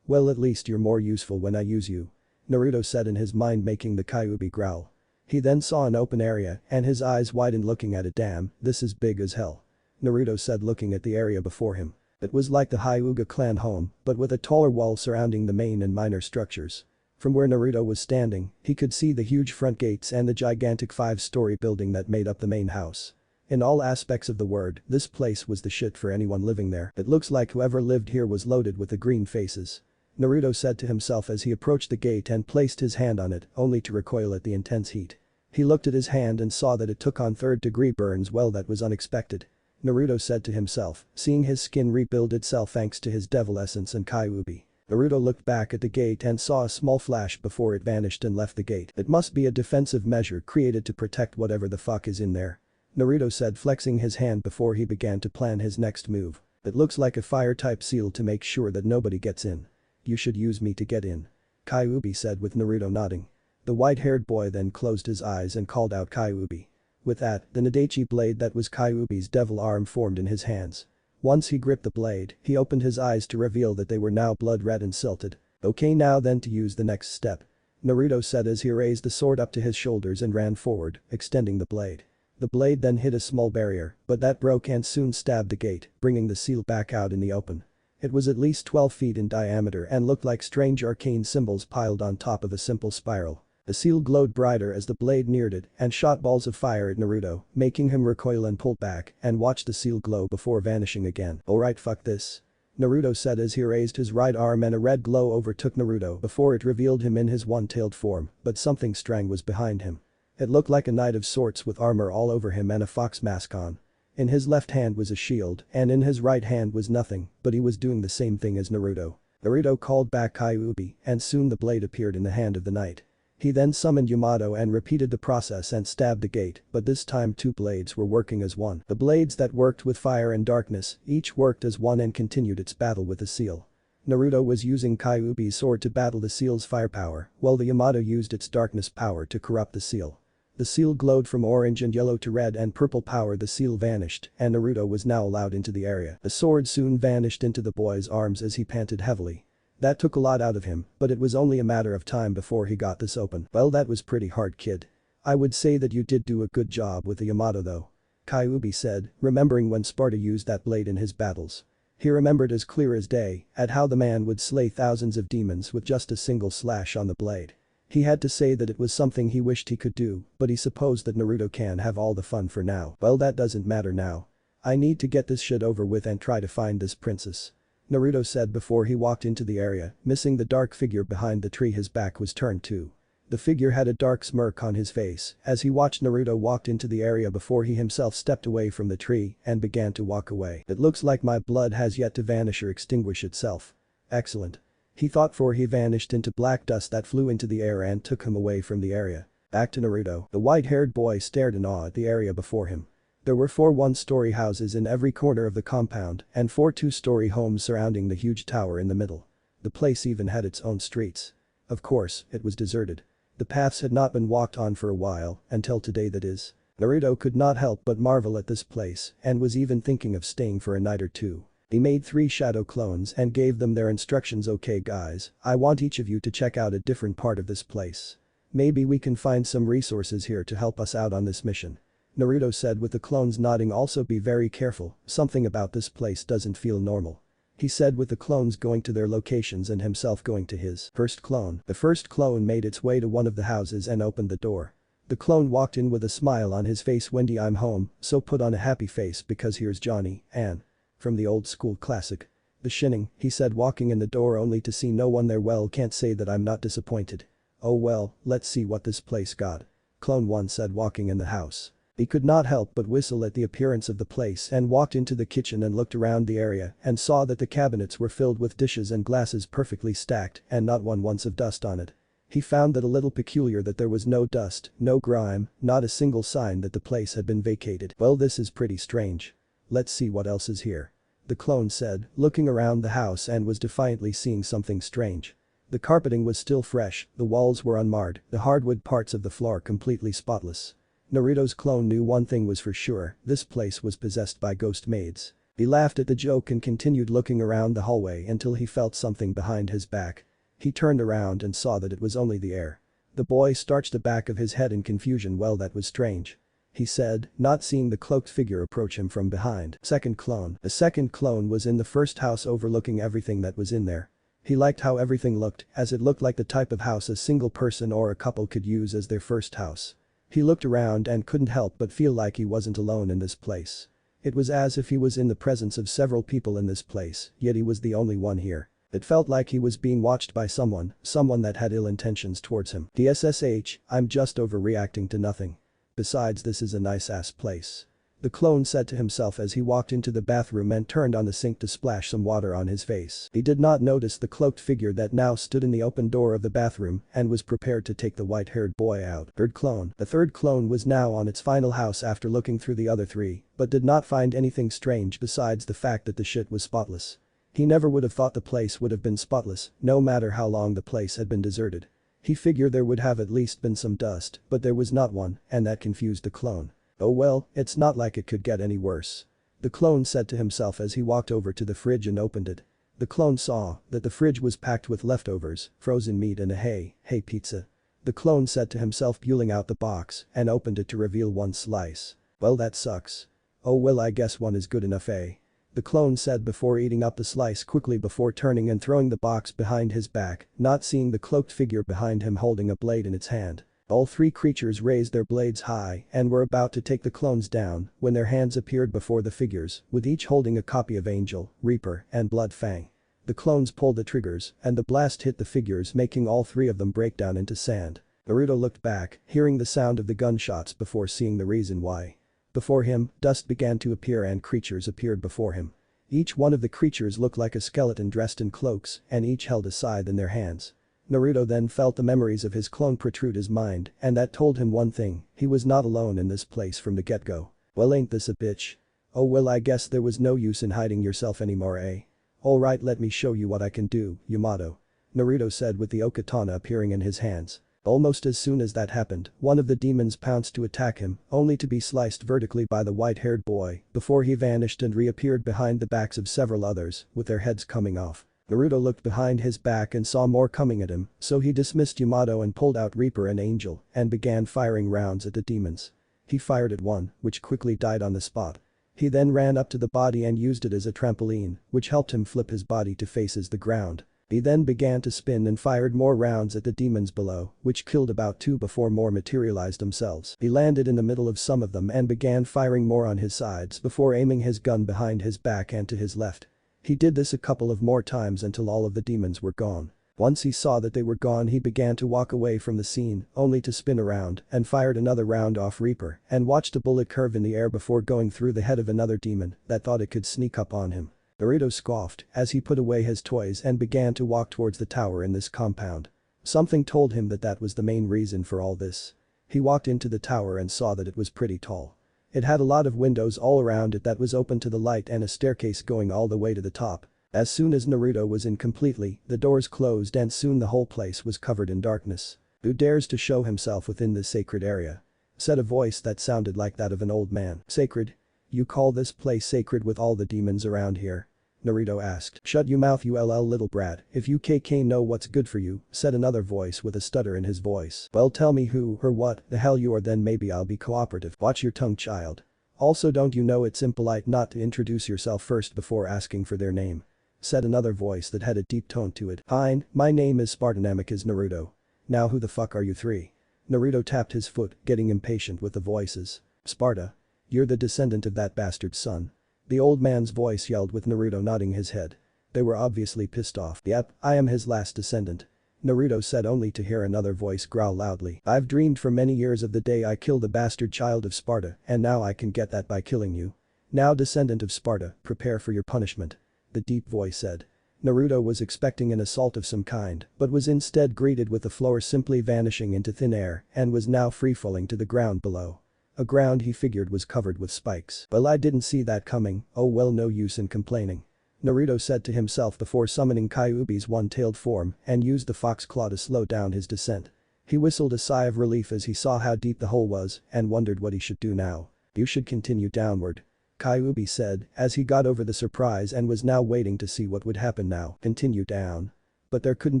A: Well, at least you're more useful when I use you. Naruto said in his mind, making the Kyuubi growl. He then saw an open area and his eyes widened looking at it. Damn, this is big as hell. Naruto said looking at the area before him. It was like the Hyuga clan home, but with a taller wall surrounding the main and minor structures. From where Naruto was standing, he could see the huge front gates and the gigantic 5-story building that made up the main house. In all aspects of the word, this place was the shit for anyone living there. It looks like whoever lived here was loaded with the green faces. Naruto said to himself as he approached the gate and placed his hand on it, only to recoil at the intense heat. He looked at his hand and saw that it took on third-degree burns. Well, that was unexpected. Naruto said to himself, seeing his skin rebuild itself thanks to his devil essence and Kyuubi. Naruto looked back at the gate and saw a small flash before it vanished and left the gate. It must be a defensive measure created to protect whatever the fuck is in there. Naruto said, flexing his hand before he began to plan his next move. It looks like a fire-type seal to make sure that nobody gets in. You should use me to get in. Kyuubi said with Naruto nodding. The white-haired boy then closed his eyes and called out Kyuubi. With that, the Nadachi blade that was Kyuubi's devil arm formed in his hands. Once he gripped the blade, he opened his eyes to reveal that they were now blood-red and silted. Okay, now then to use the next step. Naruto said as he raised the sword up to his shoulders and ran forward, extending the blade. The blade then hit a small barrier, but that broke and soon stabbed the gate, bringing the seal back out in the open. It was at least 12 feet in diameter and looked like strange arcane symbols piled on top of a simple spiral. The seal glowed brighter as the blade neared it and shot balls of fire at Naruto, making him recoil and pull back and watch the seal glow before vanishing again. Alright, fuck this. Naruto said as he raised his right arm and a red glow overtook Naruto before it revealed him in his one-tailed form, but something strange was behind him. It looked like a knight of sorts with armor all over him and a fox mask on. In his left hand was a shield and in his right hand was nothing, but he was doing the same thing as Naruto. Naruto called back Kyuubi and soon the blade appeared in the hand of the knight. He then summoned Yamato and repeated the process and stabbed the gate, but this time two blades were working as one. The blades that worked with fire and darkness each worked as one and continued its battle with the seal. Naruto was using Kyuubi's sword to battle the seal's firepower, while the Yamato used its darkness power to corrupt the seal. The seal glowed from orange and yellow to red and purple power. The seal vanished and Naruto was now allowed into the area. The sword soon vanished into the boy's arms as he panted heavily. That took a lot out of him, but it was only a matter of time before he got this open. Well, that was pretty hard, kid. I would say that you did do a good job with the Yamato though. Kyuubi said, remembering when Sparta used that blade in his battles. He remembered as clear as day at how the man would slay thousands of demons with just a single slash on the blade. He had to say that it was something he wished he could do, but he supposed that Naruto can have all the fun for now. Well, that doesn't matter now. I need to get this shit over with and try to find this princess. Naruto said before he walked into the area, missing the dark figure behind the tree his back was turned to. The figure had a dark smirk on his face as he watched Naruto walk into the area before he himself stepped away from the tree and began to walk away. It looks like my blood has yet to vanish or extinguish itself. Excellent. He thought, for he vanished into black dust that flew into the air and took him away from the area. Back to Naruto. The white-haired boy stared in awe at the area before him. There were 4 one-story houses in every corner of the compound and 4 two-story homes surrounding the huge tower in the middle. The place even had its own streets. Of course, it was deserted. The paths had not been walked on for a while, until today that is. Naruto could not help but marvel at this place and was even thinking of staying for a night or two. He made 3 shadow clones and gave them their instructions. Okay guys, I want each of you to check out a different part of this place. Maybe we can find some resources here to help us out on this mission. Naruto said with the clones nodding. Also be very careful, something about this place doesn't feel normal. He said with the clones going to their locations and himself going to his first clone. The first clone made its way to one of the houses and opened the door. The clone walked in with a smile on his face. Wendy, I'm home, so put on a happy face because here's Johnny, Ann. From the old school classic. The Shining, he said walking in the door only to see no one there. Well, can't say that I'm not disappointed. Oh well, let's see what this place got. Clone 1 said walking in the house. He could not help but whistle at the appearance of the place and walked into the kitchen and looked around the area and saw that the cabinets were filled with dishes and glasses perfectly stacked and not one ounce of dust on it. He found that a little peculiar that there was no dust, no grime, not a single sign that the place had been vacated. Well, this is pretty strange. Let's see what else is here. The clone said, looking around the house and was defiantly seeing something strange. The carpeting was still fresh, the walls were unmarred, the hardwood parts of the floor completely spotless. Naruto's clone knew one thing was for sure, this place was possessed by ghost maids. He laughed at the joke and continued looking around the hallway until he felt something behind his back. He turned around and saw that it was only the air. The boy starched the back of his head in confusion. Well, that was strange. He said, not seeing the cloaked figure approach him from behind. Second clone. The second clone was in the first house overlooking everything that was in there. He liked how everything looked, as it looked like the type of house a single person or a couple could use as their first house. He looked around and couldn't help but feel like he wasn't alone in this place. It was as if he was in the presence of several people in this place, yet he was the only one here. It felt like he was being watched by someone that had ill intentions towards him. DSSH, I'm just overreacting to nothing. Besides, this is a nice-ass place. The clone said to himself as he walked into the bathroom and turned on the sink to splash some water on his face. He did not notice the cloaked figure that now stood in the open door of the bathroom and was prepared to take the white-haired boy out. Third clone. The third clone was now on its final house after looking through the other 3, but did not find anything strange besides the fact that the shit was spotless. He never would have thought the place would have been spotless, no matter how long the place had been deserted. He figured there would have at least been some dust, but there was not one, and that confused the clone. Oh well, it's not like it could get any worse. The clone said to himself as he walked over to the fridge and opened it. The clone saw that the fridge was packed with leftovers, frozen meat and a hey pizza. The clone said to himself, pulling out the box and opened it to reveal one slice. Well, that sucks. Oh well, I guess one is good enough, eh? The clone said before eating up the slice quickly before turning and throwing the box behind his back, not seeing the cloaked figure behind him holding a blade in its hand. All 3 creatures raised their blades high and were about to take the clones down when their hands appeared before the figures, with each holding a copy of Angel, Reaper, and Blood Fang. The clones pulled the triggers and the blast hit the figures, making all 3 of them break down into sand. Naruto looked back, hearing the sound of the gunshots before seeing the reason why. Before him, dust began to appear and creatures appeared before him. Each one of the creatures looked like a skeleton dressed in cloaks and each held a scythe in their hands. Naruto then felt the memories of his clone protrude his mind and that told him one thing, he was not alone in this place from the get-go. Well, ain't this a bitch? Oh well, I guess there was no use in hiding yourself anymore, eh? Alright, let me show you what I can do, Yamato. Naruto said with the okatana appearing in his hands. Almost as soon as that happened, one of the demons pounced to attack him, only to be sliced vertically by the white-haired boy before he vanished and reappeared behind the backs of several others, with their heads coming off. Naruto looked behind his back and saw more coming at him, so he dismissed Yamato and pulled out Reaper and Angel and began firing rounds at the demons. He fired at one, which quickly died on the spot. He then ran up to the body and used it as a trampoline, which helped him flip his body to faces the ground. He then began to spin and fired more rounds at the demons below, which killed about 2 before more materialized themselves. He landed in the middle of some of them and began firing more on his sides before aiming his gun behind his back and to his left. He did this a couple of more times until all of the demons were gone. Once he saw that they were gone, he began to walk away from the scene, only to spin around and fired another round off Reaper and watched a bullet curve in the air before going through the head of another demon that thought it could sneak up on him. Naruto scoffed as he put away his toys and began to walk towards the tower in this compound. Something told him that that was the main reason for all this. He walked into the tower and saw that it was pretty tall. It had a lot of windows all around it that was open to the light and a staircase going all the way to the top. As soon as Naruto was in completely, the doors closed and soon the whole place was covered in darkness. "Who dares to show himself within this sacred area?" said a voice that sounded like that of an old man. "Sacred? You call this place sacred with all the demons around here?" Naruto asked. "Shut you mouth you little brat, if you know what's good for you," said another voice with a stutter in his voice. "Well, tell me who or what the hell you are, then maybe I'll be cooperative." "Watch your tongue, child. Also, don't you know it's impolite not to introduce yourself first before asking for their name?" said another voice that had a deep tone to it. "Fine, my name is Spartanamicus Naruto. Now who the fuck are you three?" Naruto tapped his foot, getting impatient with the voices. "Sparta. You're the descendant of that bastard's son." The old man's voice yelled with Naruto nodding his head. They were obviously pissed off. "Yep, I am his last descendant," Naruto said, only to hear another voice growl loudly. "I've dreamed for many years of the day I kill the bastard child of Sparta, and now I can get that by killing you. Now, descendant of Sparta, prepare for your punishment," the deep voice said. Naruto was expecting an assault of some kind, but was instead greeted with the floor simply vanishing into thin air and was now free-falling to the ground below. A ground he figured was covered with spikes. "Well, I didn't see that coming, oh well, no use in complaining," Naruto said to himself before summoning Kyuubi's one-tailed form and used the fox claw to slow down his descent. He whistled a sigh of relief as he saw how deep the hole was and wondered what he should do now. "You should continue downward," Kyuubi said as he got over the surprise and was now waiting to see what would happen now. "Continue down." But there couldn't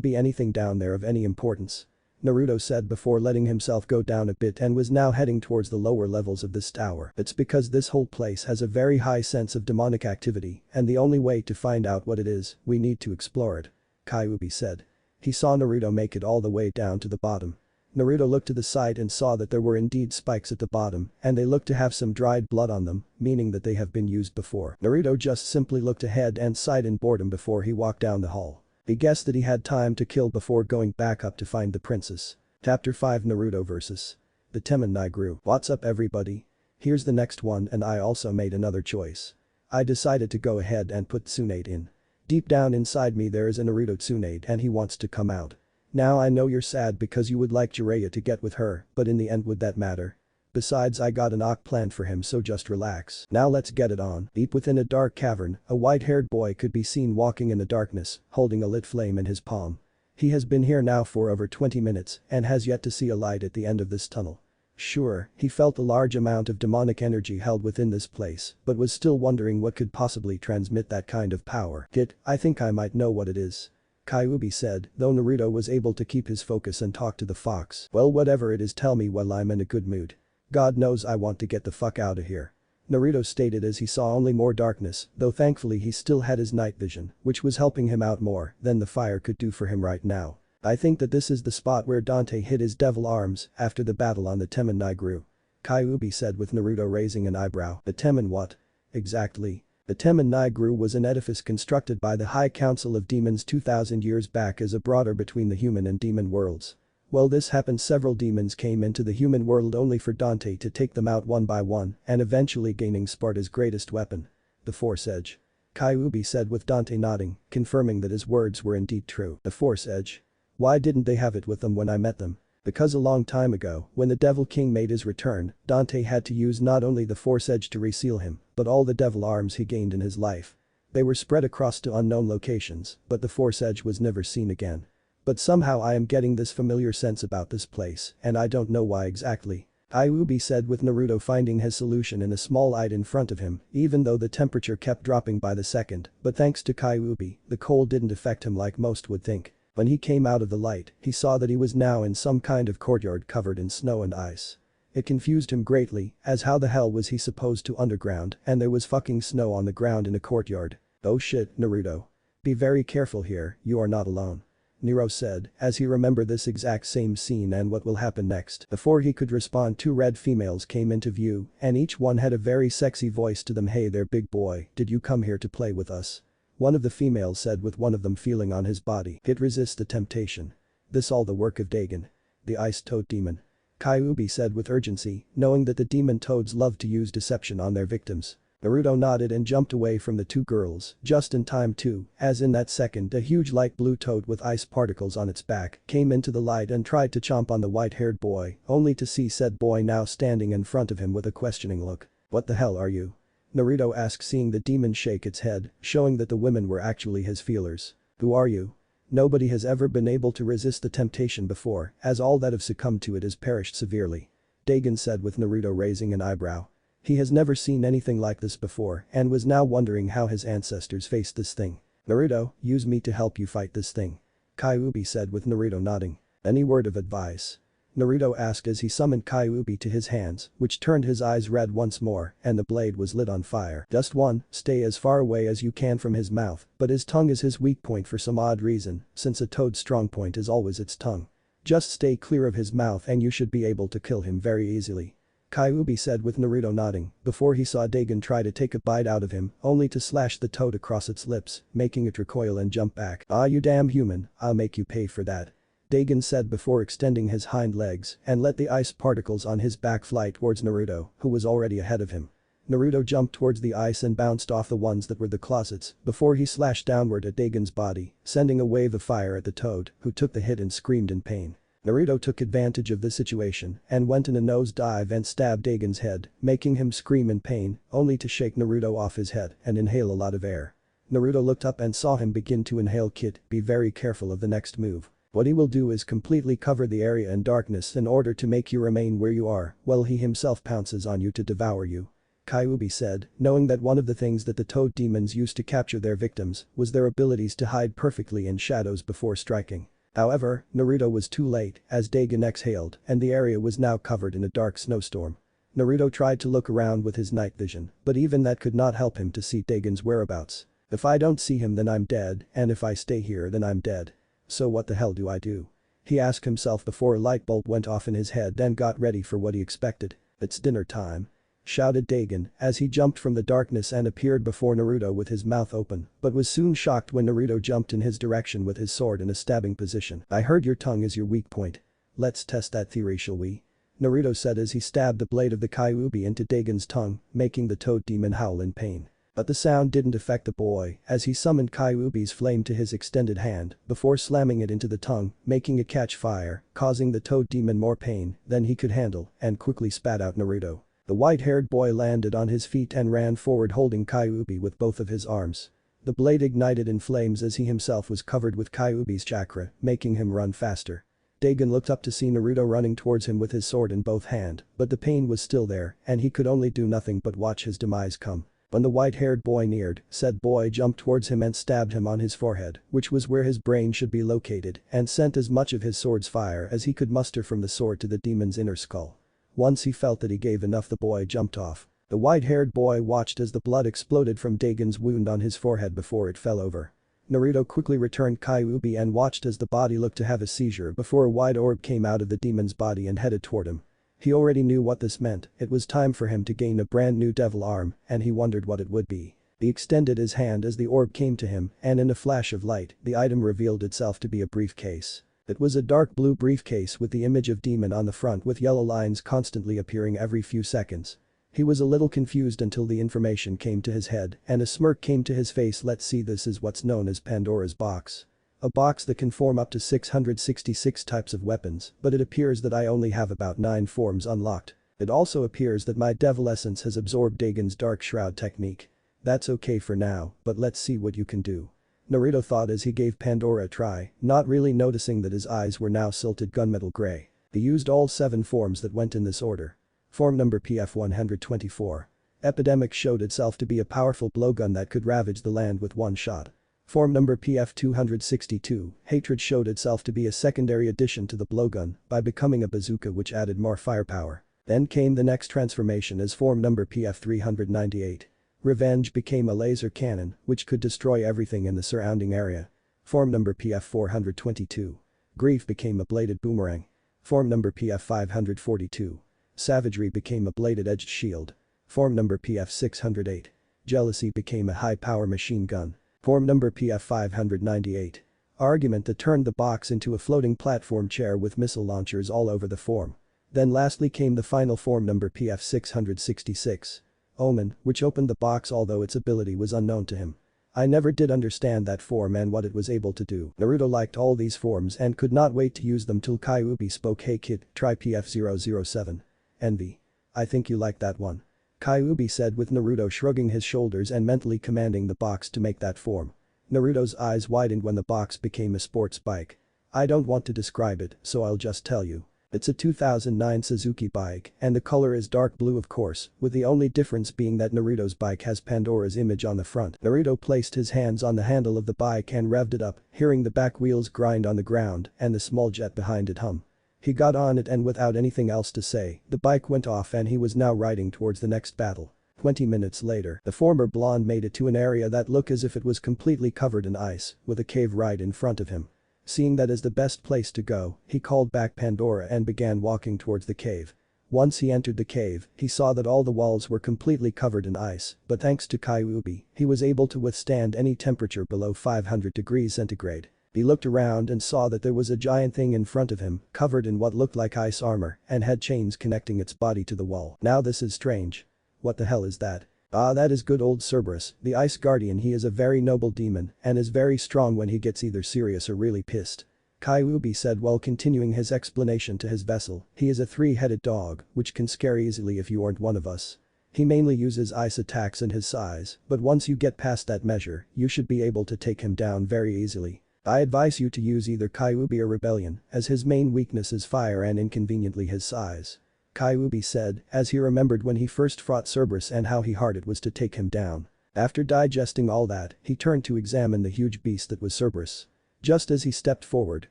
A: be anything down there of any importance, Naruto said before letting himself go down a bit and was now heading towards the lower levels of this tower. "It's because this whole place has a very high sense of demonic activity and the only way to find out what it is, we need to explore it," Kyuubi said. He saw Naruto make it all the way down to the bottom. Naruto looked to the side and saw that there were indeed spikes at the bottom and they looked to have some dried blood on them, meaning that they have been used before. Naruto just simply looked ahead and sighed in boredom before he walked down the hall. He guessed that he had time to kill before going back up to find the princess. Chapter 5 Naruto vs. the Temen Naigru. What's up everybody? Here's the next one and I also made another choice. I decided to go ahead and put Tsunade in. Deep down inside me there is a Naruto Tsunade and he wants to come out. Now I know you're sad because you would like Jiraiya to get with her, but in the end would that matter? Besides, I got an arc planned for him, so just relax. Now let's get it on. Deep within a dark cavern, a white-haired boy could be seen walking in the darkness, holding a lit flame in his palm. He has been here now for over 20 minutes and has yet to see a light at the end of this tunnel. Sure, he felt a large amount of demonic energy held within this place, but was still wondering what could possibly transmit that kind of power. I think I might know what it is," Kyuubi said, though Naruto was able to keep his focus and talk to the fox. "Well, whatever it is, tell me while I'm in a good mood. God knows I want to get the fuck out of here," Naruto stated as he saw only more darkness, though thankfully he still had his night vision, which was helping him out more than the fire could do for him right now. "I think that this is the spot where Dante hid his devil arms after the battle on the Temen Naigru," Kyuubi said with Naruto raising an eyebrow. "The Temen what? Exactly?" The Temen Naigru was an edifice constructed by the High Council of Demons 2000 years back as a border between the human and demon worlds. Well, this happened, several demons came into the human world only for Dante to take them out one by one and eventually gaining Sparta's greatest weapon, the Force Edge, Kyuubi said with Dante nodding, confirming that his words were indeed true. "The Force Edge? Why didn't they have it with them when I met them?" "Because a long time ago, when the Devil King made his return, Dante had to use not only the Force Edge to reseal him, but all the devil arms he gained in his life. They were spread across to unknown locations, but the Force Edge was never seen again. But somehow I am getting this familiar sense about this place, and I don't know why exactly," Kyuubi said with Naruto finding his solution in a small light in front of him, even though the temperature kept dropping by the second, but thanks to Kyuubi, the cold didn't affect him like most would think. When he came out of the light, he saw that he was now in some kind of courtyard covered in snow and ice. It confused him greatly, as how the hell was he supposed to underground and there was fucking snow on the ground in a courtyard. "Oh shit, Naruto. Be very careful here, you are not alone," Nero said as he remembered this exact same scene and what will happen next. Before he could respond, two red females came into view and each one had a very sexy voice to them. "Hey there big boy, did you come here to play with us?" one of the females said with one of them feeling on his body. "Resist the temptation. This all the work of Dagon, the ice toad demon," Kyuubi said with urgency, knowing that the demon toads love to use deception on their victims. Naruto nodded and jumped away from the two girls, just in time too, as in that second a huge light blue toad with ice particles on its back came into the light and tried to chomp on the white-haired boy, only to see said boy now standing in front of him with a questioning look. "What the hell are you?" Naruto asked, seeing the demon shake its head, showing that the women were actually his feelers. "Who are you?" Nobody has ever been able to resist the temptation before, as all that have succumbed to it has perished severely. Dagon said with Naruto raising an eyebrow. He has never seen anything like this before and was now wondering how his ancestors faced this thing. "Naruto, use me to help you fight this thing," Kyuubi said with Naruto nodding. "Any word of advice?" Naruto asked as he summoned Kyuubi to his hands, which turned his eyes red once more and the blade was lit on fire. "Just one, stay as far away as you can from his mouth, but his tongue is his weak point for some odd reason, since a toad's strong point is always its tongue. Just stay clear of his mouth and you should be able to kill him very easily," Kyuubi said with Naruto nodding, before he saw Dagon try to take a bite out of him, only to slash the toad across its lips, making it recoil and jump back. "Ah, you damn human, I'll make you pay for that," Dagon said before extending his hind legs and let the ice particles on his back fly towards Naruto, who was already ahead of him. Naruto jumped towards the ice and bounced off the ones that were the closets before he slashed downward at Dagon's body, sending a wave of fire at the toad, who took the hit and screamed in pain. Naruto took advantage of the situation and went in a nosedive and stabbed Dagon's head, making him scream in pain, only to shake Naruto off his head and inhale a lot of air. Naruto looked up and saw him begin to inhale. "Kid, be very careful of the next move. What he will do is completely cover the area in darkness in order to make you remain where you are while he himself pounces on you to devour you," Kyuubi said, knowing that one of the things that the toad demons used to capture their victims was their abilities to hide perfectly in shadows before striking. However, Naruto was too late as Dagon exhaled and the area was now covered in a dark snowstorm. Naruto tried to look around with his night vision, but even that could not help him to see Dagon's whereabouts. "If I don't see him then I'm dead, and if I stay here then I'm dead. So what the hell do I do?" he asked himself before a light bulb went off in his head and got ready for what he expected. "It's dinner time," shouted Dagon as he jumped from the darkness and appeared before Naruto with his mouth open, but was soon shocked when Naruto jumped in his direction with his sword in a stabbing position. "I heard your tongue is your weak point. Let's test that theory, shall we?" Naruto said as he stabbed the blade of the Kyuubi into Dagon's tongue, making the toad demon howl in pain. But the sound didn't affect the boy as he summoned Kyuubi's flame to his extended hand before slamming it into the tongue, making it catch fire, causing the toad demon more pain than he could handle and quickly spat out Naruto. The white-haired boy landed on his feet and ran forward holding Kyuubi with both of his arms. The blade ignited in flames as he himself was covered with Kyuubi's chakra, making him run faster. Dagon looked up to see Naruto running towards him with his sword in both hands, but the pain was still there and he could only do nothing but watch his demise come. When the white-haired boy neared, said boy jumped towards him and stabbed him on his forehead, which was where his brain should be located, and sent as much of his sword's fire as he could muster from the sword to the demon's inner skull. Once he felt that he gave enough, the boy jumped off. The white-haired boy watched as the blood exploded from Dagon's wound on his forehead before it fell over. Naruto quickly returned Kyuubi and watched as the body looked to have a seizure before a wide orb came out of the demon's body and headed toward him. He already knew what this meant, it was time for him to gain a brand new devil arm and he wondered what it would be. He extended his hand as the orb came to him and in a flash of light, the item revealed itself to be a briefcase. It was a dark blue briefcase with the image of demon on the front with yellow lines constantly appearing every few seconds. He was a little confused until the information came to his head and a smirk came to his face. "Let's see, this is what's known as Pandora's box. A box that can form up to 666 types of weapons, but it appears that I only have about 9 forms unlocked. It also appears that my devil essence has absorbed Dagon's dark shroud technique. That's okay for now, but let's see what you can do." Naruto thought as he gave Pandora a try, not really noticing that his eyes were now silted gunmetal gray. He used all 7 forms that went in this order. Form number PF-124. Epidemic showed itself to be a powerful blowgun that could ravage the land with one shot. Form number PF-262, Hatred showed itself to be a secondary addition to the blowgun by becoming a bazooka which added more firepower. Then came the next transformation as form number PF-398. Revenge became a laser cannon which could destroy everything in the surrounding area. Form number PF-422. Grief became a bladed boomerang. Form number PF-542. Savagery became a bladed edged shield. Form number PF-608. Jealousy became a high-power machine gun. Form number PF-598. Argument that turned the box into a floating platform chair with missile launchers all over the form. Then lastly came the final form number PF-666. Omen, which opened the box although its ability was unknown to him. I never did understand that form and what it was able to do. Naruto liked all these forms and could not wait to use them till Kyuubi spoke, "Hey kid, try PF007. Envy. I think you like that one." Kyuubi said with Naruto shrugging his shoulders and mentally commanding the box to make that form. Naruto's eyes widened when the box became a sports bike. I don't want to describe it, so I'll just tell you. It's a 2009 Suzuki bike, and the color is dark blue of course, with the only difference being that Naruto's bike has Pandora's image on the front. Naruto placed his hands on the handle of the bike and revved it up, hearing the back wheels grind on the ground and the small jet behind it hum. He got on it and without anything else to say, the bike went off and he was now riding towards the next battle. 20 minutes later, the former blonde made it to an area that looked as if it was completely covered in ice, with a cave right in front of him. Seeing that as the best place to go, he called back Pandora and began walking towards the cave. Once he entered the cave, he saw that all the walls were completely covered in ice, but thanks to Kyuubi, he was able to withstand any temperature below 500 degrees centigrade. He looked around and saw that there was a giant thing in front of him, covered in what looked like ice armor, and had chains connecting its body to the wall. Now this is strange. What the hell is that? Ah, that is good old Cerberus, the Ice Guardian. He is a very noble demon and is very strong when he gets either serious or really pissed. Kyuubi said while continuing his explanation to his vessel, he is a three-headed dog, which can scare easily if you aren't one of us. He mainly uses ice attacks in his size, but once you get past that measure, you should be able to take him down very easily. I advise you to use either Kyuubi or Rebellion, as his main weakness is fire and inconveniently his size. Kyuubi said, as he remembered when he first fought Cerberus and how hard it was to take him down. After digesting all that, he turned to examine the huge beast that was Cerberus. Just as he stepped forward,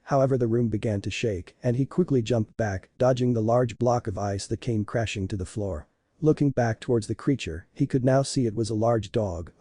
A: however, the room began to shake and he quickly jumped back, dodging the large block of ice that came crashing to the floor. Looking back towards the creature, he could now see it was a large dog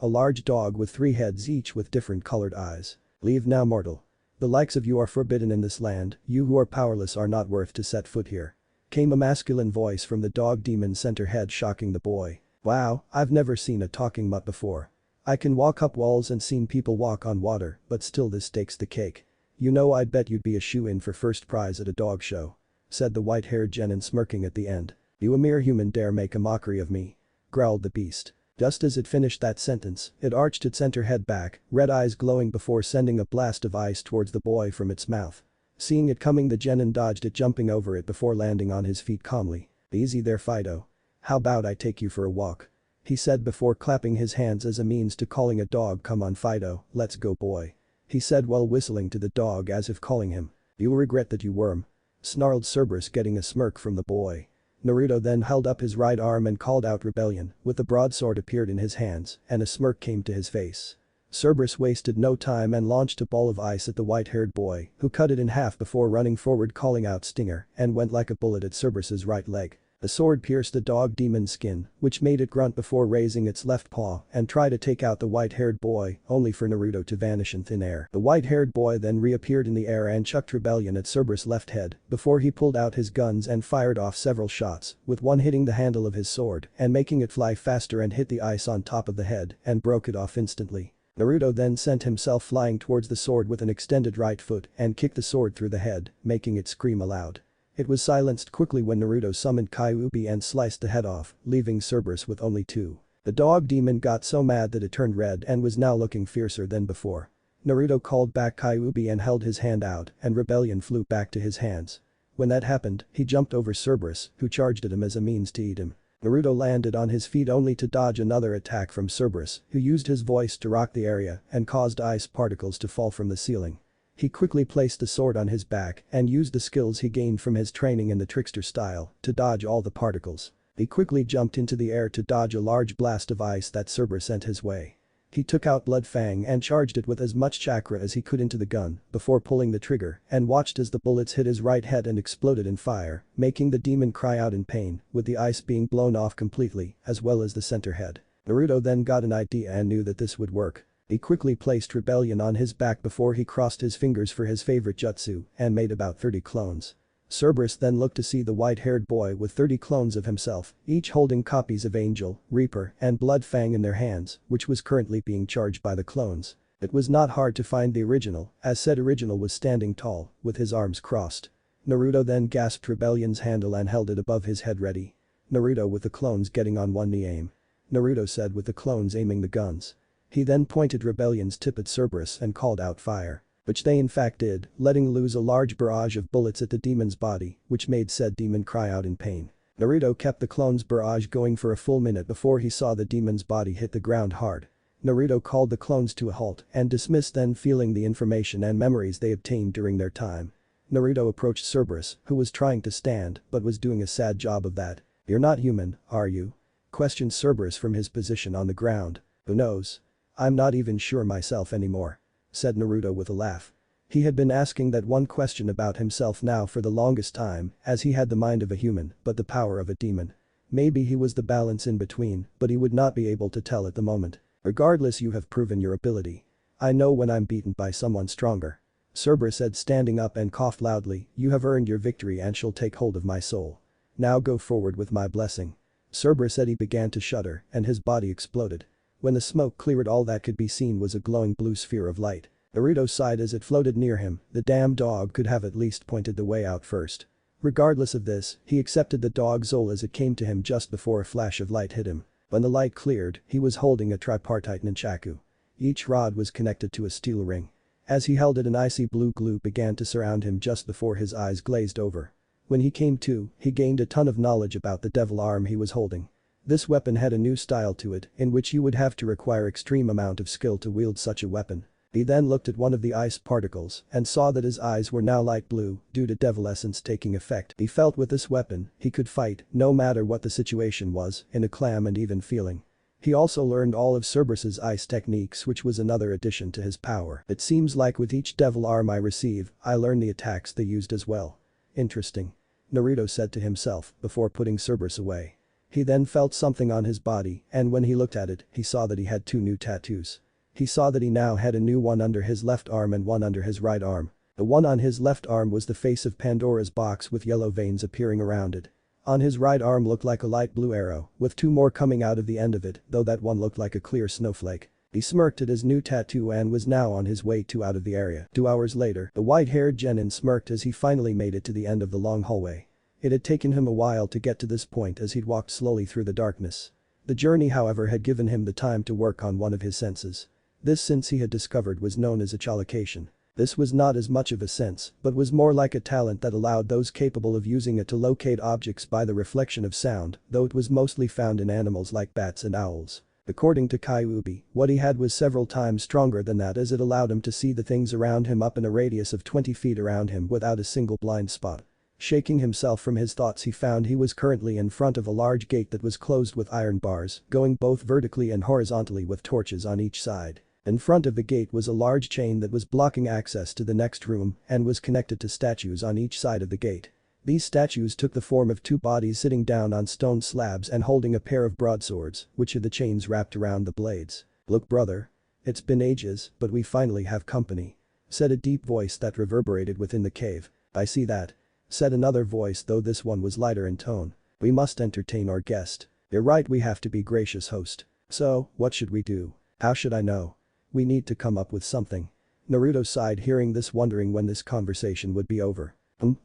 A: with 3 heads each with different colored eyes. "Leave now, mortal. The likes of you are forbidden in this land, you who are powerless are not worth to set foot here," came a masculine voice from the dog demon center head, shocking the boy. Wow, I've never seen a talking mutt before. I can walk up walls and seen people walk on water, but still this takes the cake. You know, I'd bet you'd be a shoe-in for first prize at a dog show," said the white-haired genin, smirking at the end. "You, a mere human, dare make a mockery of me?" growled the beast. Just as it finished that sentence, it arched its center head back, red eyes glowing before sending a blast of ice towards the boy from its mouth. Seeing it coming, the genin dodged it, jumping over it before landing on his feet calmly. "Easy there, Fido. How about I take you for a walk?" he said before clapping his hands as a means to calling a dog. "Come on, Fido, let's go, boy," he said while whistling to the dog as if calling him. "You'll regret that, you worm," snarled Cerberus, getting a smirk from the boy. Naruto then held up his right arm and called out Rebellion, with the broadsword appeared in his hands and a smirk came to his face. Cerberus wasted no time and launched a ball of ice at the white-haired boy, who cut it in half before running forward calling out Stinger and went like a bullet at Cerberus's right leg. The sword pierced the dog demon's skin, which made it grunt before raising its left paw and try to take out the white-haired boy, only for Naruto to vanish in thin air. The white-haired boy then reappeared in the air and chucked Rebellion at Cerberus' left head before he pulled out his guns and fired off several shots, with one hitting the handle of his sword and making it fly faster and hit the ice on top of the head and broke it off instantly. Naruto then sent himself flying towards the sword with an extended right foot and kicked the sword through the head, making it scream aloud. It was silenced quickly when Naruto summoned Kyuubi and sliced the head off, leaving Cerberus with only 2. The dog demon got so mad that it turned red and was now looking fiercer than before. Naruto called back Kyuubi and held his hand out and Rebellion flew back to his hands. When that happened, he jumped over Cerberus, who charged at him as a means to eat him. Naruto landed on his feet only to dodge another attack from Cerberus, who used his voice to rock the area and caused ice particles to fall from the ceiling. He quickly placed the sword on his back and used the skills he gained from his training in the trickster style to dodge all the particles. He quickly jumped into the air to dodge a large blast of ice that Cerberus sent his way. He took out Blood Fang and charged it with as much chakra as he could into the gun before pulling the trigger and watched as the bullets hit his right head and exploded in fire, making the demon cry out in pain, with the ice being blown off completely as well as the center head. Naruto then got an idea and knew that this would work. He quickly placed Rebellion on his back before he crossed his fingers for his favorite jutsu and made about 30 clones. Cerberus then looked to see the white-haired boy with 30 clones of himself, each holding copies of Angel, Reaper, and Blood Fang in their hands, which was currently being charged by the clones. It was not hard to find the original, as said original was standing tall, with his arms crossed. Naruto then grasped Rebellion's handle and held it above his head ready. Naruto with the clones getting on one knee aim. Naruto said with the clones aiming the guns. He then pointed Rebellion's tip at Cerberus and called out fire. Which they in fact did, letting loose a large barrage of bullets at the demon's body, which made said demon cry out in pain. Naruto kept the clone's barrage going for a full minute before he saw the demon's body hit the ground hard. Naruto called the clones to a halt and dismissed them, feeling the information and memories they obtained during their time. Naruto approached Cerberus, who was trying to stand but was doing a sad job of that. "You're not human, are you?" questioned Cerberus from his position on the ground. "Who knows? I'm not even sure myself anymore," said Naruto with a laugh. He had been asking that one question about himself now for the longest time, as he had the mind of a human but the power of a demon. Maybe he was the balance in between, but he would not be able to tell at the moment. "Regardless, you have proven your ability. I know when I'm beaten by someone stronger," Cerberus said, standing up and coughed loudly. "You have earned your victory and shall take hold of my soul. Now go forward with my blessing." Cerberus said. He began to shudder and his body exploded. When the smoke cleared, all that could be seen was a glowing blue sphere of light. Naruto sighed as it floated near him. The damn dog could have at least pointed the way out first. Regardless of this, he accepted the dog's soul as it came to him just before a flash of light hit him. When the light cleared, he was holding a tripartite nunchaku. Each rod was connected to a steel ring. As he held it, an icy blue glue began to surround him just before his eyes glazed over. When he came to, he gained a ton of knowledge about the devil arm he was holding. This weapon had a new style to it, in which you would have to require extreme amount of skill to wield such a weapon. He then looked at one of the ice particles and saw that his eyes were now light blue due to devil essence taking effect. He felt with this weapon, he could fight, no matter what the situation was, in a calm and even feeling. He also learned all of Cerberus's ice techniques, which was another addition to his power. "It seems like with each devil arm I receive, I learn the attacks they used as well. Interesting," Naruto said to himself before putting Cerberus away. He then felt something on his body, and when he looked at it, he saw that he had 2 new tattoos. He saw that he now had a new one under his left arm and one under his right arm. The one on his left arm was the face of Pandora's box with yellow veins appearing around it. On his right arm looked like a light blue arrow, with 2 more coming out of the end of it, though that one looked like a clear snowflake. He smirked at his new tattoo and was now on his way out of the area. 2 hours later, the white-haired genin smirked as he finally made it to the end of the long hallway. It had taken him a while to get to this point as he'd walked slowly through the darkness. The journey, however, had given him the time to work on one of his senses. This sense he had discovered was known as echolocation. This was not as much of a sense, but was more like a talent that allowed those capable of using it to locate objects by the reflection of sound, though it was mostly found in animals like bats and owls. According to Kyuubi, what he had was several times stronger than that, as it allowed him to see the things around him up in a radius of 20 feet around him without a single blind spot. Shaking himself from his thoughts, he found he was currently in front of a large gate that was closed with iron bars, going both vertically and horizontally with torches on each side. In front of the gate was a large chain that was blocking access to the next room and was connected to statues on each side of the gate. These statues took the form of 2 bodies sitting down on stone slabs and holding a pair of broadswords, which had the chains wrapped around the blades. "Look, brother. It's been ages, but we finally have company," said a deep voice that reverberated within the cave. "I see that," said another voice, though this one was lighter in tone. "We must entertain our guest." "You're right, we have to be, gracious host. So, what should we do?" "How should I know? We need to come up with something." Naruto sighed, hearing this, wondering when this conversation would be over.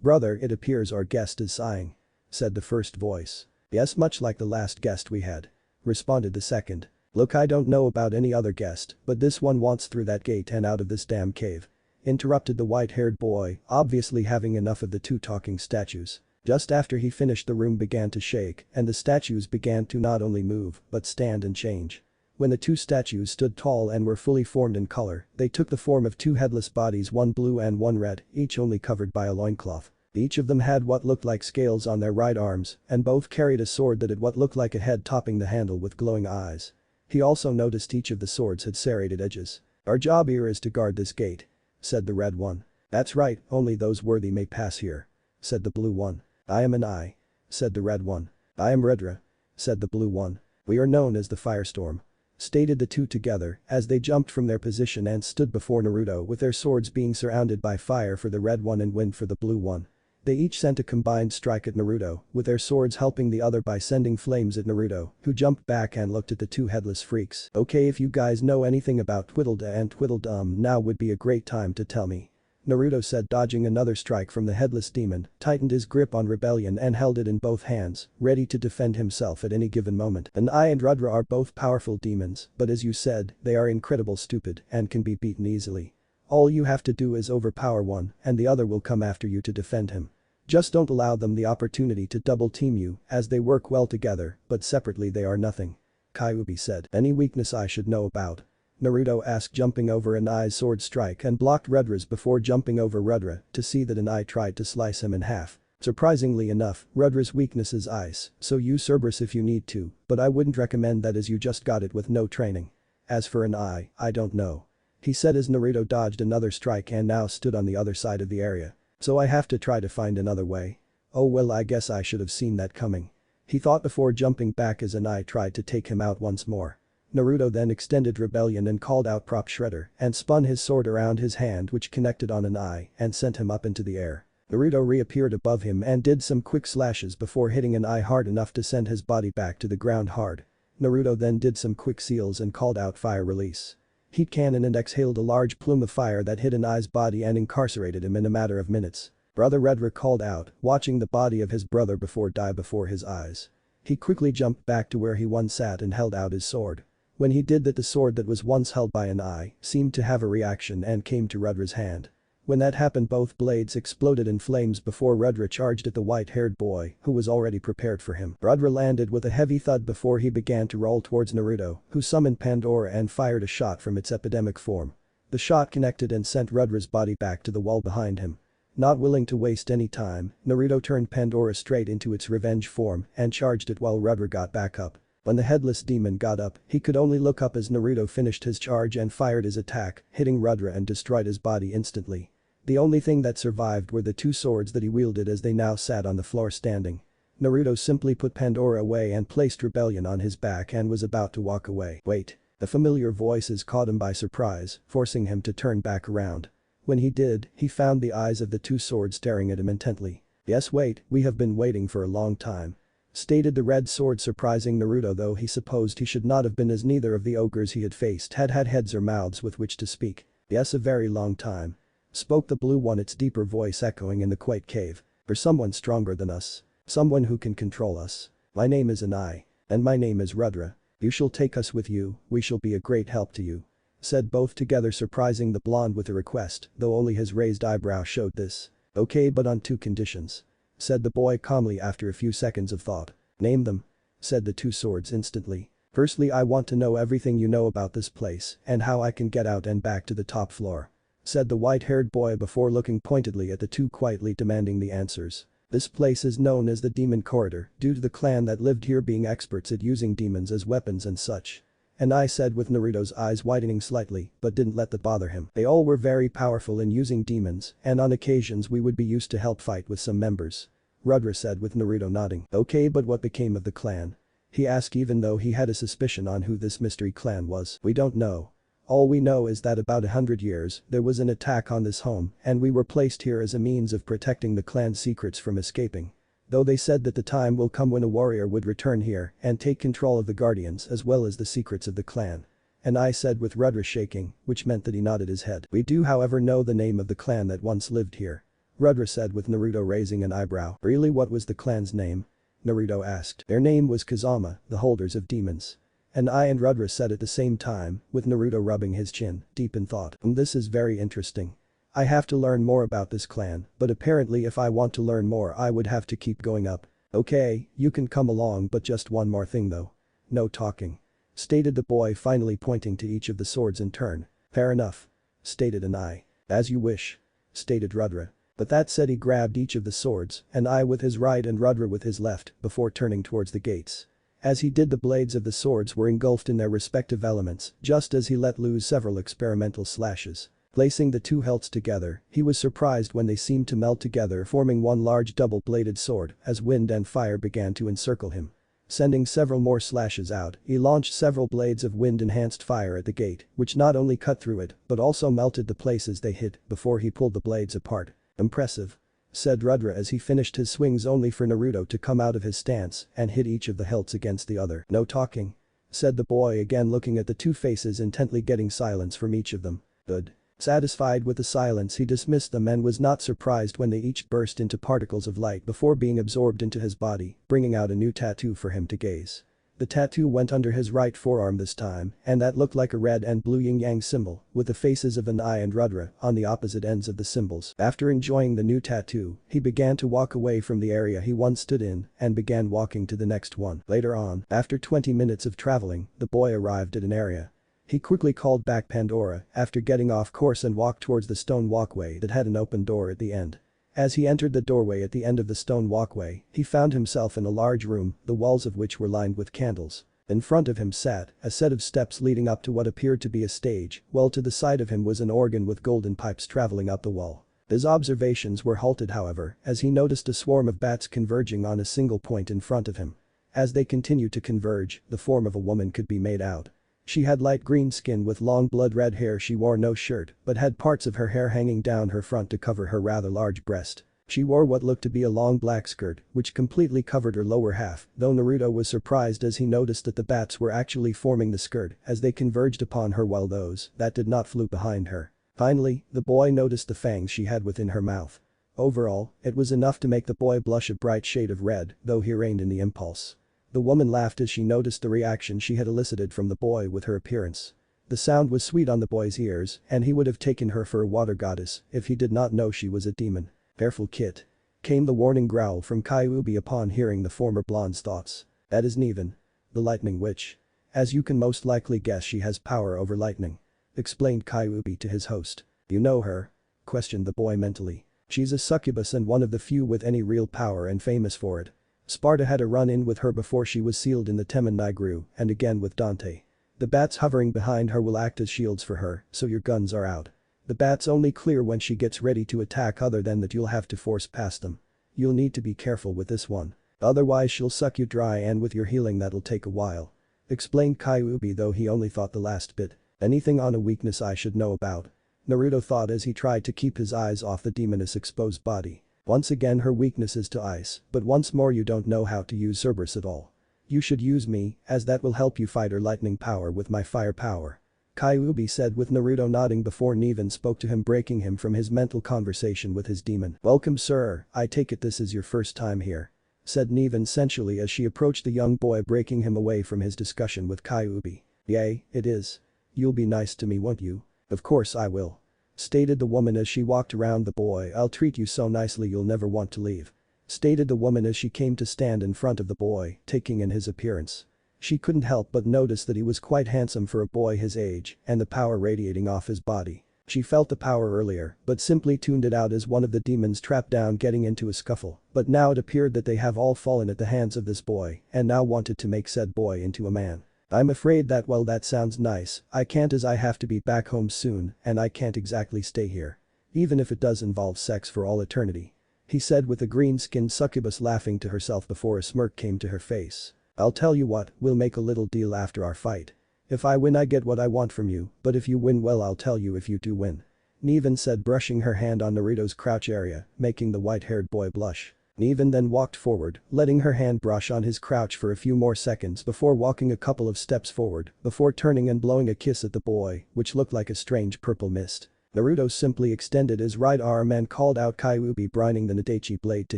A: Brother, it appears our guest is sighing," said the first voice. "Yes, much like the last guest we had," responded the second. "Look, I don't know about any other guest, but this one wants through that gate and out of this damn cave," interrupted the white-haired boy, obviously having enough of the 2 talking statues. Just after he finished, the room began to shake and the statues began to not only move but stand and change. When the 2 statues stood tall and were fully formed in color, they took the form of 2 headless bodies, one blue and one red, each only covered by a loincloth. Each of them had what looked like scales on their right arms, and both carried a sword that had what looked like a head topping the handle with glowing eyes. He also noticed each of the swords had serrated edges. "Our job here is to guard this gate," said the red one. "That's right, only those worthy may pass here," said the blue one. "I am an I," said the red one. "I am Redra," said the blue one. "We are known as the Firestorm," stated the 2 together as they jumped from their position and stood before Naruto, with their swords being surrounded by fire for the red one and wind for the blue one. They each sent a combined strike at Naruto, with their swords helping the other by sending flames at Naruto, who jumped back and looked at the 2 headless freaks. "Okay, if you guys know anything about Twiddledum and Twiddledum, now would be a great time to tell me," Naruto said, dodging another strike from the headless demon, tightened his grip on Rebellion and held it in both hands, ready to defend himself at any given moment. A.G.E and Rudra are both powerful demons, but as you said, they are incredible stupid and can be beaten easily. All you have to do is overpower one and the other will come after you to defend him. Just don't allow them the opportunity to double team you, as they work well together, but separately they are nothing. Kyuubi said. Any weakness I should know about? Naruto asked, jumping over An-I's sword strike and blocked Rudra's before jumping over Rudra to see that An-I tried to slice him in half. Surprisingly enough, Rudra's weakness is ice, so use Cerberus if you need to, but I wouldn't recommend that as you just got it with no training. As for An-I, I don't know. He said as Naruto dodged another strike and now stood on the other side of the area. So I have to try to find another way. Oh well, I guess I should have seen that coming. He thought before jumping back as An-I tried to take him out once more. Naruto then extended Rebellion and called out Prop Shredder and spun his sword around his hand, which connected on An-I and sent him up into the air. Naruto reappeared above him and did some quick slashes before hitting An-I hard enough to send his body back to the ground hard. Naruto then did some quick seals and called out Fire Release. Heat Cannon and exhaled a large plume of fire that hit An-I's body and incarcerated him in a matter of minutes. Brother Redra called out, watching the body of his brother die before his eyes. He quickly jumped back to where he once sat and held out his sword. When he did that, the sword that was once held by An-I seemed to have a reaction and came to Rudra's hand. When that happened, both blades exploded in flames before Rudra charged at the white-haired boy who was already prepared for him. Rudra landed with a heavy thud before he began to roll towards Naruto, who summoned Pandora and fired a shot from its epidemic form. The shot connected and sent Rudra's body back to the wall behind him. Not willing to waste any time, Naruto turned Pandora straight into its revenge form and charged it while Rudra got back up. When the headless demon got up, he could only look up as Naruto finished his charge and fired his attack, hitting Rudra and destroyed his body instantly. The only thing that survived were the two swords that he wielded as they now sat on the floor standing. Naruto simply put Pandora away and placed Rebellion on his back and was about to walk away. Wait. The familiar voices caught him by surprise, forcing him to turn back around. When he did, he found the eyes of the two swords staring at him intently. Yes, wait, we have been waiting for a long time. Stated the red sword, surprising Naruto, though he supposed he should not have been, as neither of the ogres he had faced had heads or mouths with which to speak. Yes, a very long time. Spoke the blue one, its deeper voice echoing in the quiet cave. For someone stronger than us. Someone who can control us. My name is An-I. And my name is Rudra. You shall take us with you, we shall be a great help to you. Said both together, surprising the blonde with a request, though only his raised eyebrow showed this. Okay, but on two conditions. Said the boy calmly after a few seconds of thought. Name them. Said the two swords instantly. Firstly, I want to know everything you know about this place and how I can get out and back to the top floor. Said the white-haired boy before looking pointedly at the two, quietly demanding the answers. This place is known as the Demon Corridor due to the clan that lived here being experts at using demons as weapons and such. And I said, with Naruto's eyes widening slightly, but didn't let that bother him. They all were very powerful in using demons, and on occasions we would be used to help fight with some members. Rudra said, with Naruto nodding. Okay, but what became of the clan? He asked, even though he had a suspicion on who this mystery clan was. We don't know. All we know is that about 100 years, there was an attack on this home and we were placed here as a means of protecting the clan's secrets from escaping. Though they said that the time will come when a warrior would return here and take control of the guardians as well as the secrets of the clan. And I said, with Rudra shaking, which meant that he nodded his head. We do however know the name of the clan that once lived here. Rudra said, with Naruto raising an eyebrow. Really, what was the clan's name? Naruto asked. Their name was Kazama, the holders of demons. And I and Rudra said at the same time, with Naruto rubbing his chin, deep in thought. This is very interesting. I have to learn more about this clan, but apparently if I want to learn more I would have to keep going up. Okay, you can come along, but just one more thing though. No talking. Stated the boy, finally pointing to each of the swords in turn. Fair enough. Stated An-I. As you wish. Stated Rudra. But that said, he grabbed each of the swords, and I with his right and Rudra with his left, before turning towards the gates. As he did, the blades of the swords were engulfed in their respective elements, just as he let loose several experimental slashes. Placing the two hilts together, he was surprised when they seemed to meld together, forming one large double-bladed sword as wind and fire began to encircle him. Sending several more slashes out, he launched several blades of wind-enhanced fire at the gate, which not only cut through it, but also melted the places they hit before he pulled the blades apart. Impressive. Said Rudra as he finished his swings, only for Naruto to come out of his stance and hit each of the hilts against the other. No talking. Said the boy, again looking at the two faces intently, getting silence from each of them. Good. Satisfied with the silence, he dismissed them and was not surprised when they each burst into particles of light before being absorbed into his body, bringing out a new tattoo for him to gaze. The tattoo went under his right forearm this time, and that looked like a red and blue yin-yang symbol, with the faces of an eye and Rudra on the opposite ends of the symbols. After enjoying the new tattoo, he began to walk away from the area he once stood in and began walking to the next one. Later on, after 20 minutes of traveling, the boy arrived at an area. He quickly called back Pandora after getting off course and walked towards the stone walkway that had an open door at the end. As he entered the doorway at the end of the stone walkway, he found himself in a large room, the walls of which were lined with candles. In front of him sat a set of steps leading up to what appeared to be a stage, while to the side of him was an organ with golden pipes traveling up the wall. His observations were halted however, as he noticed a swarm of bats converging on a single point in front of him. As they continued to converge, the form of a woman could be made out. She had light green skin with long blood-red hair. She wore no shirt, but had parts of her hair hanging down her front to cover her rather large breast. She wore what looked to be a long black skirt, which completely covered her lower half, though Naruto was surprised as he noticed that the bats were actually forming the skirt as they converged upon her while those that did not flew behind her. Finally, the boy noticed the fangs she had within her mouth. Overall, it was enough to make the boy blush a bright shade of red, though he reined in the impulse. The woman laughed as she noticed the reaction she had elicited from the boy with her appearance. The sound was sweet on the boy's ears, and he would have taken her for a water goddess if he did not know she was a demon. "Careful, kid," came the warning growl from Kyuubi upon hearing the former blonde's thoughts. "That is Niven, the lightning witch. As you can most likely guess, she has power over lightning," explained Kyuubi to his host. "You know her?" questioned the boy mentally. "She's a succubus and one of the few with any real power and famous for it. Sparta had a run-in with her before she was sealed in the Temen Nigru, and again with Dante. The bats hovering behind her will act as shields for her, so your guns are out. The bats only clear when she gets ready to attack, other than that you'll have to force past them. You'll need to be careful with this one. Otherwise she'll suck you dry, and with your healing that'll take a while," explained Kyuubi, though he only thought the last bit. "Anything on a weakness I should know about?" Naruto thought as he tried to keep his eyes off the demoness' exposed body. "Once again her weakness is to ice, but once more you don't know how to use Cerberus at all. You should use me, as that will help you fight her lightning power with my fire power," Kyuubi said, with Naruto nodding before Niven spoke to him, breaking him from his mental conversation with his demon. "Welcome, sir, I take it this is your first time here," said Niven sensually as she approached the young boy, breaking him away from his discussion with Kyuubi. "Yay, it is. You'll be nice to me, won't you?" "Of course I will," stated the woman as she walked around the boy. "I'll treat you so nicely you'll never want to leave," stated the woman as she came to stand in front of the boy, taking in his appearance. She couldn't help but notice that he was quite handsome for a boy his age, and the power radiating off his body. She felt the power earlier, but simply tuned it out as one of the demons trapped down getting into a scuffle, but now it appeared that they have all fallen at the hands of this boy and now wanted to make said boy into a man. "I'm afraid that while that sounds nice, I can't, as I have to be back home soon and I can't exactly stay here. Even if it does involve sex for all eternity," he said, with a green-skinned succubus laughing to herself before a smirk came to her face. "I'll tell you what, we'll make a little deal after our fight. If I win I get what I want from you, but if you win, well, I'll tell you if you do win," Niven said, brushing her hand on Naruto's crouch area, making the white-haired boy blush. Niven then walked forward, letting her hand brush on his crouch for a few more seconds before walking a couple of steps forward, before turning and blowing a kiss at the boy, which looked like a strange purple mist. Naruto simply extended his right arm and called out Kyuubi, brining the Nadachi blade to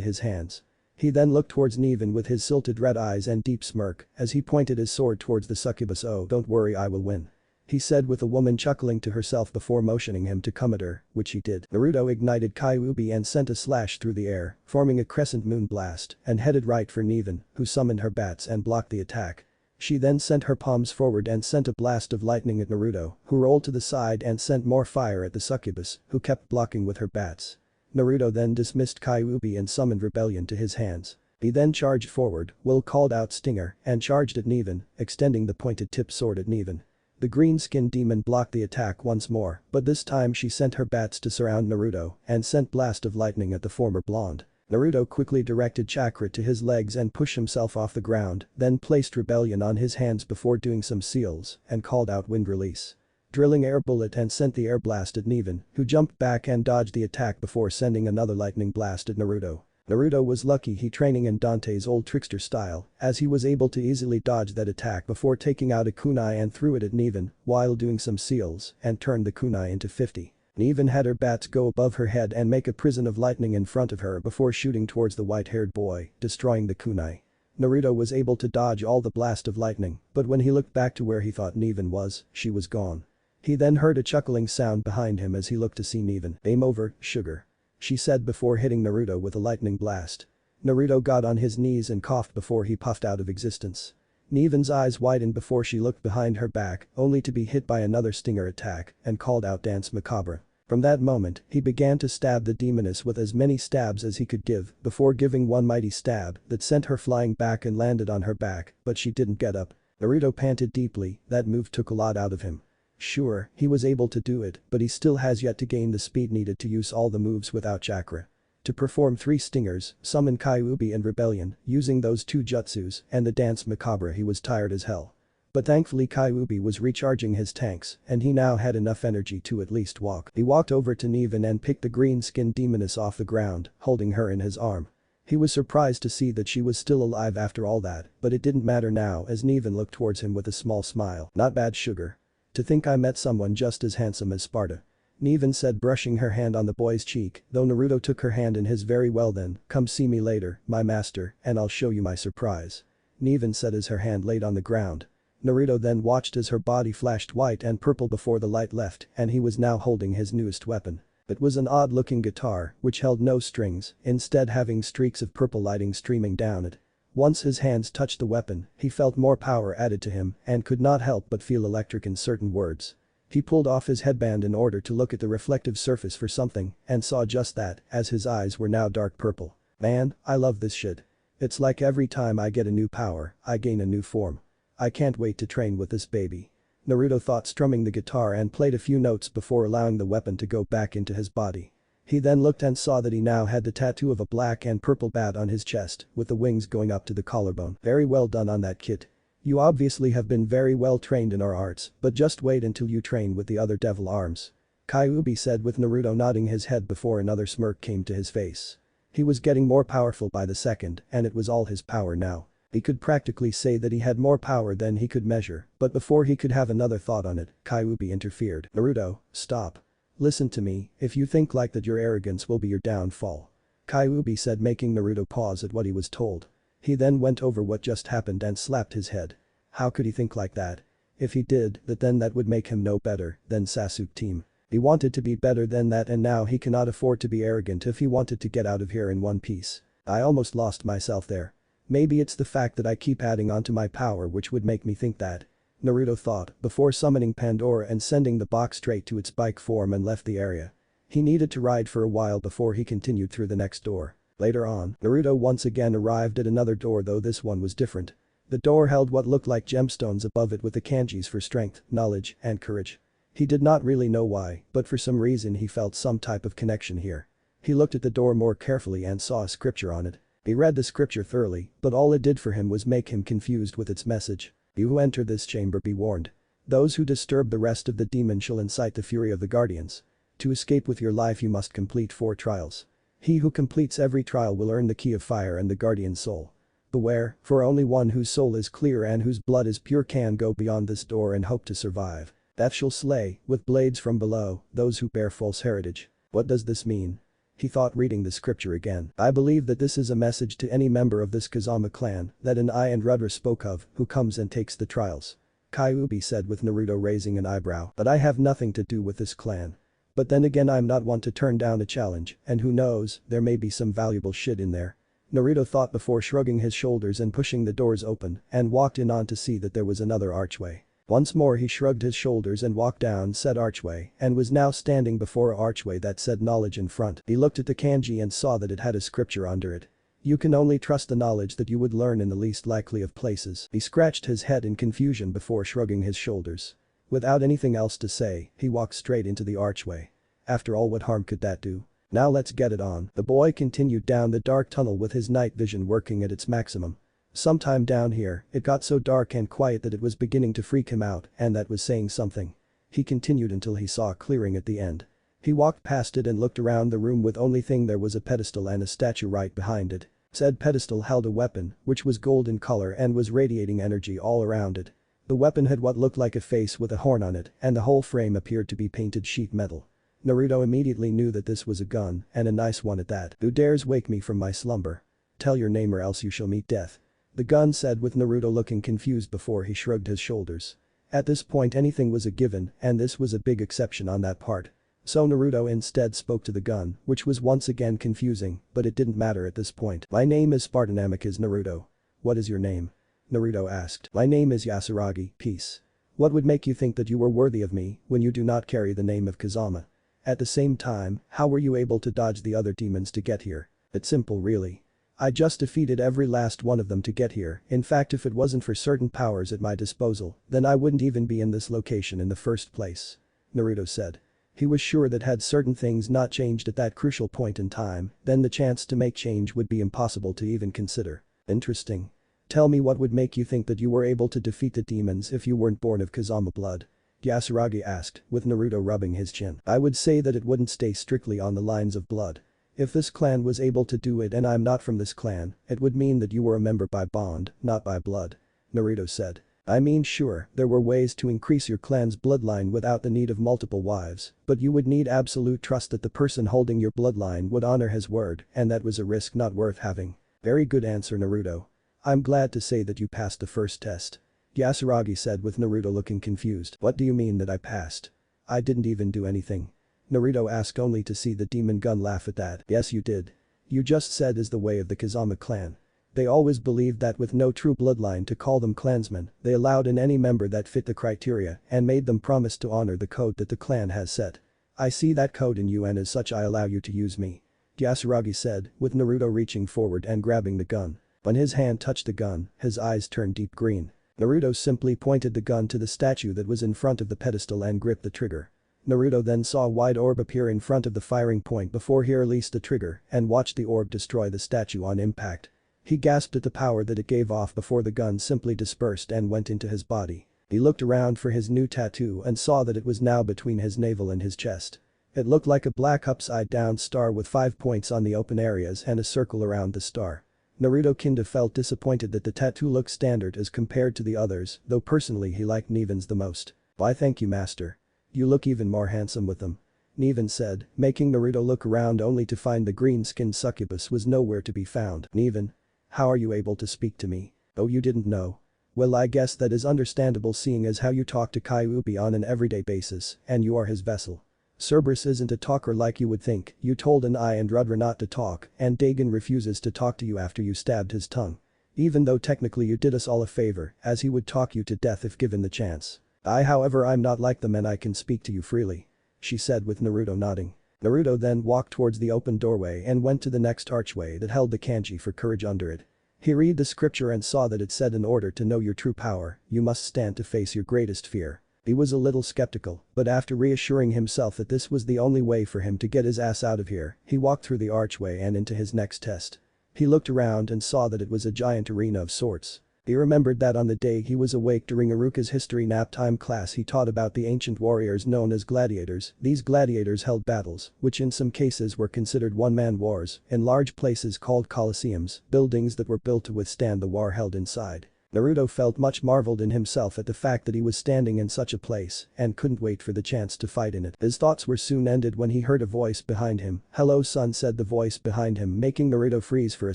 A: his hands. He then looked towards Niven with his silted red eyes and deep smirk as he pointed his sword towards the succubus. "Oh, don't worry, I will win," he said, with the woman chuckling to herself before motioning him to come at her, which he did. Naruto ignited Kyuubi and sent a slash through the air, forming a crescent moon blast, and headed right for Niven, who summoned her bats and blocked the attack. She then sent her palms forward and sent a blast of lightning at Naruto, who rolled to the side and sent more fire at the succubus, who kept blocking with her bats. Naruto then dismissed Kyuubi and summoned rebellion to his hands. He then charged forward, Will called out Stinger, and charged at Niven, extending the pointed tip sword at Niven. The green-skinned demon blocked the attack once more, but this time she sent her bats to surround Naruto and sent blast of lightning at the former blonde. Naruto quickly directed chakra to his legs and pushed himself off the ground, then placed rebellion on his hands before doing some seals and called out wind release. Drilling air bullet and sent the air blast at Niven, who jumped back and dodged the attack before sending another lightning blast at Naruto. Naruto was lucky he training in Dante's old trickster style, as he was able to easily dodge that attack before taking out a kunai and threw it at Niven while doing some seals and turned the kunai into 50. and even had her bats go above her head and make a prison of lightning in front of her before shooting towards the white-haired boy, destroying the kunai. Naruto was able to dodge all the blast of lightning, but when he looked back to where he thought Neven was, she was gone. He then heard a chuckling sound behind him as he looked to see Neven. "Game over, sugar," she said before hitting Naruto with a lightning blast. Naruto got on his knees and coughed before he puffed out of existence. Neven's eyes widened before she looked behind her back, only to be hit by another stinger attack, and called out Dance Macabre. From that moment, he began to stab the demoness with as many stabs as he could give, before giving one mighty stab that sent her flying back and landed on her back, but she didn't get up. Naruto panted deeply, that move took a lot out of him. Sure, he was able to do it, but he still has yet to gain the speed needed to use all the moves without chakra. To perform 3 stingers, summon Kyuubi and Rebellion, using those 2 jutsus, and the Dance Macabre, he was tired as hell. But thankfully Kyuubi was recharging his tanks, and he now had enough energy to at least walk. He walked over to Neven and picked the green-skinned demoness off the ground, holding her in his arm. He was surprised to see that she was still alive after all that, but it didn't matter now as Neven looked towards him with a small smile. "Not bad, sugar. To think I met someone just as handsome as Sparta," Neven said, brushing her hand on the boy's cheek, though Naruto took her hand in his. "Very well then, come see me later, my master, and I'll show you my surprise," Neven said as her hand laid on the ground. Naruto then watched as her body flashed white and purple before the light left, and he was now holding his newest weapon. It was an odd-looking guitar, which held no strings, instead having streaks of purple lighting streaming down it. Once his hands touched the weapon, he felt more power added to him and could not help but feel electric in certain words. He pulled off his headband in order to look at the reflective surface for something, and saw just that, as his eyes were now dark purple. "Man, I love this shit. It's like every time I get a new power, I gain a new form. I can't wait to train with this baby," Naruto thought, strumming the guitar and played a few notes before allowing the weapon to go back into his body. He then looked and saw that he now had the tattoo of a black and purple bat on his chest, with the wings going up to the collarbone. "Very well done on that, kid. You obviously have been very well trained in our arts, but just wait until you train with the other devil arms," Kyuubi said with Naruto nodding his head before another smirk came to his face. He was getting more powerful by the second, and it was all his power now. He could practically say that he had more power than he could measure, but before he could have another thought on it, Kyuubi interfered. "Naruto, stop. Listen to me, if you think like that your arrogance will be your downfall," Kyuubi said, making Naruto pause at what he was told. He then went over what just happened and slapped his head. How could he think like that? If he did, then that would make him no better than Sasuke team. He wanted to be better than that, and now he cannot afford to be arrogant if he wanted to get out of here in one piece. "I almost lost myself there. Maybe it's the fact that I keep adding on to my power which would make me think that," Naruto thought before summoning Pandora and sending the box straight to its bike form and left the area. He needed to ride for a while before he continued through the next door. Later on, Naruto once again arrived at another door, though this one was different. The door held what looked like gemstones above it with the kanjis for strength, knowledge, and courage. He did not really know why, but for some reason he felt some type of connection here. He looked at the door more carefully and saw a scripture on it. He read the scripture thoroughly, but all it did for him was make him confused with its message. "You who enter this chamber be warned. Those who disturb the rest of the demons shall incite the fury of the guardians. To escape with your life you must complete 4 trials. He who completes every trial will earn the key of fire and the guardian's soul. Beware, for only one whose soul is clear and whose blood is pure can go beyond this door and hope to survive. That shall slay, with blades from below, those who bear false heritage." What does this mean? He thought, reading the scripture again. "I believe that this is a message to any member of this Kazama clan that an I and Rudra spoke of who comes and takes the trials," Kyuubi said with Naruto raising an eyebrow. "But I have nothing to do with this clan. But then again, I'm not one to turn down a challenge, and who knows, there may be some valuable shit in there," Naruto thought before shrugging his shoulders and pushing the doors open and walked in on to see that there was another archway. Once more he shrugged his shoulders and walked down said archway and was now standing before an archway that said knowledge in front. He looked at the kanji and saw that it had a scripture under it. "You can only trust the knowledge that you would learn in the least likely of places." He scratched his head in confusion before shrugging his shoulders. Without anything else to say, he walked straight into the archway. After all, what harm could that do? "Now let's get it on." The boy continued down the dark tunnel with his night vision working at its maximum. Sometime down here, it got so dark and quiet that it was beginning to freak him out, and that was saying something. He continued until he saw a clearing at the end. He walked past it and looked around the room. With only thing there was a pedestal and a statue right behind it. Said pedestal held a weapon, which was gold in color and was radiating energy all around it. The weapon had what looked like a face with a horn on it, and the whole frame appeared to be painted sheet metal. Naruto immediately knew that this was a gun, and a nice one at that. Who dares wake me from my slumber? Tell your name or else you shall meet death. The gun said with Naruto looking confused before he shrugged his shoulders. At this point anything was a given, and this was a big exception on that part. So Naruto instead spoke to the gun, which was once again confusing, but it didn't matter at this point. My name is Spartanamicus Naruto. What is your name? Naruto asked. My name is Yasuragi, peace. What would make you think that you were worthy of me when you do not carry the name of Kazama? At the same time, how were you able to dodge the other demons to get here? It's simple really. I just defeated every last one of them to get here, in fact if it wasn't for certain powers at my disposal, then I wouldn't even be in this location in the first place. Naruto said. He was sure that had certain things not changed at that crucial point in time, then the chance to make change would be impossible to even consider. Interesting. Tell me what would make you think that you were able to defeat the demons if you weren't born of Kazama blood? Yasuragi asked, with Naruto rubbing his chin. I would say that it wouldn't stay strictly on the lines of blood. If this clan was able to do it and I'm not from this clan, it would mean that you were a member by bond, not by blood. Naruto said. I mean sure, there were ways to increase your clan's bloodline without the need of multiple wives, but you would need absolute trust that the person holding your bloodline would honor his word, and that was a risk not worth having. Very good answer Naruto. I'm glad to say that you passed the first test. Yasuragi said with Naruto looking confused. What do you mean that I passed? I didn't even do anything. Naruto asked only to see the demon gun laugh at that. Yes you did. You just said is the way of the Kazama clan. They always believed that with no true bloodline to call them clansmen, they allowed in any member that fit the criteria and made them promise to honor the code that the clan has set. I see that code in you and as such I allow you to use me. Yasuragi said, with Naruto reaching forward and grabbing the gun. When his hand touched the gun, his eyes turned deep green. Naruto simply pointed the gun to the statue that was in front of the pedestal and gripped the trigger. Naruto then saw a wide orb appear in front of the firing point before he released the trigger and watched the orb destroy the statue on impact. He gasped at the power that it gave off before the gun simply dispersed and went into his body. He looked around for his new tattoo and saw that it was now between his navel and his chest. It looked like a black upside-down star with 5 points on the open areas and a circle around the star. Naruto kinda felt disappointed that the tattoo looked standard as compared to the others, though personally he liked Nevin's the most. Why thank you master. You look even more handsome with them. Nevin said, making Naruto look around only to find the green-skinned succubus was nowhere to be found. Nevin. How are you able to speak to me? Oh you didn't know? Well I guess that is understandable seeing as how you talk to Kyuubi on an everyday basis, and you are his vessel. Cerberus isn't a talker like you would think, you told an I and Rudra not to talk, and Dagon refuses to talk to you after you stabbed his tongue. Even though technically you did us all a favor, as he would talk you to death if given the chance. However I'm not like them and I can speak to you freely. She said with Naruto nodding. Naruto then walked towards the open doorway and went to the next archway that held the kanji for courage under it. He read the scripture and saw that it said in order to know your true power, you must stand to face your greatest fear. He was a little skeptical, but after reassuring himself that this was the only way for him to get his ass out of here, he walked through the archway and into his next test. He looked around and saw that it was a giant arena of sorts. He remembered that on the day he was awake during Iruka's history nap time class he taught about the ancient warriors known as gladiators. These gladiators held battles, which in some cases were considered one-man wars, in large places called coliseums, buildings that were built to withstand the war held inside. Naruto felt much marveled in himself at the fact that he was standing in such a place and couldn't wait for the chance to fight in it. His thoughts were soon ended when he heard a voice behind him. Hello son said the voice behind him making Naruto freeze for a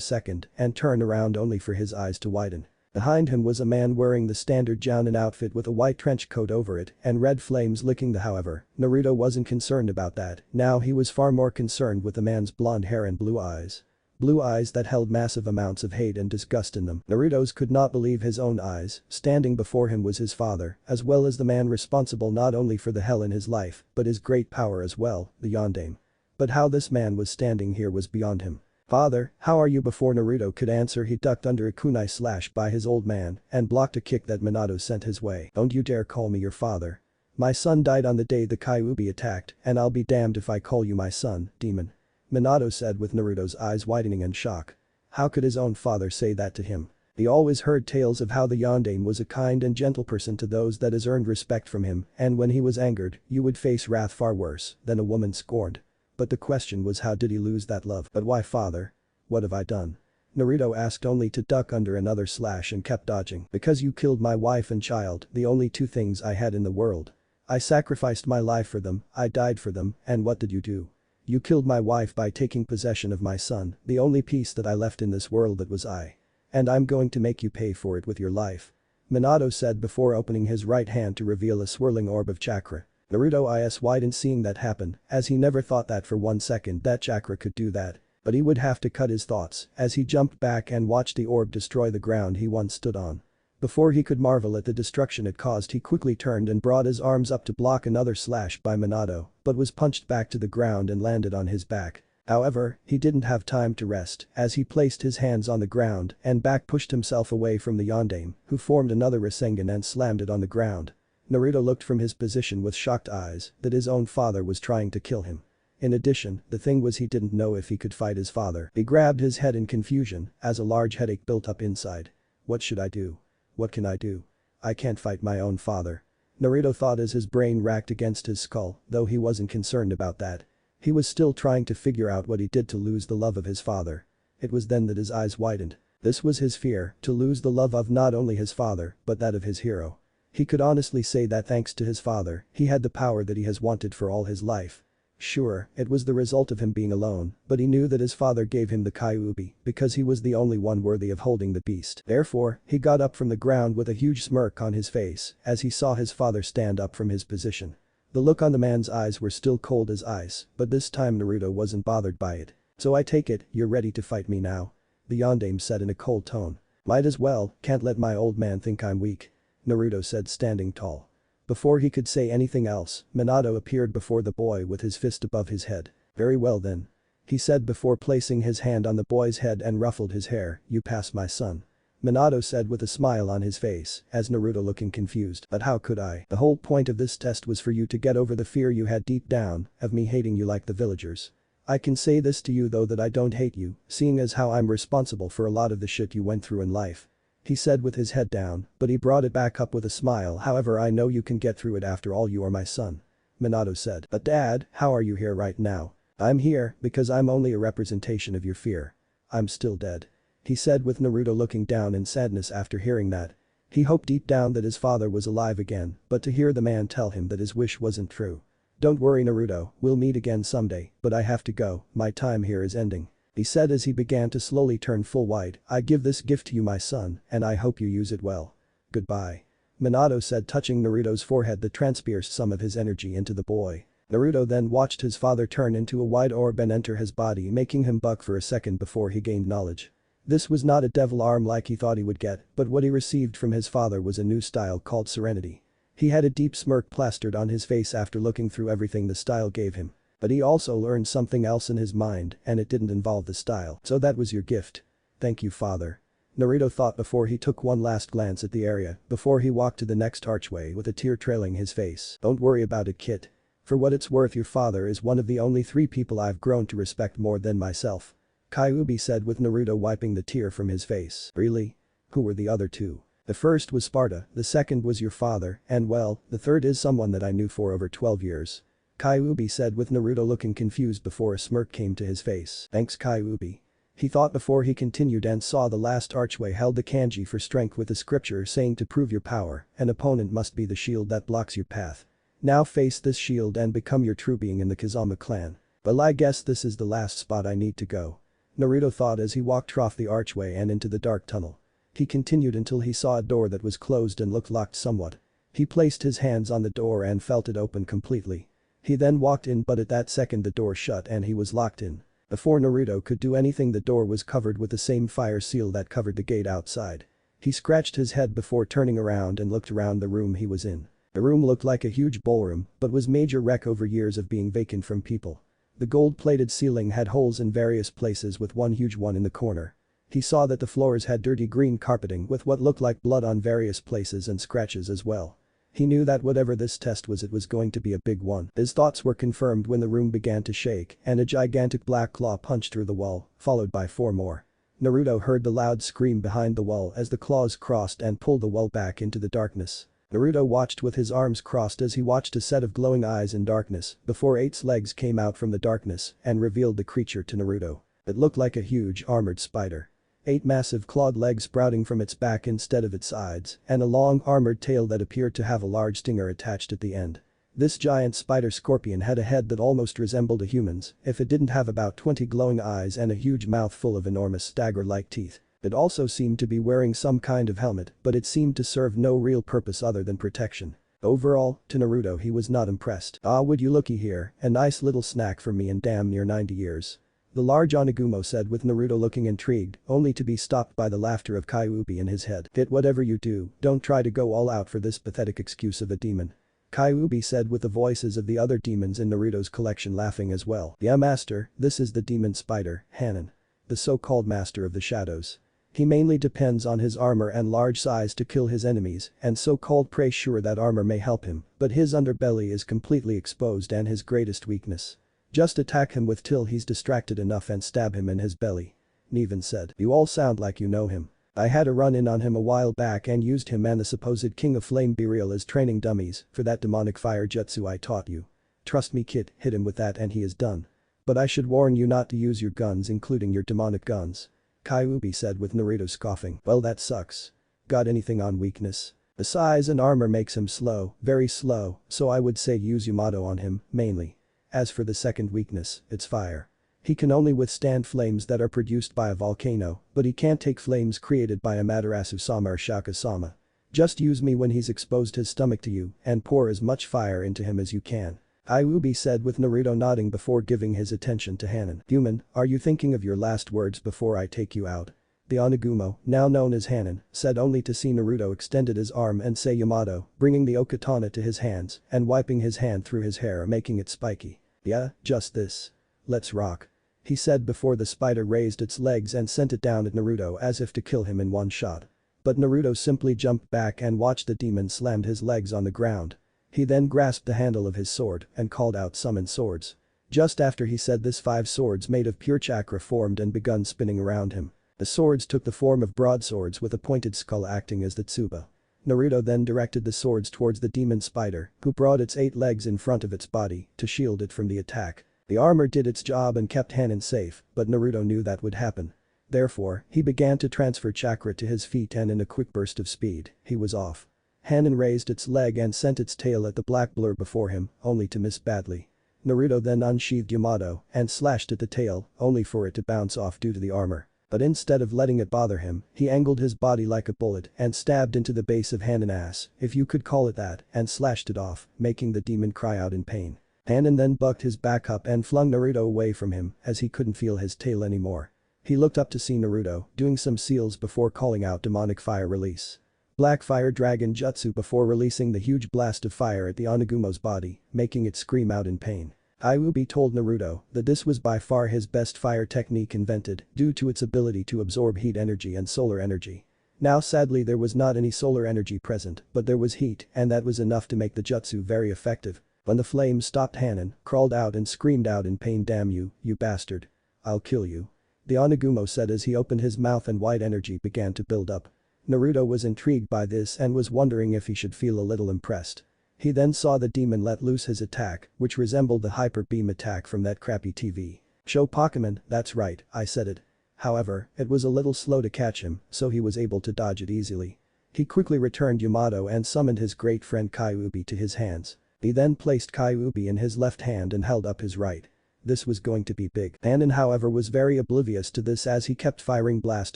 A: second and turn around only for his eyes to widen. Behind him was a man wearing the standard jounin outfit with a white trench coat over it and red flames licking the however, Naruto wasn't concerned about that, now he was far more concerned with the man's blonde hair and blue eyes. Blue eyes that held massive amounts of hate and disgust in them. Naruto's could not believe his own eyes, standing before him was his father, as well as the man responsible not only for the hell in his life, but his great power as well, the Yondaime. But how this man was standing here was beyond him. Father, how are you? Before Naruto could answer he ducked under a kunai slash by his old man and blocked a kick that Minato sent his way. Don't you dare call me your father. My son died on the day the Kyuubi attacked and I'll be damned if I call you my son, demon. Minato said with Naruto's eyes widening in shock. How could his own father say that to him? He always heard tales of how the Yondaime was a kind and gentle person to those that has earned respect from him and when he was angered, you would face wrath far worse than a woman scorned. But the question was how did he lose that love? But why father? What have I done? Naruto asked only to duck under another slash and kept dodging. Because you killed my wife and child, the only two things I had in the world. I sacrificed my life for them, I died for them, and what did you do? You killed my wife by taking possession of my son, the only piece that I left in this world that was I. And I'm going to make you pay for it with your life. Minato said before opening his right hand to reveal a swirling orb of chakra. Naruto's eyes widened seeing that happen, as he never thought that for 1 second that chakra could do that. But he would have to cut his thoughts as he jumped back and watched the orb destroy the ground he once stood on. Before he could marvel at the destruction it caused, he quickly turned and brought his arms up to block another slash by Minato, but was punched back to the ground and landed on his back. However, he didn't have time to rest as he placed his hands on the ground and back pushed himself away from the Yondaime, who formed another Rasengan and slammed it on the ground. Naruto looked from his position with shocked eyes that his own father was trying to kill him. In addition, the thing was he didn't know if he could fight his father. He grabbed his head in confusion as a large headache built up inside. What should I do? What can I do? I can't fight my own father. Naruto thought as his brain racked against his skull, though he wasn't concerned about that. He was still trying to figure out what he did to lose the love of his father. It was then that his eyes widened. This was his fear, to lose the love of not only his father, but that of his hero. He could honestly say that thanks to his father, he had the power that he has wanted for all his life. Sure, it was the result of him being alone, but he knew that his father gave him the Kyuubi because he was the only one worthy of holding the beast. Therefore, he got up from the ground with a huge smirk on his face as he saw his father stand up from his position. The look on the man's eyes were still cold as ice, but this time Naruto wasn't bothered by it. So I take it, you're ready to fight me now? The Yondaime said in a cold tone. Might as well, can't let my old man think I'm weak. Naruto said standing tall. Before he could say anything else, Minato appeared before the boy with his fist above his head. Very well then. He said before placing his hand on the boy's head and ruffled his hair, you pass my son. Minato said with a smile on his face, as Naruto looking confused. But how could I? The whole point of this test was for you to get over the fear you had deep down, of me hating you like the villagers. I can say this to you though that I don't hate you, seeing as how I'm responsible for a lot of the shit you went through in life. He said with his head down, but he brought it back up with a smile. However, I know you can get through it after all, you are my son. Minato said. But dad, how are you here right now? I'm here because I'm only a representation of your fear. I'm still dead. He said with Naruto looking down in sadness after hearing that. He hoped deep down that his father was alive again, but to hear the man tell him that his wish wasn't true. Don't worry Naruto, we'll meet again someday, but I have to go, my time here is ending. He said as he began to slowly turn full white, I give this gift to you my son, and I hope you use it well. Goodbye. Minato said touching Naruto's forehead that transpierced some of his energy into the boy. Naruto then watched his father turn into a white orb and enter his body, making him buck for a second before he gained knowledge. This was not a devil arm like he thought he would get, but what he received from his father was a new style called Serenity. He had a deep smirk plastered on his face after looking through everything the style gave him. But he also learned something else in his mind and it didn't involve the style. So that was your gift. Thank you father. Naruto thought before he took one last glance at the area before he walked to the next archway with a tear trailing his face. Don't worry about it kid. For what it's worth your father is one of the only 3 people I've grown to respect more than myself. Kyuubi said with Naruto wiping the tear from his face. Really? Who were the other 2? The first was Sparta, the second was your father, and well, the third is someone that I knew for over 12 years. Kyuubi said with Naruto looking confused before a smirk came to his face. Thanks Kyuubi. He thought before he continued and saw the last archway held the kanji for strength with the scripture saying to prove your power, an opponent must be the shield that blocks your path. Now face this shield and become your true being in the Kazama clan. Well I guess this is the last spot I need to go. Naruto thought as he walked off the archway and into the dark tunnel. He continued until he saw a door that was closed and looked locked somewhat. He placed his hands on the door and felt it open completely. He then walked in but at that second the door shut and he was locked in. Before Naruto could do anything the door was covered with the same fire seal that covered the gate outside. He scratched his head before turning around and looked around the room he was in. The room looked like a huge ballroom but was major wreck over years of being vacant from people. The gold-plated ceiling had holes in various places with one huge one in the corner. He saw that the floors had dirty green carpeting with what looked like blood on various places and scratches as well. He knew that whatever this test was it was going to be a big one. His thoughts were confirmed when the room began to shake and a gigantic black claw punched through the wall, followed by 4 more. Naruto heard the loud scream behind the wall as the claws crossed and pulled the wall back into the darkness. Naruto watched with his arms crossed as he watched a set of glowing eyes in darkness before 8's legs came out from the darkness and revealed the creature to Naruto. It looked like a huge armored spider. 8 massive clawed legs sprouting from its back instead of its sides, and a long armored tail that appeared to have a large stinger attached at the end. This giant spider scorpion had a head that almost resembled a human's if it didn't have about 20 glowing eyes and a huge mouth full of enormous dagger-like teeth. It also seemed to be wearing some kind of helmet, but it seemed to serve no real purpose other than protection. Overall, to Naruto he was not impressed. "Ah, would you looky here, a nice little snack for me in damn near 90 years. The large Onagumo said with Naruto looking intrigued, only to be stopped by the laughter of Kyuubi in his head. "Hit whatever you do, don't try to go all out for this pathetic excuse of a demon." Kyuubi said with the voices of the other demons in Naruto's collection laughing as well. "Yeah master, this is the demon spider, Hanan. The so-called master of the shadows. He mainly depends on his armor and large size to kill his enemies and so-called prey sure that armor may help him, but his underbelly is completely exposed and his greatest weakness. Just attack him with till he's distracted enough and stab him in his belly." Nevan said. "You all sound like you know him. I had a run-in on him a while back and used him and the supposed king of flame Burial as training dummies for that demonic fire jutsu I taught you. Trust me kid, hit him with that and he is done. But I should warn you not to use your guns including your demonic guns." Kyuubi said with Naruto scoffing. "Well that sucks. Got anything on weakness? The size and armor makes him slow, very slow, so I would say use Yamato on him, mainly. As for the second weakness, it's fire. He can only withstand flames that are produced by a volcano, but he can't take flames created by Amaterasu-sama or Shaka-sama. Just use me when he's exposed his stomach to you and pour as much fire into him as you can." Kyuubi said with Naruto nodding before giving his attention to Hanan. "Human, are you thinking of your last words before I take you out?" The Onagumo, now known as Hanan, said only to see Naruto extended his arm and say Yamato, bringing the okatana to his hands and wiping his hand through his hair making it spiky. "Yeah, just this. Let's rock," he said before the spider raised its legs and sent it down at Naruto as if to kill him in one shot. But Naruto simply jumped back and watched the demon slammed his legs on the ground. He then grasped the handle of his sword and called out summon swords. Just after he said this 5 swords made of pure chakra formed and begun spinning around him. The swords took the form of broadswords with a pointed skull acting as the tsuba. Naruto then directed the swords towards the demon spider, who brought its 8 legs in front of its body to shield it from the attack. The armor did its job and kept Hanan safe, but Naruto knew that would happen. Therefore, he began to transfer chakra to his feet and in a quick burst of speed, he was off. Hanan raised its leg and sent its tail at the black blur before him, only to miss badly. Naruto then unsheathed Yamato and slashed at the tail, only for it to bounce off due to the armor. But instead of letting it bother him, he angled his body like a bullet and stabbed into the base of Hanan's ass, if you could call it that, and slashed it off, making the demon cry out in pain. Hanan then bucked his back up and flung Naruto away from him as he couldn't feel his tail anymore. He looked up to see Naruto doing some seals before calling out demonic fire release. Black fire dragon jutsu before releasing the huge blast of fire at the Onagumo's body, making it scream out in pain. Kyuubi told Naruto that this was by far his best fire technique invented due to its ability to absorb heat energy and solar energy. Now sadly there was not any solar energy present, but there was heat and that was enough to make the jutsu very effective. When the flames stopped, Hanan crawled out and screamed out in pain, "Damn you, you bastard. I'll kill you." The Onagumo said as he opened his mouth and white energy began to build up. Naruto was intrigued by this and was wondering if he should feel a little impressed. He then saw the demon let loose his attack, which resembled the hyper beam attack from that crappy TV show Pokemon. "That's right, I said it." However, it was a little slow to catch him, so he was able to dodge it easily. He quickly returned Yamato and summoned his great friend Kyuubi to his hands. He then placed Kyuubi in his left hand and held up his right. This was going to be big. Hanan however was very oblivious to this as he kept firing blast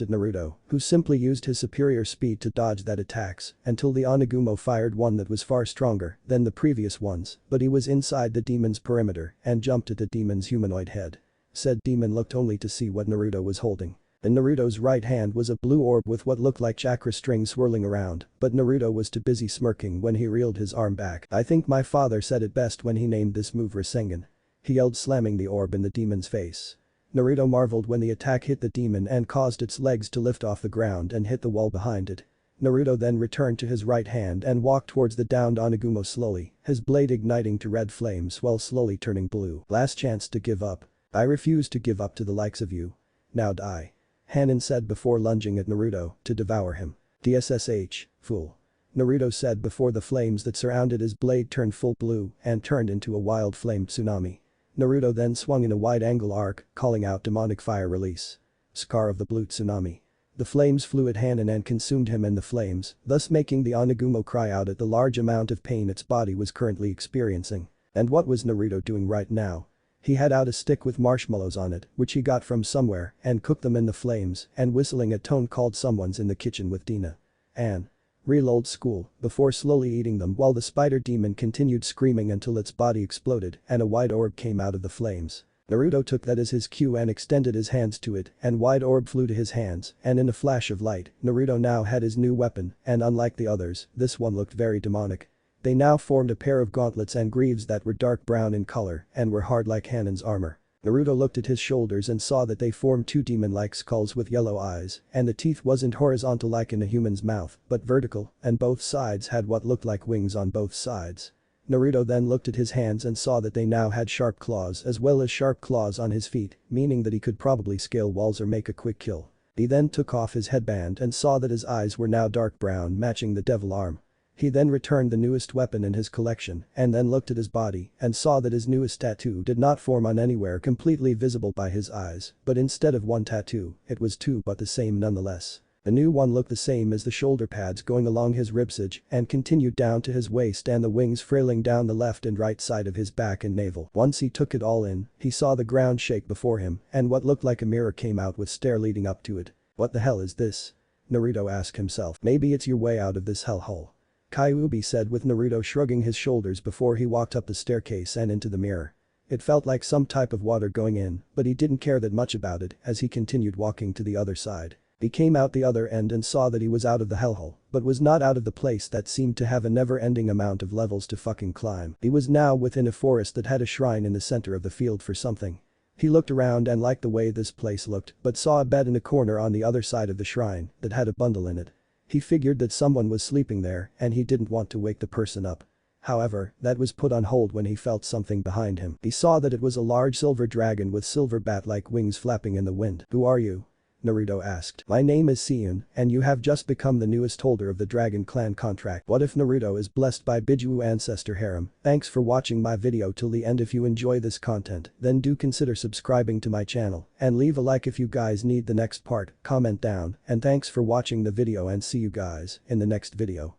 A: at Naruto, who simply used his superior speed to dodge that attacks until the Onagumo fired one that was far stronger than the previous ones, but he was inside the demon's perimeter and jumped at the demon's humanoid head. Said demon looked only to see what Naruto was holding. In Naruto's right hand was a blue orb with what looked like chakra strings swirling around, but Naruto was too busy smirking when he reeled his arm back. "I think my father said it best when he named this move Rasengan," he yelled, slamming the orb in the demon's face. Naruto marveled when the attack hit the demon and caused its legs to lift off the ground and hit the wall behind it. Naruto then returned to his right hand and walked towards the downed Onagumo slowly, his blade igniting to red flames while slowly turning blue. "Last chance to give up. I refuse to give up to the likes of you. Now die," Hanan said before lunging at Naruto to devour him. "DSSH, fool," Naruto said before the flames that surrounded his blade turned full blue and turned into a wild flame tsunami. Naruto then swung in a wide-angle arc, calling out demonic fire release. Scar of the blue tsunami. The flames flew at Hanan and consumed him in the flames, thus making the Onagumo cry out at the large amount of pain its body was currently experiencing. And what was Naruto doing right now? He had out a stick with marshmallows on it, which he got from somewhere, and cooked them in the flames, and whistling a tone called someone's in the kitchen with Dina. Anne. Real old school, before slowly eating them while the spider demon continued screaming until its body exploded and a white orb came out of the flames. Naruto took that as his cue and extended his hands to it and white orb flew to his hands and in a flash of light, Naruto now had his new weapon and unlike the others, this one looked very demonic. They now formed a pair of gauntlets and greaves that were dark brown in color and were hard like Hanan's armor. Naruto looked at his shoulders and saw that they formed two demon-like skulls with yellow eyes, and the teeth wasn't horizontal like in a human's mouth, but vertical, and both sides had what looked like wings on both sides. Naruto then looked at his hands and saw that they now had sharp claws as well as sharp claws on his feet, meaning that he could probably scale walls or make a quick kill. He then took off his headband and saw that his eyes were now dark brown matching the devil arm. He then returned the newest weapon in his collection and then looked at his body and saw that his newest tattoo did not form on anywhere completely visible by his eyes, but instead of one tattoo, it was two but the same nonetheless. The new one looked the same as the shoulder pads going along his ribsage and continued down to his waist and the wings frailing down the left and right side of his back and navel. Once he took it all in, he saw the ground shake before him and what looked like a mirror came out with stair leading up to it. What the hell is this? Naruto asked himself. Maybe it's your way out of this hellhole. Kyuubi said with Naruto shrugging his shoulders before he walked up the staircase and into the mirror. It felt like some type of water going in, but he didn't care that much about it as he continued walking to the other side. He came out the other end and saw that he was out of the hellhole, but was not out of the place that seemed to have a never-ending amount of levels to fucking climb. He was now within a forest that had a shrine in the center of the field for something. He looked around and liked the way this place looked, but saw a bed in a corner on the other side of the shrine that had a bundle in it. He figured that someone was sleeping there and he didn't want to wake the person up. However, that was put on hold when he felt something behind him. He saw that it was a large silver dragon with silver bat-like wings flapping in the wind. "Who are you?" Naruto asked. "My name is Seiun, and you have just become the newest holder of the Dragon Clan contract. What if Naruto is blessed by bijuu ancestor harem?" Thanks for watching my video till the end. If you enjoy this content, then do consider subscribing to my channel and leave a like if you guys need the next part, comment down, and thanks for watching the video and see you guys in the next video.